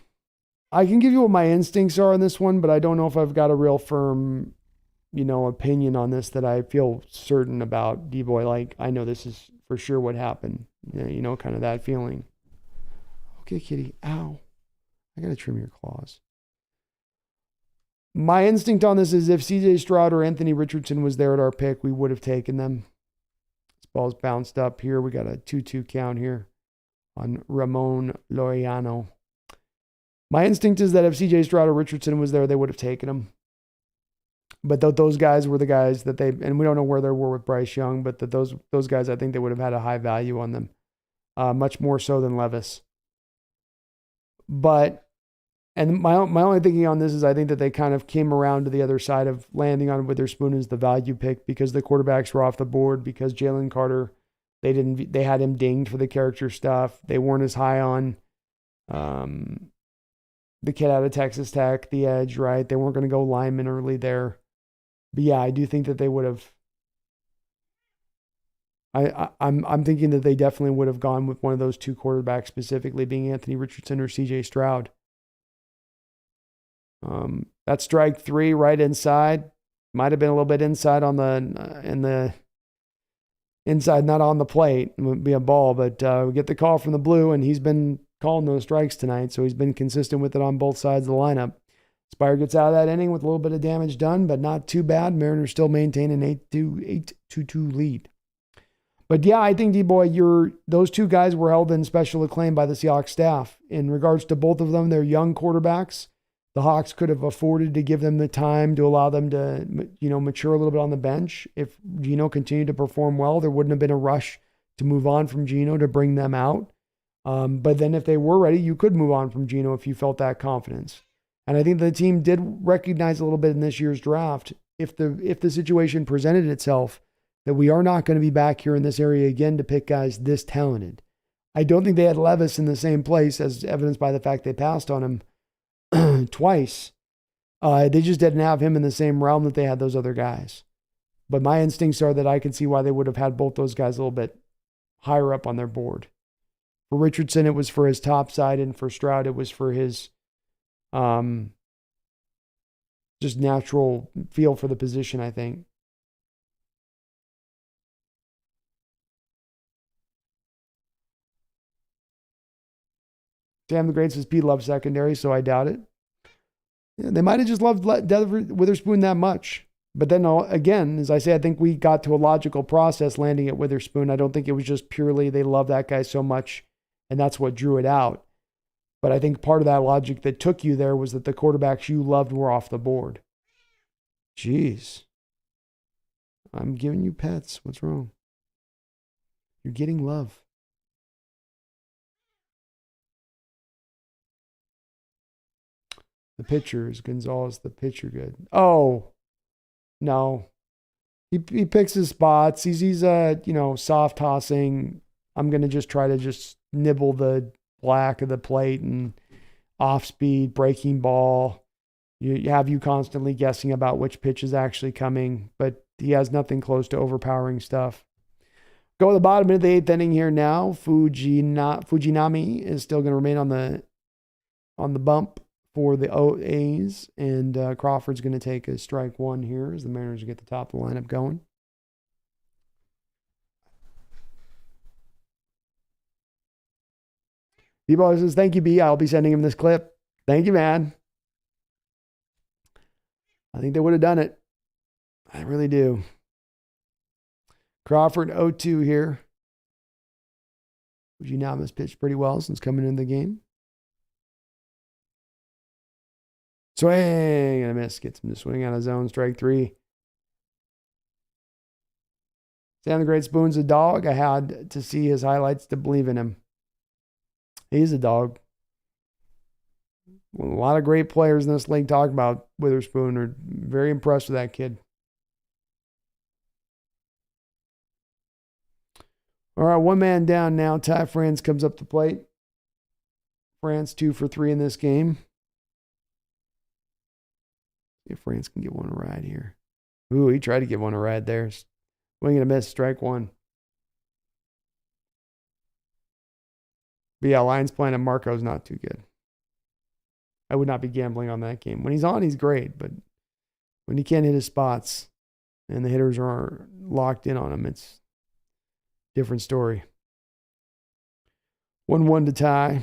I can give you what my instincts are on this one, but I don't know if I've got a real firm, opinion on this that I feel certain about, D-Boy. Like, I know this is for sure what happened. Kind of that feeling. Okay, kitty. Ow. I got to trim your claws. My instinct on this is if CJ Stroud or Anthony Richardson was there at our pick, we would have taken them. This ball's bounced up here. We got a 2-2 count here on Ramon Laureano. My instinct is that if CJ Stroud or Richardson was there, they would have taken him. But those guys were the guys that and we don't know where they were with Bryce Young, but those guys, I think they would have had a high value on them, much more so than Levis. And my only thinking on this is I think that they kind of came around to the other side of landing on Witherspoon as the value pick because the quarterbacks were off the board, because Jalen Carter, they had him dinged for the character stuff. They weren't as high on the kid out of Texas Tech, the edge, right? They weren't going to go lineman early there. But yeah, I do think that they would have. I'm thinking that they definitely would have gone with one of those 2 quarterbacks, specifically being Anthony Richardson or CJ Stroud. That's strike 3 right inside. Might have been a little bit inside on the inside, not on the plate. It would be a ball, but we get the call from the blue, and he's been calling those strikes tonight, so he's been consistent with it on both sides of the lineup. Spire gets out of that inning with a little bit of damage done, but not too bad. Mariners still maintain an 8-2 lead. But yeah, I think, D-Boy, those 2 guys were held in special acclaim by the Seahawks staff. In regards to both of them, they're young quarterbacks. The Hawks could have afforded to give them the time to allow them to, mature a little bit on the bench. If Geno continued to perform well, there wouldn't have been a rush to move on from Geno to bring them out. But then if they were ready, you could move on from Geno if you felt that confidence. And I think the team did recognize a little bit in this year's draft, if the situation presented itself, that we are not going to be back here in this area again to pick guys this talented. I don't think they had Levis in the same place, as evidenced by the fact they passed on him twice. They just didn't have him in the same realm that they had those other guys. But my instincts are that I can see why they would have had both those guys a little bit higher up on their board. For Richardson, it was for his top side, and for Stroud, it was for his just natural feel for the position, I think. Sam the Great says Pete loves secondary, so I doubt it. Yeah, they might have just loved Witherspoon that much. But then again, as I say, I think we got to a logical process landing at Witherspoon. I don't think it was just purely they love that guy so much, and that's what drew it out. But I think part of that logic that took you there was that the quarterbacks you loved were off the board. Jeez. I'm giving you pets. What's wrong? You're getting love. The pitcher is Gonzalez, the pitcher good. Oh, no. He picks his spots. He's soft tossing. I'm going to just try to just nibble the black of the plate and off speed, breaking ball. You have you constantly guessing about which pitch is actually coming, but he has nothing close to overpowering stuff. Go to the bottom of the 8th inning here now. Fujinami is still going to remain on the bump for the A's, and Crawford's going to take a strike one here as the Mariners get the top of the lineup going. B-Ball says, thank you, B. I'll be sending him this clip. Thank you, man. I think they would have done it. I really do. Crawford 0-2 here. Fujinami's pitched pretty well since coming into the game. Swing and a miss. Gets him to swing out of zone. Strike three. Sam the Great Spoon's a dog. I had to see his highlights to believe in him. He's a dog. Well, a lot of great players in this league talk about Witherspoon. Are very impressed with that kid. All right, one man down now. Ty France comes up the plate. France 2 for 3 in this game. See if France can get one a ride here. Ooh, he tried to get one a ride there. Swing and a miss, strike one. But yeah, Lions playing at Marco's not too good. I would not be gambling on that game. When he's on, he's great, but when he can't hit his spots and the hitters are locked in on him, it's a different story. 1-1 to tie.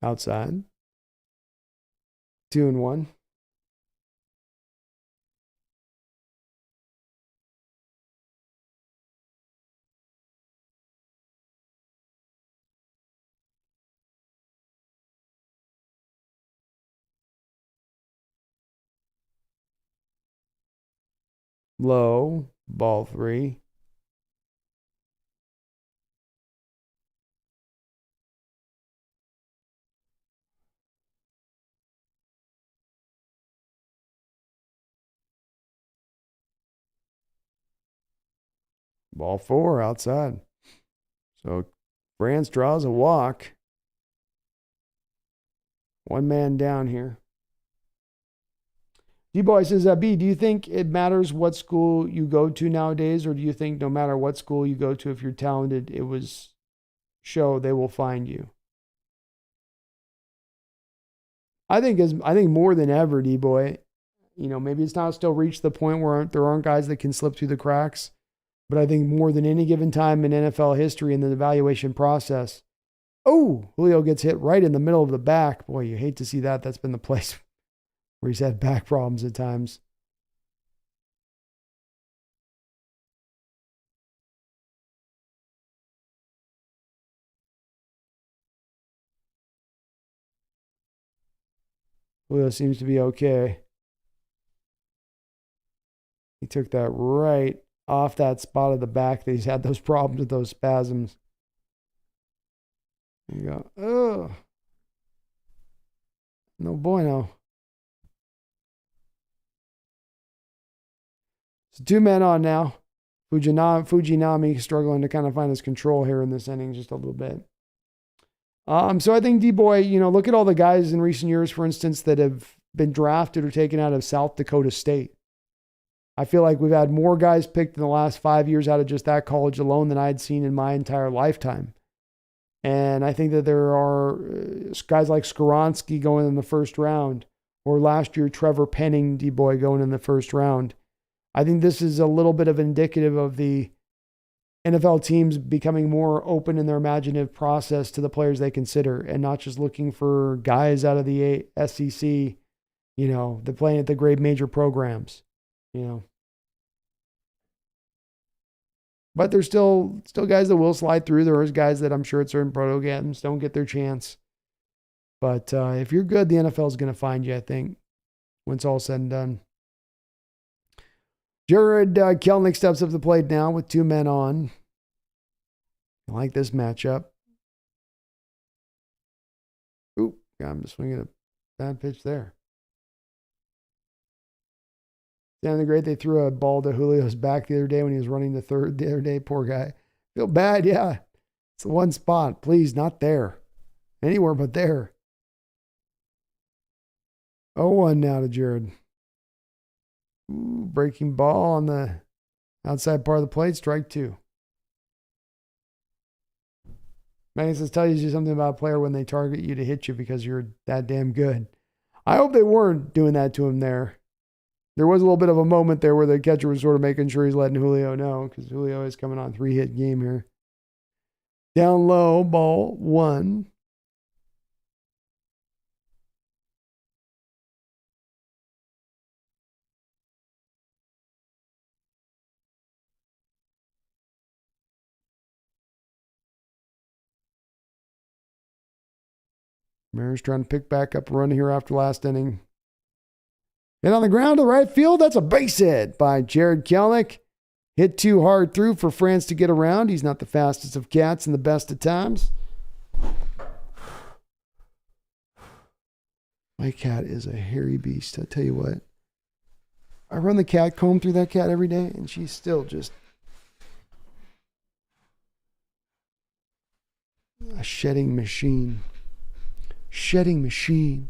Outside. 2-1. Low. Ball 3. Ball 4 outside. So France draws a walk. One man down here. D-Boy says, B, do you think it matters what school you go to nowadays, or do you think no matter what school you go to, if you're talented, they will find you? I think more than ever, D-Boy, maybe it's not still reached the point where there aren't guys that can slip through the cracks. But I think more than any given time in NFL history in the evaluation process. Oh, Julio gets hit right in the middle of the back. Boy, you hate to see that. That's been the place where he's had back problems at times. Julio seems to be okay. He took that right off that spot of the back that he's had those problems with those spasms. There you go. Oh. No bueno. So 2 men on now. Fujinami struggling to kind of find his control here in this inning just a little bit. So I think D-Boy, look at all the guys in recent years, for instance, that have been drafted or taken out of South Dakota State. I feel like we've had more guys picked in the last 5 years out of just that college alone than I'd seen in my entire lifetime. And I think that there are guys like Skoronski going in the first round, or last year Trevor Penning, D-Boy, going in the first round. I think this is a little bit of indicative of the NFL teams becoming more open in their imaginative process to the players they consider, and not just looking for guys out of the SEC They're playing at the great major programs, But there's still guys that will slide through. There is guys that I'm sure at certain programs don't get their chance. But if you're good, the NFL is going to find you, I think, when it's all said and done. Jared Kelenic steps up to the plate now with 2 men on. I like this matchup. Ooh, I'm just swinging a bad pitch there. Sounded great. They threw a ball to Julio's back the other day when he was running to third the other day. Poor guy. Feel bad, yeah. It's the one spot. Please, not there. Anywhere but there. 0-1 now to Jared. Ooh, breaking ball on the outside part of the plate. Strike 2. Man, this tells you something about a player when they target you to hit you because you're that damn good. I hope they weren't doing that to him there. There was a little bit of a moment there where the catcher was sort of making sure he's letting Julio know because Julio is coming on 3-hit game here. Down low, ball 1. Mariners trying to pick back up a run here after last inning. And on the ground to right field, that's a base hit by Jared Kelenic. Hit too hard through for France to get around. He's not the fastest of cats and the best of times. My cat is a hairy beast, I tell you what. I run the cat comb through that cat every day, and she's still just a shedding machine. Shedding machine.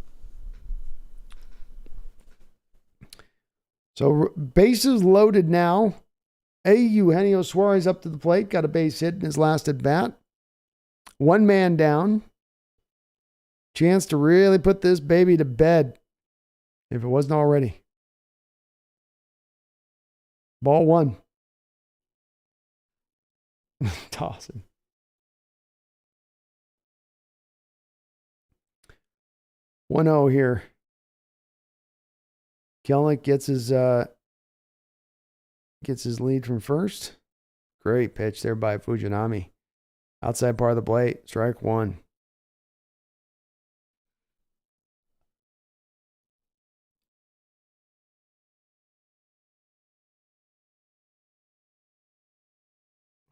So bases loaded now. Eugenio Suarez up to the plate. Got a base hit in his last at bat. 1 man down. Chance to really put this baby to bed. If it wasn't already. Ball 1. Tossing. 1-0 here. Kelenic gets his lead from first. Great pitch there by Fujinami. Outside part of the plate. Strike 1.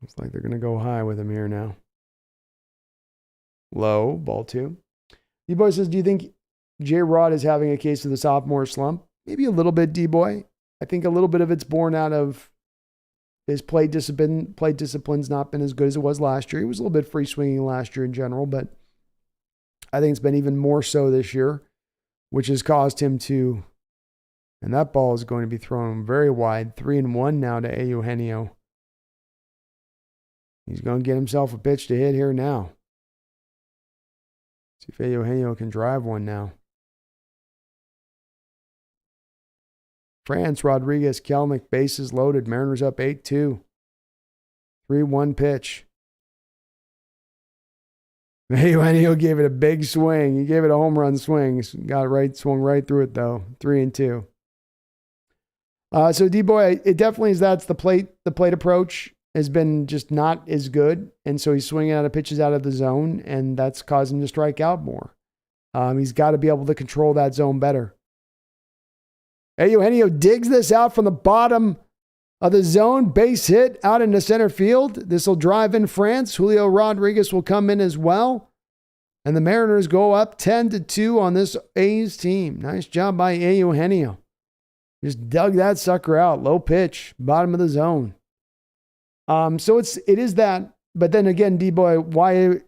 Looks like they're going to go high with him here now. Low, ball 2. D-Boy says, do you think J-Rod is having a case of the sophomore slump? Maybe a little bit, D-Boy. I think a little bit of it's born out of his play discipline. Play discipline's not been as good as it was last year. He was a little bit free swinging last year in general, but I think it's been even more so this year, which has caused him to, and that ball is going to be thrown very wide. 3-1 now to Eugenio. He's going to get himself a pitch to hit here now. See if Eugenio can drive one now. France, Rodriguez, Kelenic, bases loaded. Mariners up 8-2. 3-1 pitch. Eugenio gave it a big swing. He gave it a home run swing. Got it right, swung right through it though. 3-2. So D-Boy, it definitely is that's the plate approach has been just not as good. And so he's swinging out of pitches out of the zone, and that's caused him to strike out more. He's got to be able to control that zone better. Eugenio digs this out from the bottom of the zone. Base hit out into center field. This will drive in France. Julio Rodriguez will come in as well. And the Mariners go up 10-2 on this A's team. Nice job by Eugenio. Just dug that sucker out. Low pitch, bottom of the zone. So it is that. But then again, D-Boy, why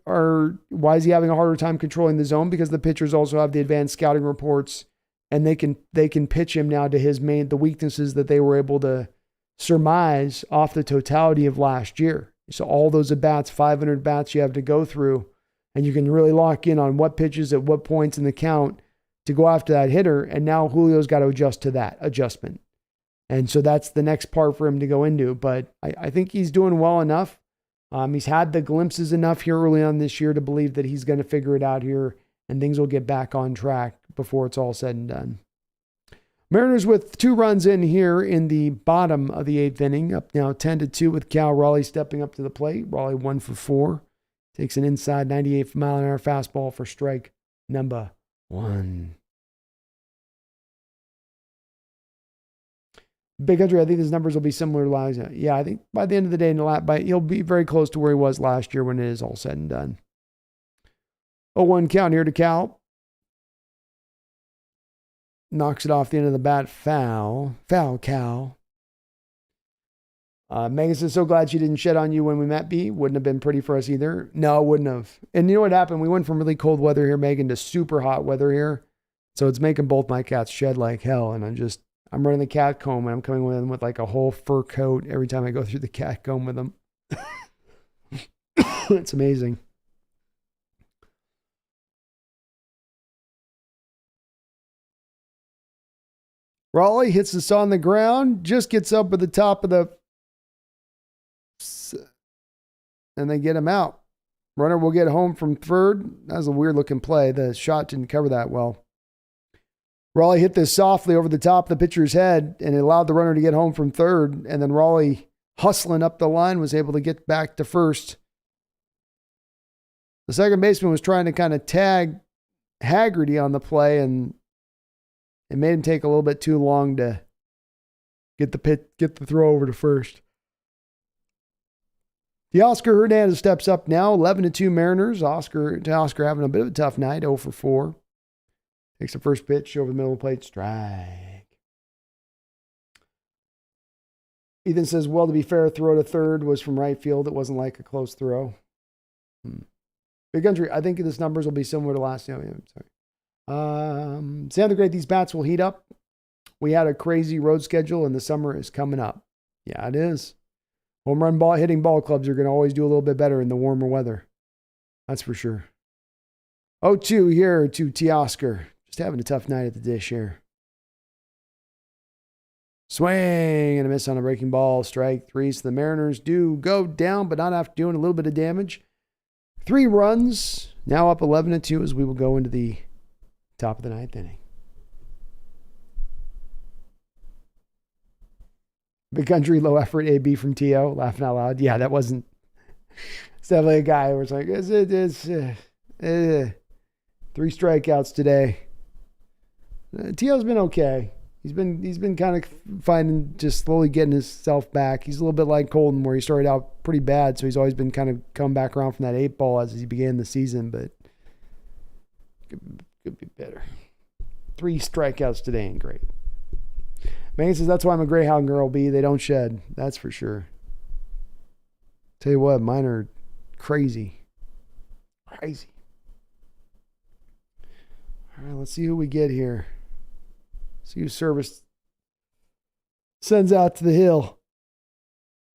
is he having a harder time controlling the zone? Because the pitchers also have the advanced scouting reports, and they can pitch him now to the weaknesses that they were able to surmise off the totality of last year. So all those at bats, 500 bats you have to go through, and you can really lock in on what pitches at what points in the count to go after that hitter. And now Julio's got to adjust to that adjustment. And so that's the next part for him to go into. But I think he's doing well enough. He's had the glimpses enough here early on this year to believe that he's going to figure it out here and things will get back on track before it's all said and done. Mariners with 2 runs in here in the bottom of the 8th inning. Up now 10-2 with Cal Raleigh stepping up to the plate. Raleigh 1 for 4. Takes an inside 98-mile-an-hour fastball for strike number 1. Big Country, I think his numbers will be similar to last year. Yeah, I think by the end of the day, he'll be very close to where he was last year when it is all said and done. 0-1 count here to Cal. Knocks it off the end of the bat. Foul, Cal. Megan says, so glad she didn't shed on you when we met, B. Wouldn't have been pretty for us either. No, it wouldn't have. And you know what happened? We went from really cold weather here, Megan, to super hot weather here. So it's making both my cats shed like hell. And I'm running the cat comb and I'm coming with them with like a whole fur coat every time I go through the cat comb with them. It's amazing. Raleigh hits this on the ground, just gets up at the top of the... and they get him out. Runner will get home from third. That was a weird-looking play. The shot didn't cover that well. Raleigh hit this softly over the top of the pitcher's head, and it allowed the runner to get home from third, and then Raleigh, hustling up the line, was able to get back to first. The second baseman was trying to kind of tag Haggerty on the play, and it made him take a little bit too long to get the throw over to first. Oscar Hernandez steps up now, 11-2 Mariners. Oscar having a bit of a tough night, 0 for 4. Takes the first pitch over the middle of the plate, strike. Ethan says, well, to be fair, throw to third was from right field. It wasn't like a close throw. Big Country, I think this numbers will be similar to last year. Sound the Great, these bats will heat up. We had a crazy road schedule, and the summer is coming up. Yeah, it is. Home run hitting ball clubs are going to always do a little bit better in the warmer weather. That's for sure. 0-2 here to Teoscar. Just having a tough night at the dish here. Swing and a miss on a breaking ball. Strike 3. So the Mariners do go down, but not after doing a little bit of damage. 3 runs. Now up 11-2 as we will go into the top of the 9th inning. Big Country, low effort, AB from T.O. Laughing out loud. Yeah, that wasn't... It's definitely a guy who was like, 3 strikeouts today. T.O.'s been okay. He's been kind of finding, just slowly getting himself back. He's a little bit like Colton, where he started out pretty bad, so he's always been kind of come back around from that 8 ball as he began the season, but could be better. 3 strikeouts today ain't great. Megan says, that's why I'm a Greyhound girl, B. They don't shed. That's for sure. Tell you what, mine are crazy. Crazy. All right, let's see who we get here. See who Service sends out to the hill.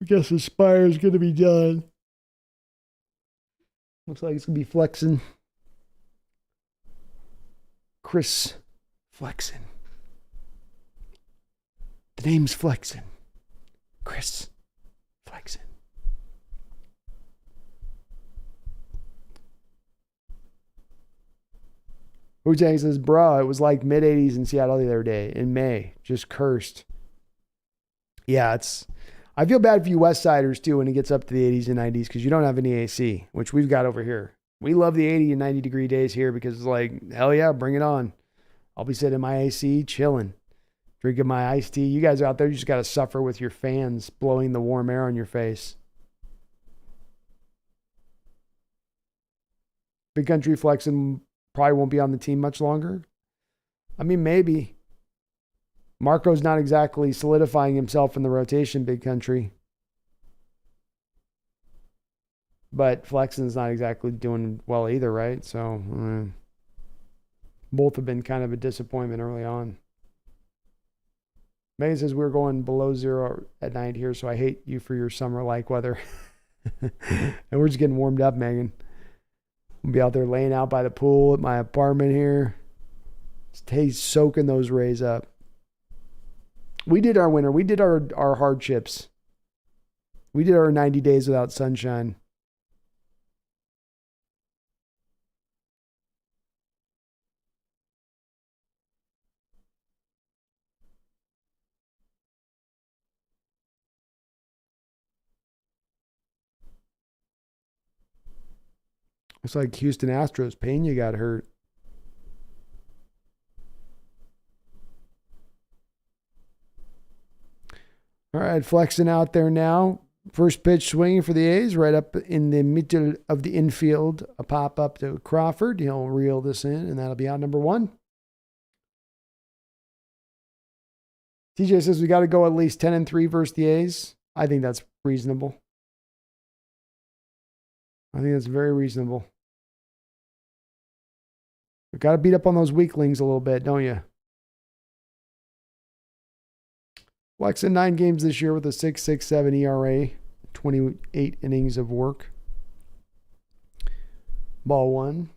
I guess Aspire's going to be done. Looks like it's going to be Flexen. Chris Flexen. The name's Flexen. Chris Flexen. Wu-Tang says, bro, it was like mid-80s in Seattle the other day in May. Just cursed. Yeah, I feel bad for you West Siders too when it gets up to the 80s and 90s because you don't have any AC, which we've got over here. We love the 80 and 90 degree days here because it's like, hell yeah, bring it on. I'll be sitting in my AC, chilling, drinking my iced tea. You guys out there, you just got to suffer with your fans blowing the warm air on your face. Big Country Flexing probably won't be on the team much longer. I mean, maybe. Marco's not exactly solidifying himself in the rotation, Big Country. But Flexen's not exactly doing well either, right? So, both have been kind of a disappointment early on. Megan says we're going below 0 at night here, so I hate you for your summer-like weather. And we're just getting warmed up, Megan. We'll be out there laying out by the pool at my apartment here. Stay soaking those rays up. We did our winter. We did our hardships. We did our 90 days without sunshine. It's like Houston Astros. Pena got hurt. All right, flexing out there now. First pitch swinging for the A's, right up in the middle of the infield. A pop up to Crawford. He'll reel this in, and that'll be out number 1. TJ says we got to go at least 10-3 versus the A's. I think that's reasonable. I think that's very reasonable. We've got to beat up on those weaklings a little bit, don't you? Flex in 9 games this year with a 6.67 ERA, 28 innings of work. Ball 1.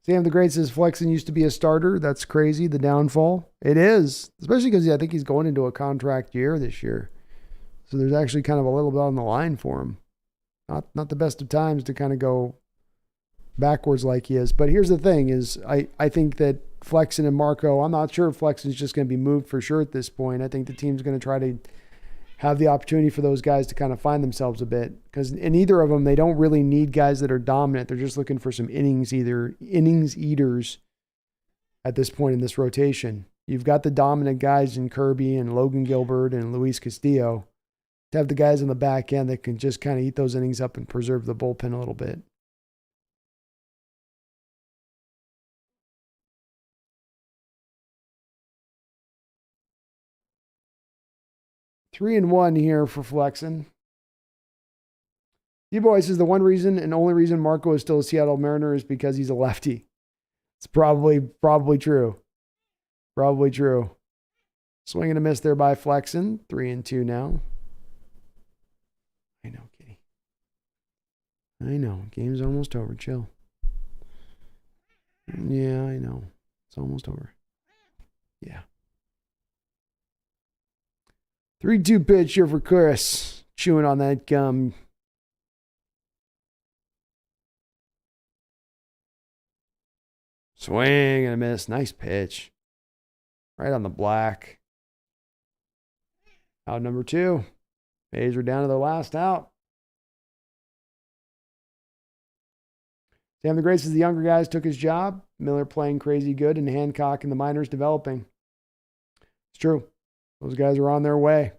Sam the Great says Flexen used to be a starter. That's crazy, the downfall. It is, especially because I think he's going into a contract year this year. So there's actually kind of a little bit on the line for him. Not the best of times to kind of go backwards like he is. But here's the thing is I think that Flexen and Marco, I'm not sure if Flexen's just going to be moved for sure at this point. I think the team's going to try to have the opportunity for those guys to kind of find themselves a bit. Because in either of them, they don't really need guys that are dominant. They're just looking for some innings eaters at this point in this rotation. You've got the dominant guys in Kirby and Logan Gilbert and Luis Castillo. To have the guys on the back end that can just kind of eat those innings up and preserve the bullpen a little bit. Three and 1 here for Flexen. D-Boy says the one reason and only reason Marco is still a Seattle Mariner is because he's a lefty. It's probably true. Probably true. Swing and a miss there by Flexen. 3 and 2 now. I know, Kitty. I know. Game's almost over. Chill. Yeah, I know. It's almost over. Yeah. 3-2 pitch here for Chris. Chewing on that gum. Swing and a miss. Nice pitch. Right on the black. Out number 2. A's are down to their last out. Sam the Great says the younger guys took his job. Miller playing crazy good and Hancock and the minors developing. It's true. Those guys are on their way.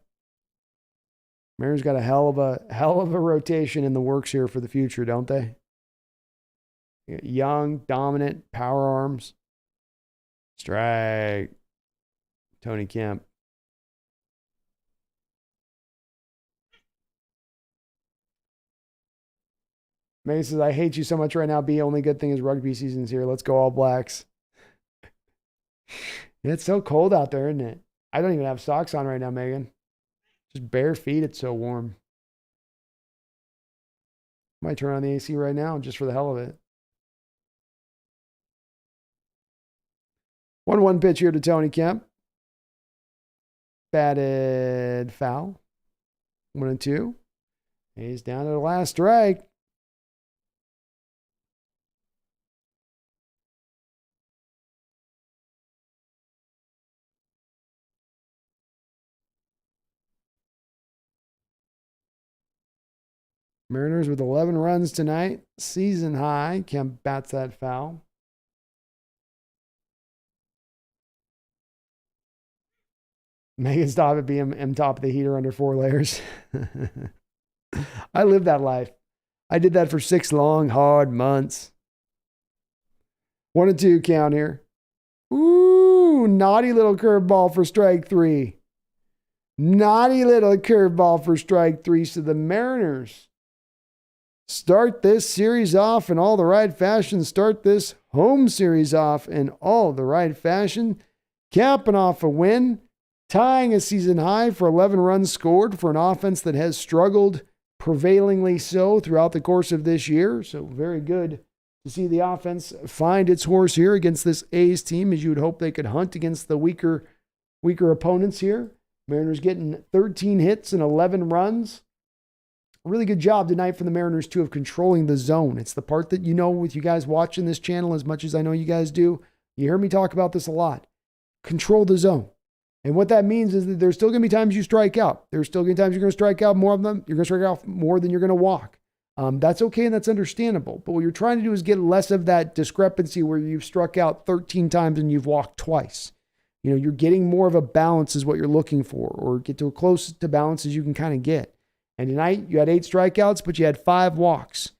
Mariners got a hell of a rotation in the works here for the future, don't they? Young, dominant, power arms. Strike. Tony Kemp. May says, I hate you so much right now, B. Only good thing is rugby season's here. Let's go All Blacks. It's so cold out there, isn't it? I don't even have socks on right now, Megan. Just bare feet. It's so warm. Might turn on the AC right now just for the hell of it. 1-1 pitch here to Tony Kemp. Batted foul. 1-2. He's down to the last strike. Mariners with 11 runs tonight. Season high. Kemp bats that foul. Megan, stop it. I'm top of the heater under 4 layers. I lived that life. I did that for 6 long, hard months. 1-2 count here. Ooh, naughty little curveball for strike 3. Naughty little curveball for strike 3. So the Mariners start this series off in all the right fashion. Start this home series off in all the right fashion. Capping off a win. Tying a season high for 11 runs scored for an offense that has struggled prevailingly so throughout the course of this year. So very good to see the offense find its horse here against this A's team, as you would hope they could hunt against the weaker opponents here. Mariners getting 13 hits and 11 runs. Really good job tonight for the Mariners, too, of controlling the zone. It's the part that you know with you guys watching this channel as much as I know you guys do. You hear me talk about this a lot. Control the zone. And what that means is that there's still going to be times you strike out. There's still going to be times you're going to strike out more of them. You're going to strike out more than you're going to walk. That's okay and that's understandable. But what you're trying to do is get less of that discrepancy where you've struck out 13 times and you've walked twice. You're getting more of a balance is what you're looking for, or get to as close to balance as you can kind of get. And tonight you had 8 strikeouts, but you had 5 walks.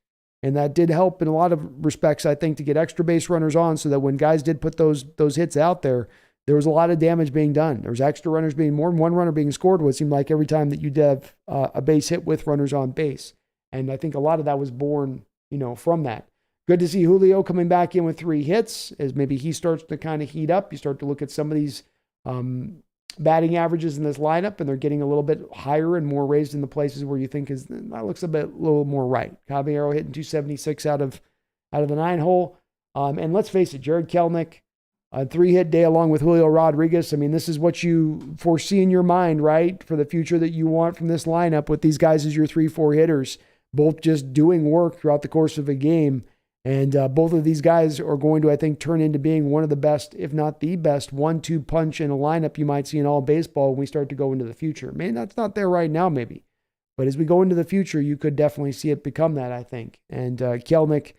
And that did help in a lot of respects, I think, to get extra base runners on so that when guys did put those hits out there was a lot of damage being done. There was extra runners being more than one runner being scored, what seemed like every time that you'd have a base hit with runners on base. And I think a lot of that was born, from that. Good to see Julio coming back in with 3 hits as maybe he starts to kind of heat up. You start to look at some of these batting averages in this lineup, and they're getting a little bit higher and more raised in the places where you think that looks a little more right. Caballero hitting 276 out of the 9 hole. And let's face it, Jared Kelenic, a 3-hit day along with Julio Rodriguez. I mean, this is what you foresee in your mind, right? For the future that you want from this lineup with these guys as your 3-4 hitters, both just doing work throughout the course of a game. And both of these guys are going to, I think, turn into being one of the best, if not the best, 1-2 punch in a lineup you might see in all baseball when we start to go into the future. Maybe that's not there right now, maybe. But as we go into the future, you could definitely see it become that, I think. And Kelenic,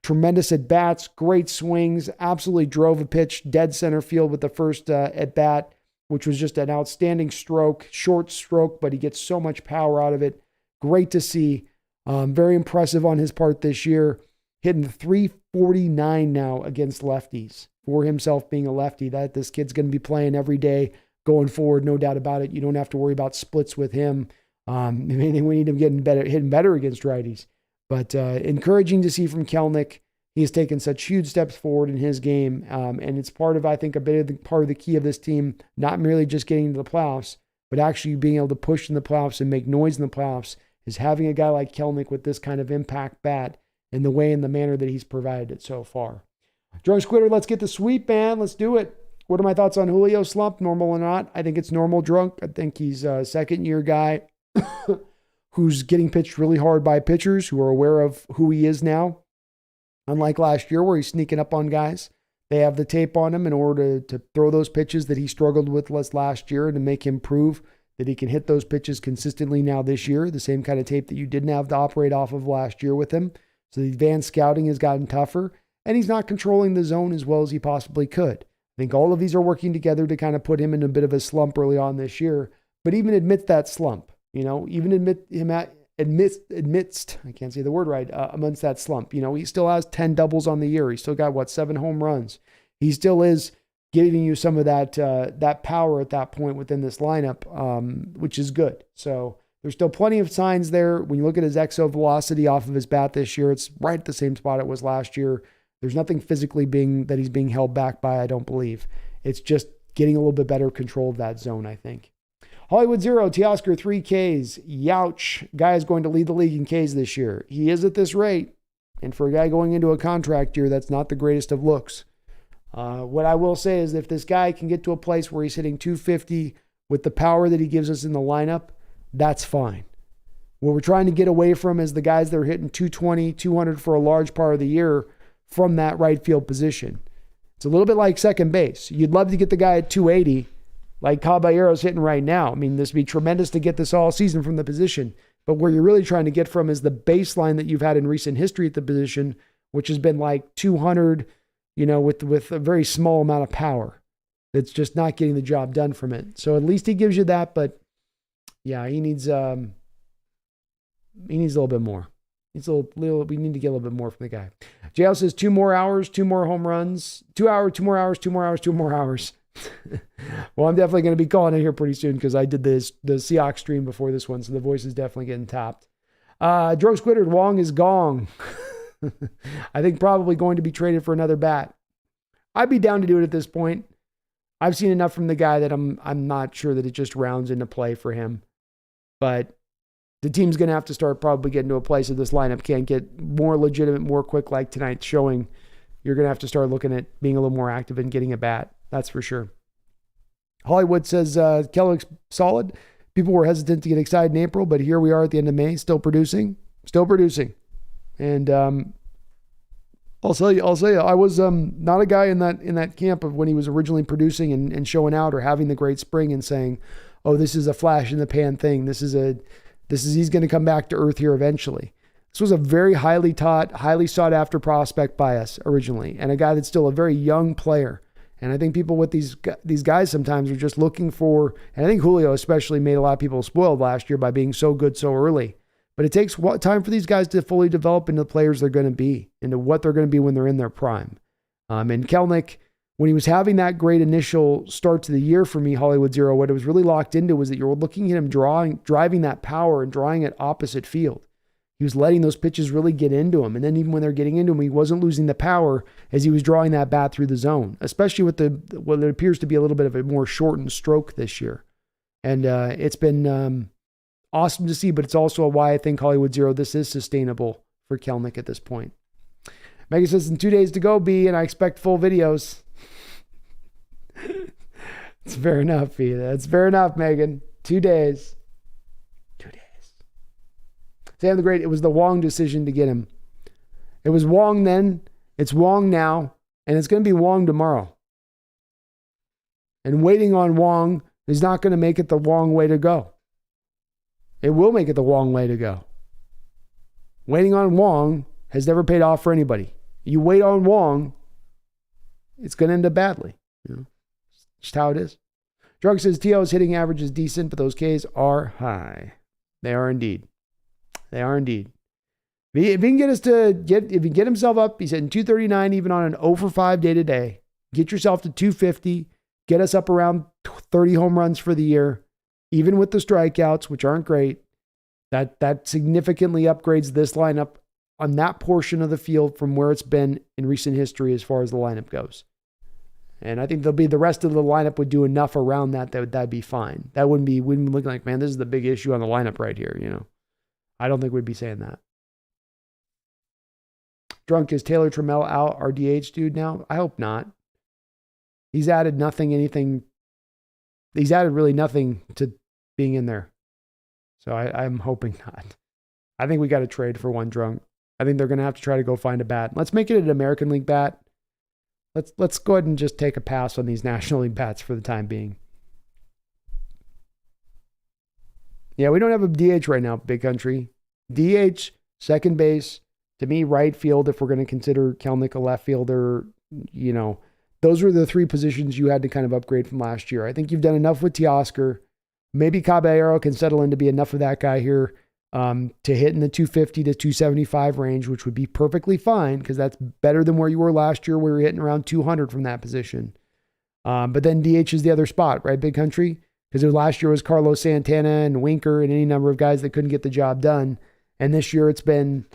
tremendous at-bats, great swings, absolutely drove a pitch dead center field with the first at-bat, which was just an outstanding stroke, short stroke, but he gets so much power out of it. Great to see. Very impressive on his part this year. Hitting 349 now against lefties for himself being a lefty. That this kid's going to be playing every day going forward, no doubt about it. You don't have to worry about splits with him. If anything, we need him hitting better against righties. But encouraging to see from Kelenic. He's taken such huge steps forward in his game. And it's part of, I think, part of the key of this team, not merely just getting into the playoffs, but actually being able to push in the playoffs and make noise in the playoffs, is having a guy like Kelenic with this kind of impact bat in the way and the manner that he's provided it so far. Drunk Squitter, let's get the sweep, man. Let's do it. What are my thoughts on Julio slump, normal or not? I think it's normal, Drunk. I think he's a second-year guy who's getting pitched really hard by pitchers who are aware of who he is now. Unlike last year where he's sneaking up on guys. They have the tape on him in order to throw those pitches that he struggled with last year and to make him prove that he can hit those pitches consistently now this year. The same kind of tape that you didn't have to operate off of last year with him. So the advanced scouting has gotten tougher, and he's not controlling the zone as well as he possibly could. I think all of these are working together to kind of put him in a bit of a slump early on this year, but even admits that slump, even amidst, I can't say the word right, amongst that slump, he still has 10 doubles on the year. He's still got, 7 home runs. He still is giving you some of that power at that point within this lineup, which is good. So there's still plenty of signs there. When you look at his exo velocity off of his bat this year, it's right at the same spot it was last year. There's nothing physically that he's being held back by, I don't believe. It's just getting a little bit better control of that zone, I think. Hollywood 0, Teoscar 3 Ks. Youch. Guy is going to lead the league in Ks this year. He is at this rate. And for a guy going into a contract year, that's not the greatest of looks. What I will say is if this guy can get to a place where he's hitting 250 with the power that he gives us in the lineup, that's fine. What we're trying to get away from is the guys that are hitting 220, 200 for a large part of the year from that right field position. It's a little bit like second base. You'd love to get the guy at 280 like Caballero's hitting right now. I mean, this would be tremendous to get this all season from the position. But where you're really trying to get from is the baseline that you've had in recent history at the position, which has been like 200, with a very small amount of power. That's just not getting the job done from it. So at least he gives you that, but yeah, he needs a little bit more. We need to get a little bit more from the guy. JL says 2 more hours, 2 more home runs, 2 hours, 2 more hours, 2 more hours, 2 more hours. Well, I'm definitely going to be calling it here pretty soon because I did the Seahawks stream before this one, so the voice is definitely getting tapped. Joe Squiddard, Wong is gong. I think probably going to be traded for another bat. I'd be down to do it at this point. I've seen enough from the guy that I'm not sure that it just rounds into play for him. But the team's going to have to start probably getting to a place that this lineup can't get more legitimate, more quick like tonight's showing. You're going to have to start looking at being a little more active and getting a bat. That's for sure. Hollywood says Kellenic's solid. People were hesitant to get excited in April, but here we are at the end of May, still producing. And I'll tell you, I was not a guy in that camp of when he was originally producing and showing out or having the great spring and saying, oh, this is a flash in the pan thing. He's going to come back to earth here eventually. This was a very highly taught, highly sought after prospect by us originally, and a guy that's still a very young player. And I think people with these guys sometimes are just looking for, and I think Julio especially made a lot of people spoiled last year by being so good so early. But it takes time for these guys to fully develop into the players they're going to be, into what they're going to be when they're in their prime. And Kelenic, when he was having that great initial start to the year for me, Hollywood Zero, what it was really locked into was that you were looking at him driving that power and drawing it opposite field. He was letting those pitches really get into him. And then even when they're getting into him, he wasn't losing the power as he was drawing that bat through the zone, especially with what appears to be a little bit of a more shortened stroke this year. And it's been awesome to see, but it's also why I think Hollywood Zero, this is sustainable for Kelenic at this point. Megan says, in 2 days to go, B, and I expect full videos. It's fair enough, B. That's fair enough, Megan. 2 days. 2 days. Sam the Great, it was the Wong decision to get him. It was Wong then, it's Wong now, and it's going to be Wong tomorrow. And waiting on Wong is not going to make it the Wong way to go. It will make it the Wong way to go. Waiting on Wong has never paid off for anybody. You wait on Wong, it's going to end up badly. You know, just how it is. Drunk says T.O.'s hitting average is decent, but those Ks are high. They are indeed. They are indeed. If he can get himself up, he's hitting 239 even on an 0-for-5 day to day. Get yourself to 250. Get us up around 30 home runs for the year. Even with the strikeouts, which aren't great, that significantly upgrades this lineup on that portion of the field from where it's been in recent history as far as the lineup goes. And I think the rest of the lineup would do enough around that'd be fine. That wouldn't be looking like, man, this is the big issue on the lineup right here, you know. I don't think we'd be saying that. Drunk, is Taylor Trammell out our DH dude now? I hope not. He's added really nothing to being in there. So I'm hoping not. I think we got to trade for one, Drunk. I think they're going to have to try to go find a bat. Let's make it an American League bat. Let's go ahead and just take a pass on these National League bats for the time being. Yeah, we don't have a DH right now, Big Country. DH, second base, to me, right field, if we're going to consider Kelenic a left fielder, you know, those were the three positions you had to kind of upgrade from last year. I think you've done enough with Teoscar. Maybe Caballero can settle in to be enough of that guy here to hit in the 250 to 275 range, which would be perfectly fine because that's better than where you were last year where you were hitting around 200 from that position. But then DH is the other spot, right, Big Country? Because last year was Carlos Santana and Winker and any number of guys that couldn't get the job done. And this year it's been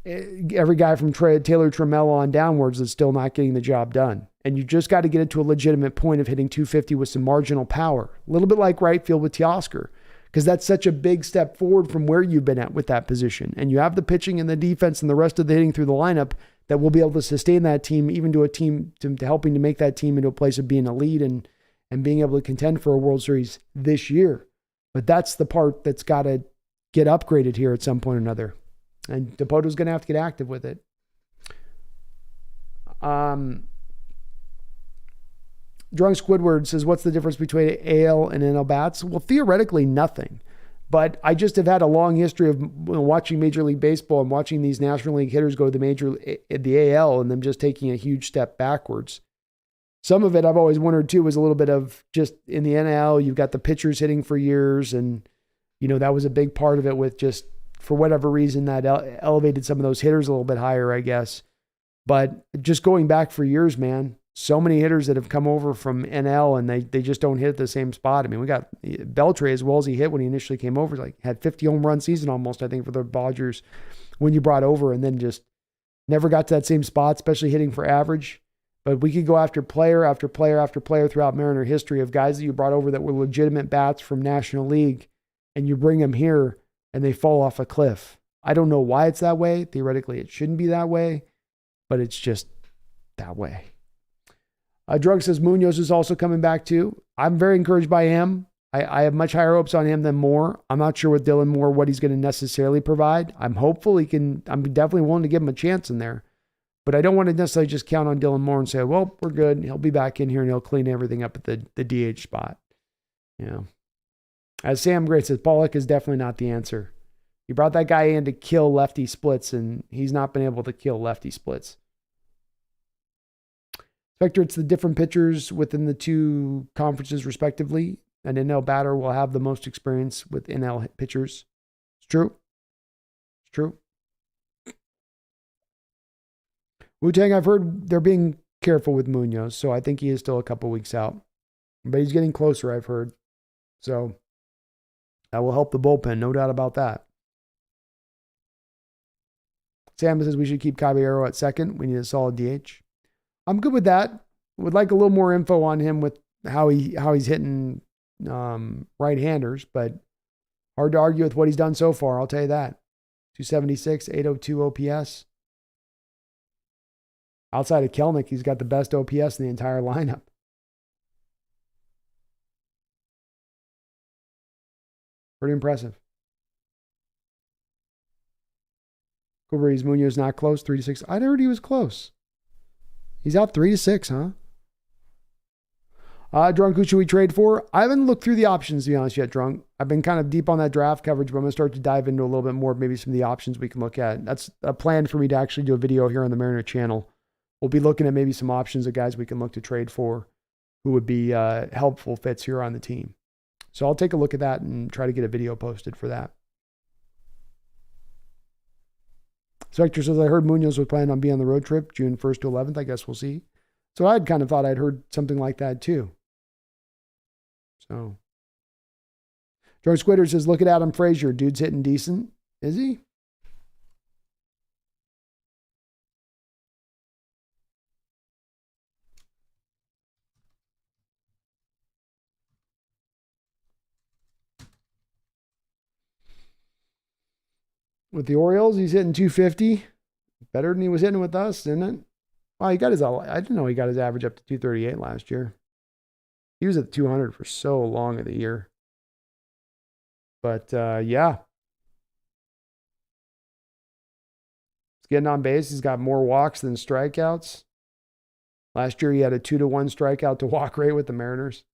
every guy from Taylor Trammell on downwards that's still not getting the job done. And you just got to get it to a legitimate point of hitting 250 with some marginal power. A little bit like right field with Teoscar, because that's such a big step forward from where you've been at with that position. And you have the pitching and the defense and the rest of the hitting through the lineup that will be able to sustain that team, even to a team to helping to make that team into a place of being elite and being able to contend for a World Series this year. But that's the part that's got to get upgraded here at some point or another. And DePoto's going to have to get active with it. Drunk Squidward says, what's the difference between AL and NL bats? Well, theoretically, nothing. But I just have had a long history of watching Major League Baseball and watching these National League hitters go to the AL and them just taking a huge step backwards. Some of it I've always wondered too was a little bit of just in the NL, you've got the pitchers hitting for years. And, you know, that was a big part of it with just for whatever reason that elevated some of those hitters a little bit higher, I guess. But just going back for years, man, so many hitters that have come over from NL and they just don't hit at the same spot. I mean, we got Beltre as well as he hit when he initially came over, like had 50 home run season almost, I think, for the Dodgers when you brought over, and then just never got to that same spot, especially hitting for average. But we could go after player after player after player throughout Mariner history of guys that you brought over that were legitimate bats from National League, and you bring them here and they fall off a cliff. I don't know why it's that way. Theoretically, it shouldn't be that way, but it's just that way. Drug says Munoz is also coming back too. I'm very encouraged by him. I have much higher hopes on him than Moore. I'm not sure with Dylan Moore what he's going to necessarily provide. I'm hopeful he can. I'm definitely willing to give him a chance in there. But I don't want to necessarily just count on Dylan Moore and say, well, we're good. He'll be back in here and he'll clean everything up at the DH spot. You know, as Sam Gray says, Pollock is definitely not the answer. You brought that guy in to kill lefty splits, and he's not been able to kill lefty splits. Spectre, it's the different pitchers within the two conferences, respectively. An NL batter will have the most experience with NL pitchers. It's true. It's true. Wu-Tang, I've heard they're being careful with Munoz, so I think he is still a couple weeks out. But he's getting closer, I've heard. So that will help the bullpen, no doubt about that. Sam says we should keep Caballero at second. We need a solid DH. I'm good with that. Would like a little more info on him with how he's hitting right-handers, but hard to argue with what he's done so far, I'll tell you that. 276, 802 OPS. Outside of Kelenic, he's got the best OPS in the entire lineup. Pretty impressive. Cool Breeze, Munoz not close, 3-6. I heard he was close. He's out 3-6, huh? Drunk, who should we trade for? I haven't looked through the options, to be honest, yet, Drunk. I've been kind of deep on that draft coverage, but I'm going to start to dive into a little bit more, maybe some of the options we can look at. That's a plan for me to actually do a video here on the Mariner channel. We'll be looking at maybe some options of guys we can look to trade for who would be helpful fits here on the team. So I'll take a look at that and try to get a video posted for that. Spectre says, I heard Munoz was planning on being on the road trip June 1st to 11th. I guess we'll see. So I'd kind of thought I'd heard something like that too. So George Squitter says, look at Adam Frazier. Dude's hitting decent. Is he? With the Orioles, he's hitting 250. Better than he was hitting with us, isn't it? Well, I didn't know he got his average up to 238 last year. He was at 200 for so long of the year. But, yeah. He's getting on base. He's got more walks than strikeouts. Last year, he had a 2-to-1 strikeout to walk rate with the Mariners.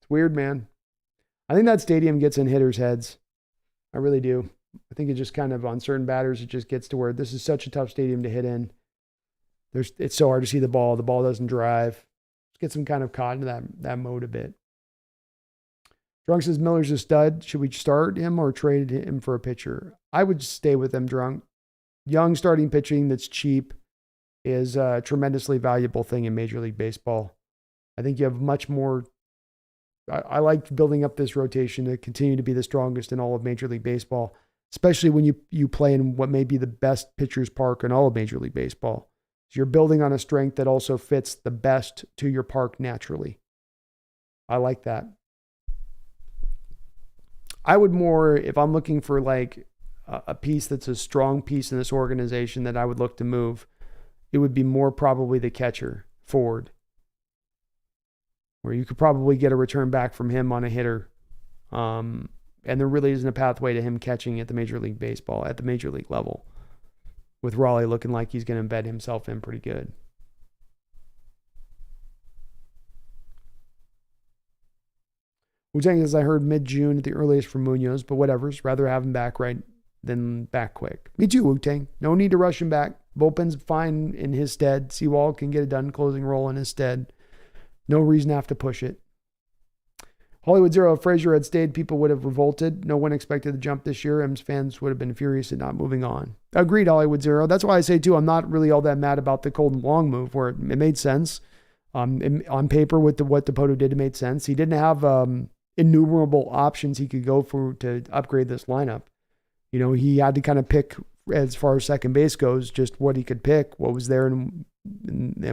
It's weird, man. I think that stadium gets in hitters' heads. I really do. I think it just kind of, on certain batters, it just gets to where this is such a tough stadium to hit in. It's so hard to see the ball. The ball doesn't drive. Just gets them kind of caught into that mode a bit. Drunk says Miller's a stud. Should we start him or trade him for a pitcher? I would stay with him, Drunk. Young starting pitching that's cheap is a tremendously valuable thing in Major League Baseball. I think you have much more. I like building up this rotation to continue to be the strongest in all of Major League Baseball, especially when you play in what may be the best pitcher's park in all of Major League Baseball. So you're building on a strength that also fits the best to your park naturally. I like that. I would more, if I'm looking for like a piece that's a strong piece in this organization that I would look to move, it would be more probably the catcher, Ford, where you could probably get a return back from him on a hitter. And there really isn't a pathway to him catching at the Major League Baseball, at the Major League level, with Raleigh looking like he's going to embed himself in pretty good. Wu-Tang says, I heard mid-June at the earliest for Munoz, but whatever's. Rather have him back right than back quick. Me too, Wu-Tang. No need to rush him back. Bullpen's fine in his stead. Seawald can get it done closing role in his stead. No reason to have to push it. Hollywood Zero, if Frazier had stayed, people would have revolted. No one expected the jump this year. M's fans would have been furious at not moving on. Agreed, Hollywood Zero. That's why I say, too, I'm not really all that mad about the Colton Long move, where it made sense. On paper, with what Dipoto did, it made sense. He didn't have innumerable options he could go for to upgrade this lineup. You know, he had to kind of pick, as far as second base goes, just what he could pick, what was there, and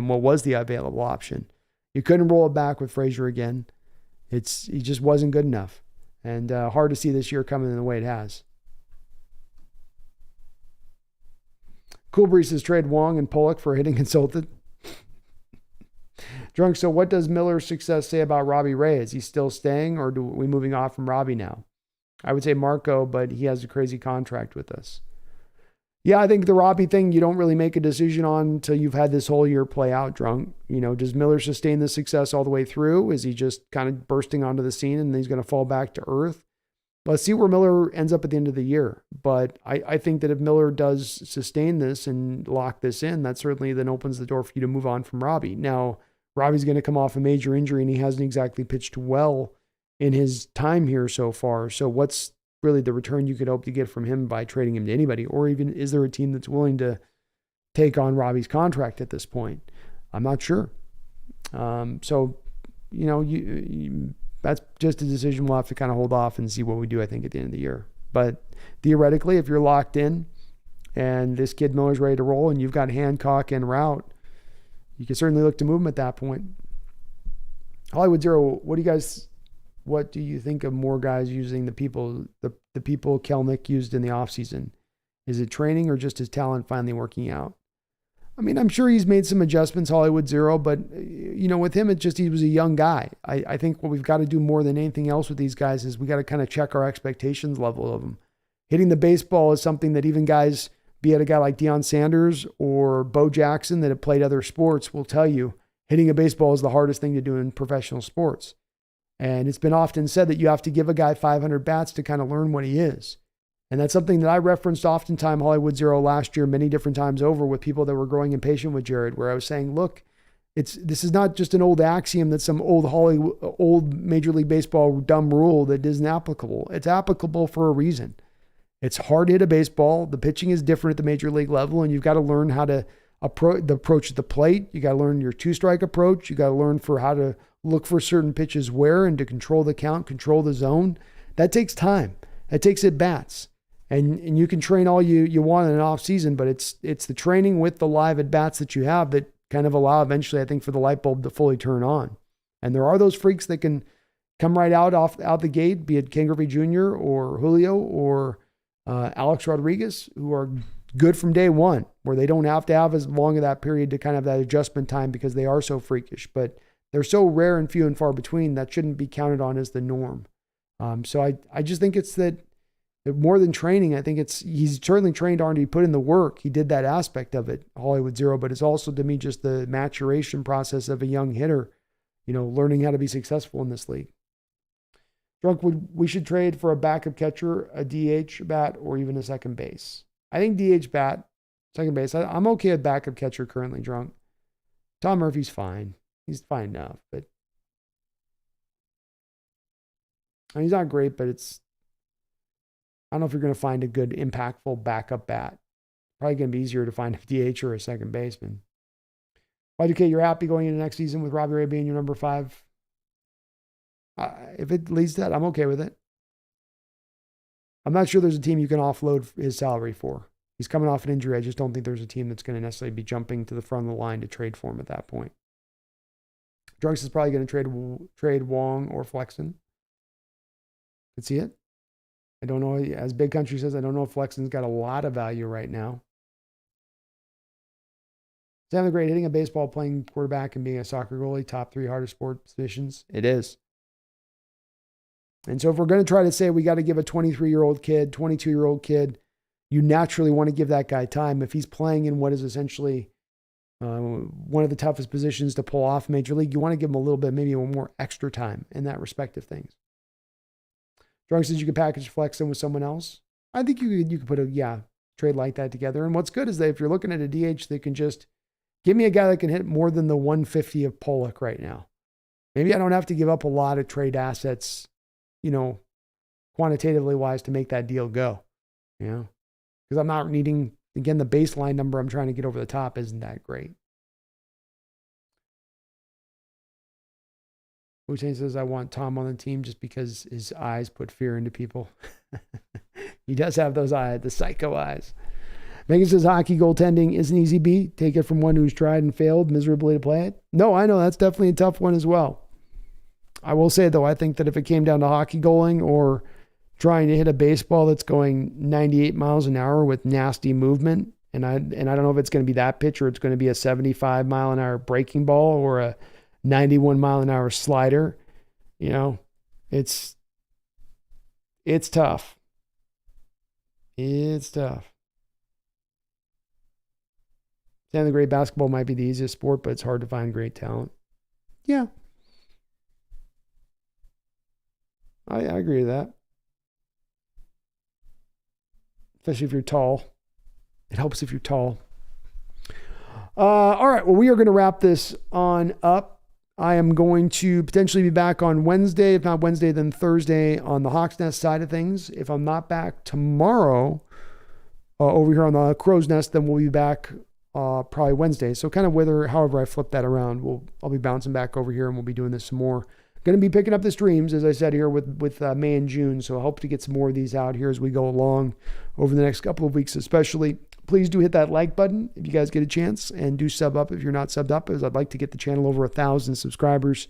what was the available option. You couldn't roll it back with Frazier again. He just wasn't good enough. And hard to see this year coming in the way it has. Cool Breeze says trade Wong and Pollock for a hitting consultant. Drunk, so what does Miller's success say about Robbie Ray? Is he still staying, or are we moving off from Robbie now? I would say Marco, but he has a crazy contract with us. Yeah, I think the Robbie thing, you don't really make a decision on until you've had this whole year play out, Drunk. Does Miller sustain the success all the way through? Is he just kind of bursting onto the scene and then he's going to fall back to earth? Let's see where Miller ends up at the end of the year. But I think that if Miller does sustain this and lock this in, that certainly then opens the door for you to move on from Robbie. Now, Robbie's going to come off a major injury and he hasn't exactly pitched well in his time here so far. So what's really the return you could hope to get from him by trading him to anybody? Or even is there a team that's willing to take on Robbie's contract at this point? I'm not sure. So, that's just a decision we'll have to kind of hold off and see what we do, I think, at the end of the year. But theoretically, if you're locked in and this kid Miller's ready to roll and you've got Hancock en route, you can certainly look to move him at that point. Hollywood Zero, what do you think of more guys using the people Kelenic used in the offseason? Is it training or just his talent finally working out? I mean, I'm sure he's made some adjustments, Hollywood Zero, but, with him, he was a young guy. I think what we've got to do more than anything else with these guys is we got to kind of check our expectations level of them. Hitting the baseball is something that even guys, be it a guy like Deion Sanders or Bo Jackson that have played other sports, will tell you hitting a baseball is the hardest thing to do in professional sports. And it's been often said that you have to give a guy 500 bats to kind of learn what he is. And that's something that I referenced oftentimes Hollywood Zero last year, many different times over with people that were growing impatient with Jared, where I was saying, look, this is not just an old axiom that's some old Major League Baseball dumb rule that isn't applicable. It's applicable for a reason. It's hard to hit a baseball. The pitching is different at the Major League level, and you've got to learn how to approach the plate. You got to learn your two-strike approach. You got to learn for how to look for certain pitches where and to control the count, control the zone. That takes time. That takes at-bats. And you can train all you want in an off season, but it's the training with the live at bats that you have that kind of allow eventually, I think, for the light bulb to fully turn on. And there are those freaks that can come right out the gate, be it Ken Griffey Jr. or Julio or Alex Rodriguez, who are good from day one, where they don't have to have as long of that period to kind of that adjustment time because they are so freakish. But they're so rare and few and far between that shouldn't be counted on as the norm. So I just think it's that. More than training, I think he's certainly trained on, he put in the work. He did that aspect of it, Hollywood Zero, but it's also to me just the maturation process of a young hitter, learning how to be successful in this league. Drunk, we should trade for a backup catcher, a DH bat, or even a second base. I think DH bat, second base. I'm okay with backup catcher currently, Drunk. Tom Murphy's fine. He's fine enough, but he's not great, but I don't know if you're going to find a good, impactful backup bat. Probably going to be easier to find a DH or a second baseman. Y2K, you're happy going into next season with Robbie Ray being your number 5? If it leads to that, I'm okay with it. I'm not sure there's a team you can offload his salary for. He's coming off an injury. I just don't think there's a team that's going to necessarily be jumping to the front of the line to trade for him at that point. Drunks is probably going to trade Wong or Flexen. Could see it. I don't know, as Big Country says, I don't know if Flexen's got a lot of value right now. Sam the Great, hitting a baseball, playing quarterback, and being a soccer goalie, top 3 hardest sport positions. It is. And so if we're going to try to say we got to give a 23-year-old kid, 22-year-old kid, you naturally want to give that guy time. If he's playing in what is essentially one of the toughest positions to pull off Major League, you want to give him a little bit, maybe more extra time in that respect of things. Drunk says you could package Flex in with someone else. I think you could put a trade like that together. And what's good is that if you're looking at a DH that can just give me a guy that can hit more than the 150 of Pollock right now. Maybe I don't have to give up a lot of trade assets, quantitatively wise to make that deal go. Because I'm not needing, again, the baseline number I'm trying to get over the top isn't that great. Wu-Tang says, I want Tom on the team just because his eyes put fear into people. He does have those eyes, the psycho eyes. Megan says, hockey goaltending is an easy beat. Take it from one who's tried and failed miserably to play it. No, I know that's definitely a tough one as well. I will say, though, I think that if it came down to hockey goaling or trying to hit a baseball that's going 98 miles an hour with nasty movement, and I don't know if it's going to be that pitch or it's going to be a 75 mile an hour breaking ball or a 91 mile an hour slider, it's tough. It's tough. And the great basketball might be the easiest sport, but it's hard to find great talent. Yeah. I agree with that. Especially if you're tall. It helps if you're tall. All right. Well, we are going to wrap this on up. I am going to potentially be back on Wednesday. If not Wednesday, then Thursday on the Hawks Nest side of things. If I'm not back tomorrow over here on the Crow's Nest, then we'll be back probably Wednesday. So kind of however I flip that around, I'll be bouncing back over here and we'll be doing this some more. Going to be picking up the streams, as I said here, with May and June. So I hope to get some more of these out here as we go along over the next couple of weeks, especially. Please do hit that like button if you guys get a chance, and do sub up if you're not subbed up, as I'd like to get the channel over 1,000 subscribers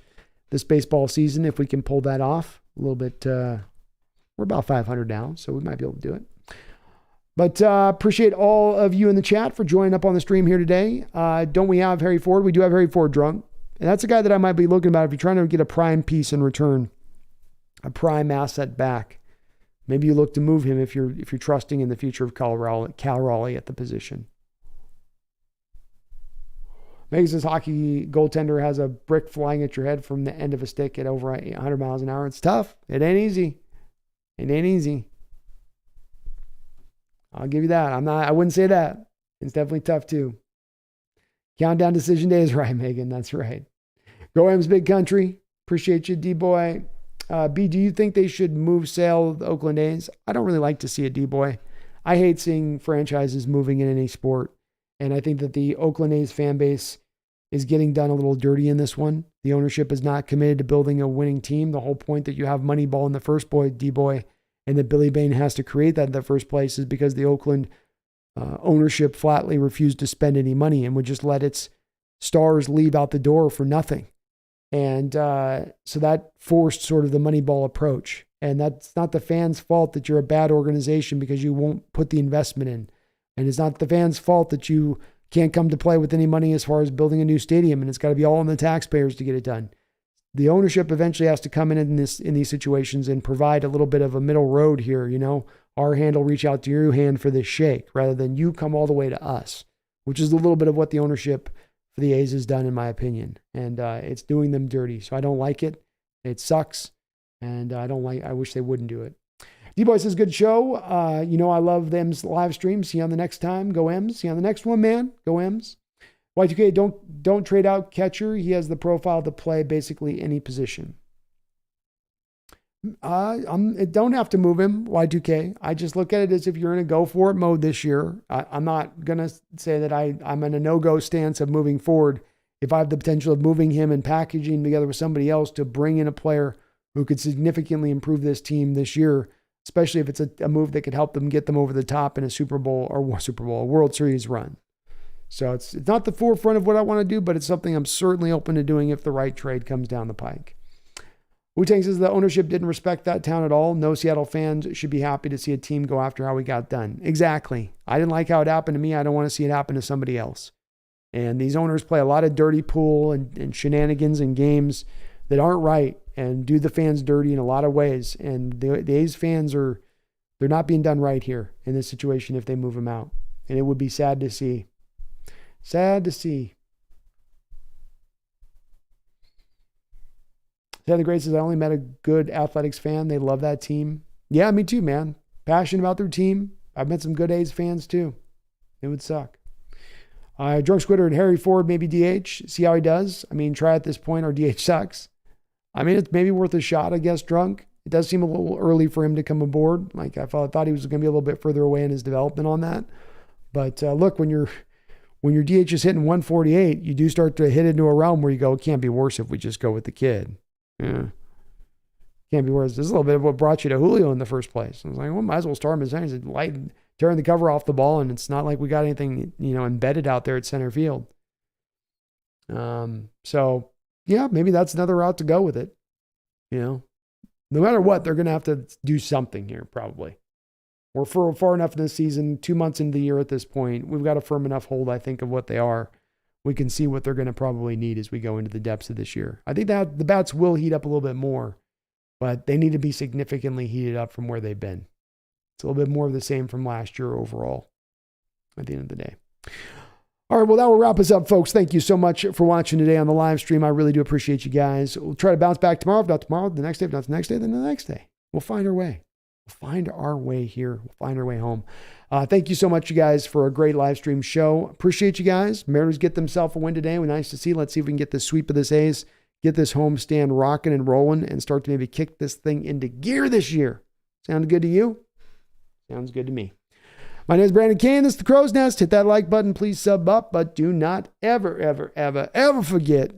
this baseball season, if we can pull that off a little bit. We're about 500 now, so we might be able to do it. But appreciate all of you in the chat for joining up on the stream here today. Don't we have Harry Ford? We do have Harry Ford drunk. And that's a guy that I might be looking at if you're trying to get a prime piece in return, a prime asset back. Maybe you look to move him if you're trusting in the future of Cal Raleigh at the position. Megan says hockey goaltender has a brick flying at your head from the end of a stick at over 100 miles an hour. It's tough. It ain't easy. It ain't easy. I'll give you that. I wouldn't say that. It's definitely tough too. Countdown decision day is right, Megan. That's right. Go M's Big Country. Appreciate you, D-Boy. B, do you think they should move sale of the Oakland A's? I don't really like to see it, D-Boy. I hate seeing franchises moving in any sport. And I think that the Oakland A's fan base is getting done a little dirty in this one. The ownership is not committed to building a winning team. The whole point that you have Moneyball in the first place, D-Boy, and that Billy Bain has to create that in the first place is because the Oakland ownership flatly refused to spend any money and would just let its stars leave out the door for nothing. And so that forced sort of the Moneyball approach. And that's not the fans' fault that you're a bad organization because you won't put the investment in. And it's not the fans' fault that you can't come to play with any money as far as building a new stadium. And it's got to be all on the taxpayers to get it done. The ownership eventually has to come in these situations and provide a little bit of a middle road here. You know, our hand will reach out to your hand for this shake rather than you come all the way to us, which is a little bit of what the ownership for the A's has done, in my opinion. And it's doing them dirty. So I don't like it. It sucks. And I wish they wouldn't do it. D-Boy says, good show. I love them's live stream. See you on the next time. Go M's. See you on the next one, man. Go M's. Y2K, don't trade out catcher. He has the profile to play basically any position. Don't have to move him, Y2K. I just look at it as if you're in a go for it mode this year. I'm not going to say that I'm in a no-go stance of moving forward if I have the potential of moving him and packaging together with somebody else to bring in a player who could significantly improve this team this year, especially if it's a move that could help them get them over the top in a World Series run. So it's not the forefront of what I want to do, but it's something I'm certainly open to doing if the right trade comes down the pike. Wu-Tang says the ownership didn't respect that town at all. No Seattle fans should be happy to see a team go after how we got done. Exactly. I didn't like how it happened to me. I don't want to see it happen to somebody else. And these owners play a lot of dirty pool and shenanigans and games that aren't right and do the fans dirty in a lot of ways. And the A's fans they're not being done right here in this situation if they move them out. And it would be sad to see. Sad to see. The Great says, I only met a good athletics fan. They love that team. Yeah, me too, man. Passionate about their team. I've met some good A's fans too. It would suck. Drunk Squidder and Harry Ford, maybe DH. See how he does. I mean, try at this point or DH sucks. I mean, it's maybe worth a shot, I guess, Drunk. It does seem a little early for him to come aboard. Like I thought he was going to be a little bit further away in his development on that. But look, when your DH is hitting 148, you do start to hit into a realm where you go, it can't be worse if we just go with the kid. Yeah. Can't be worse. This is a little bit of what brought you to Julio in the first place. I was like, well, might as well start him as he's tearing the cover off the ball, and it's not like we got anything, embedded out there at center field. So yeah, maybe that's another route to go with it. No matter what, they're going to have to do something here, probably. We're far enough in the season, 2 months into the year at this point. We've got a firm enough hold, I think, of what they are. We can see what they're going to probably need as we go into the depths of this year. I think that the bats will heat up a little bit more, but they need to be significantly heated up from where they've been. It's a little bit more of the same from last year overall at the end of the day. All right, well, that will wrap us up, folks. Thank you so much for watching today on the live stream. I really do appreciate you guys. We'll try to bounce back tomorrow. If not tomorrow, the next day. If not the next day, then the next day. We'll find our way. We'll find our way here. We'll find our way home. Thank you so much, you guys, for a great live stream show. Appreciate you guys. Mariners get themselves a win today. We're nice to see. Let's see if we can get this sweep of this A's, get this homestand rocking and rolling, and start to maybe kick this thing into gear this year. Sound good to you? Sounds good to me. My name is Brandon Kane. This is The Crow's Nest. Hit that like button. Please sub up, but do not ever, ever, ever, ever forget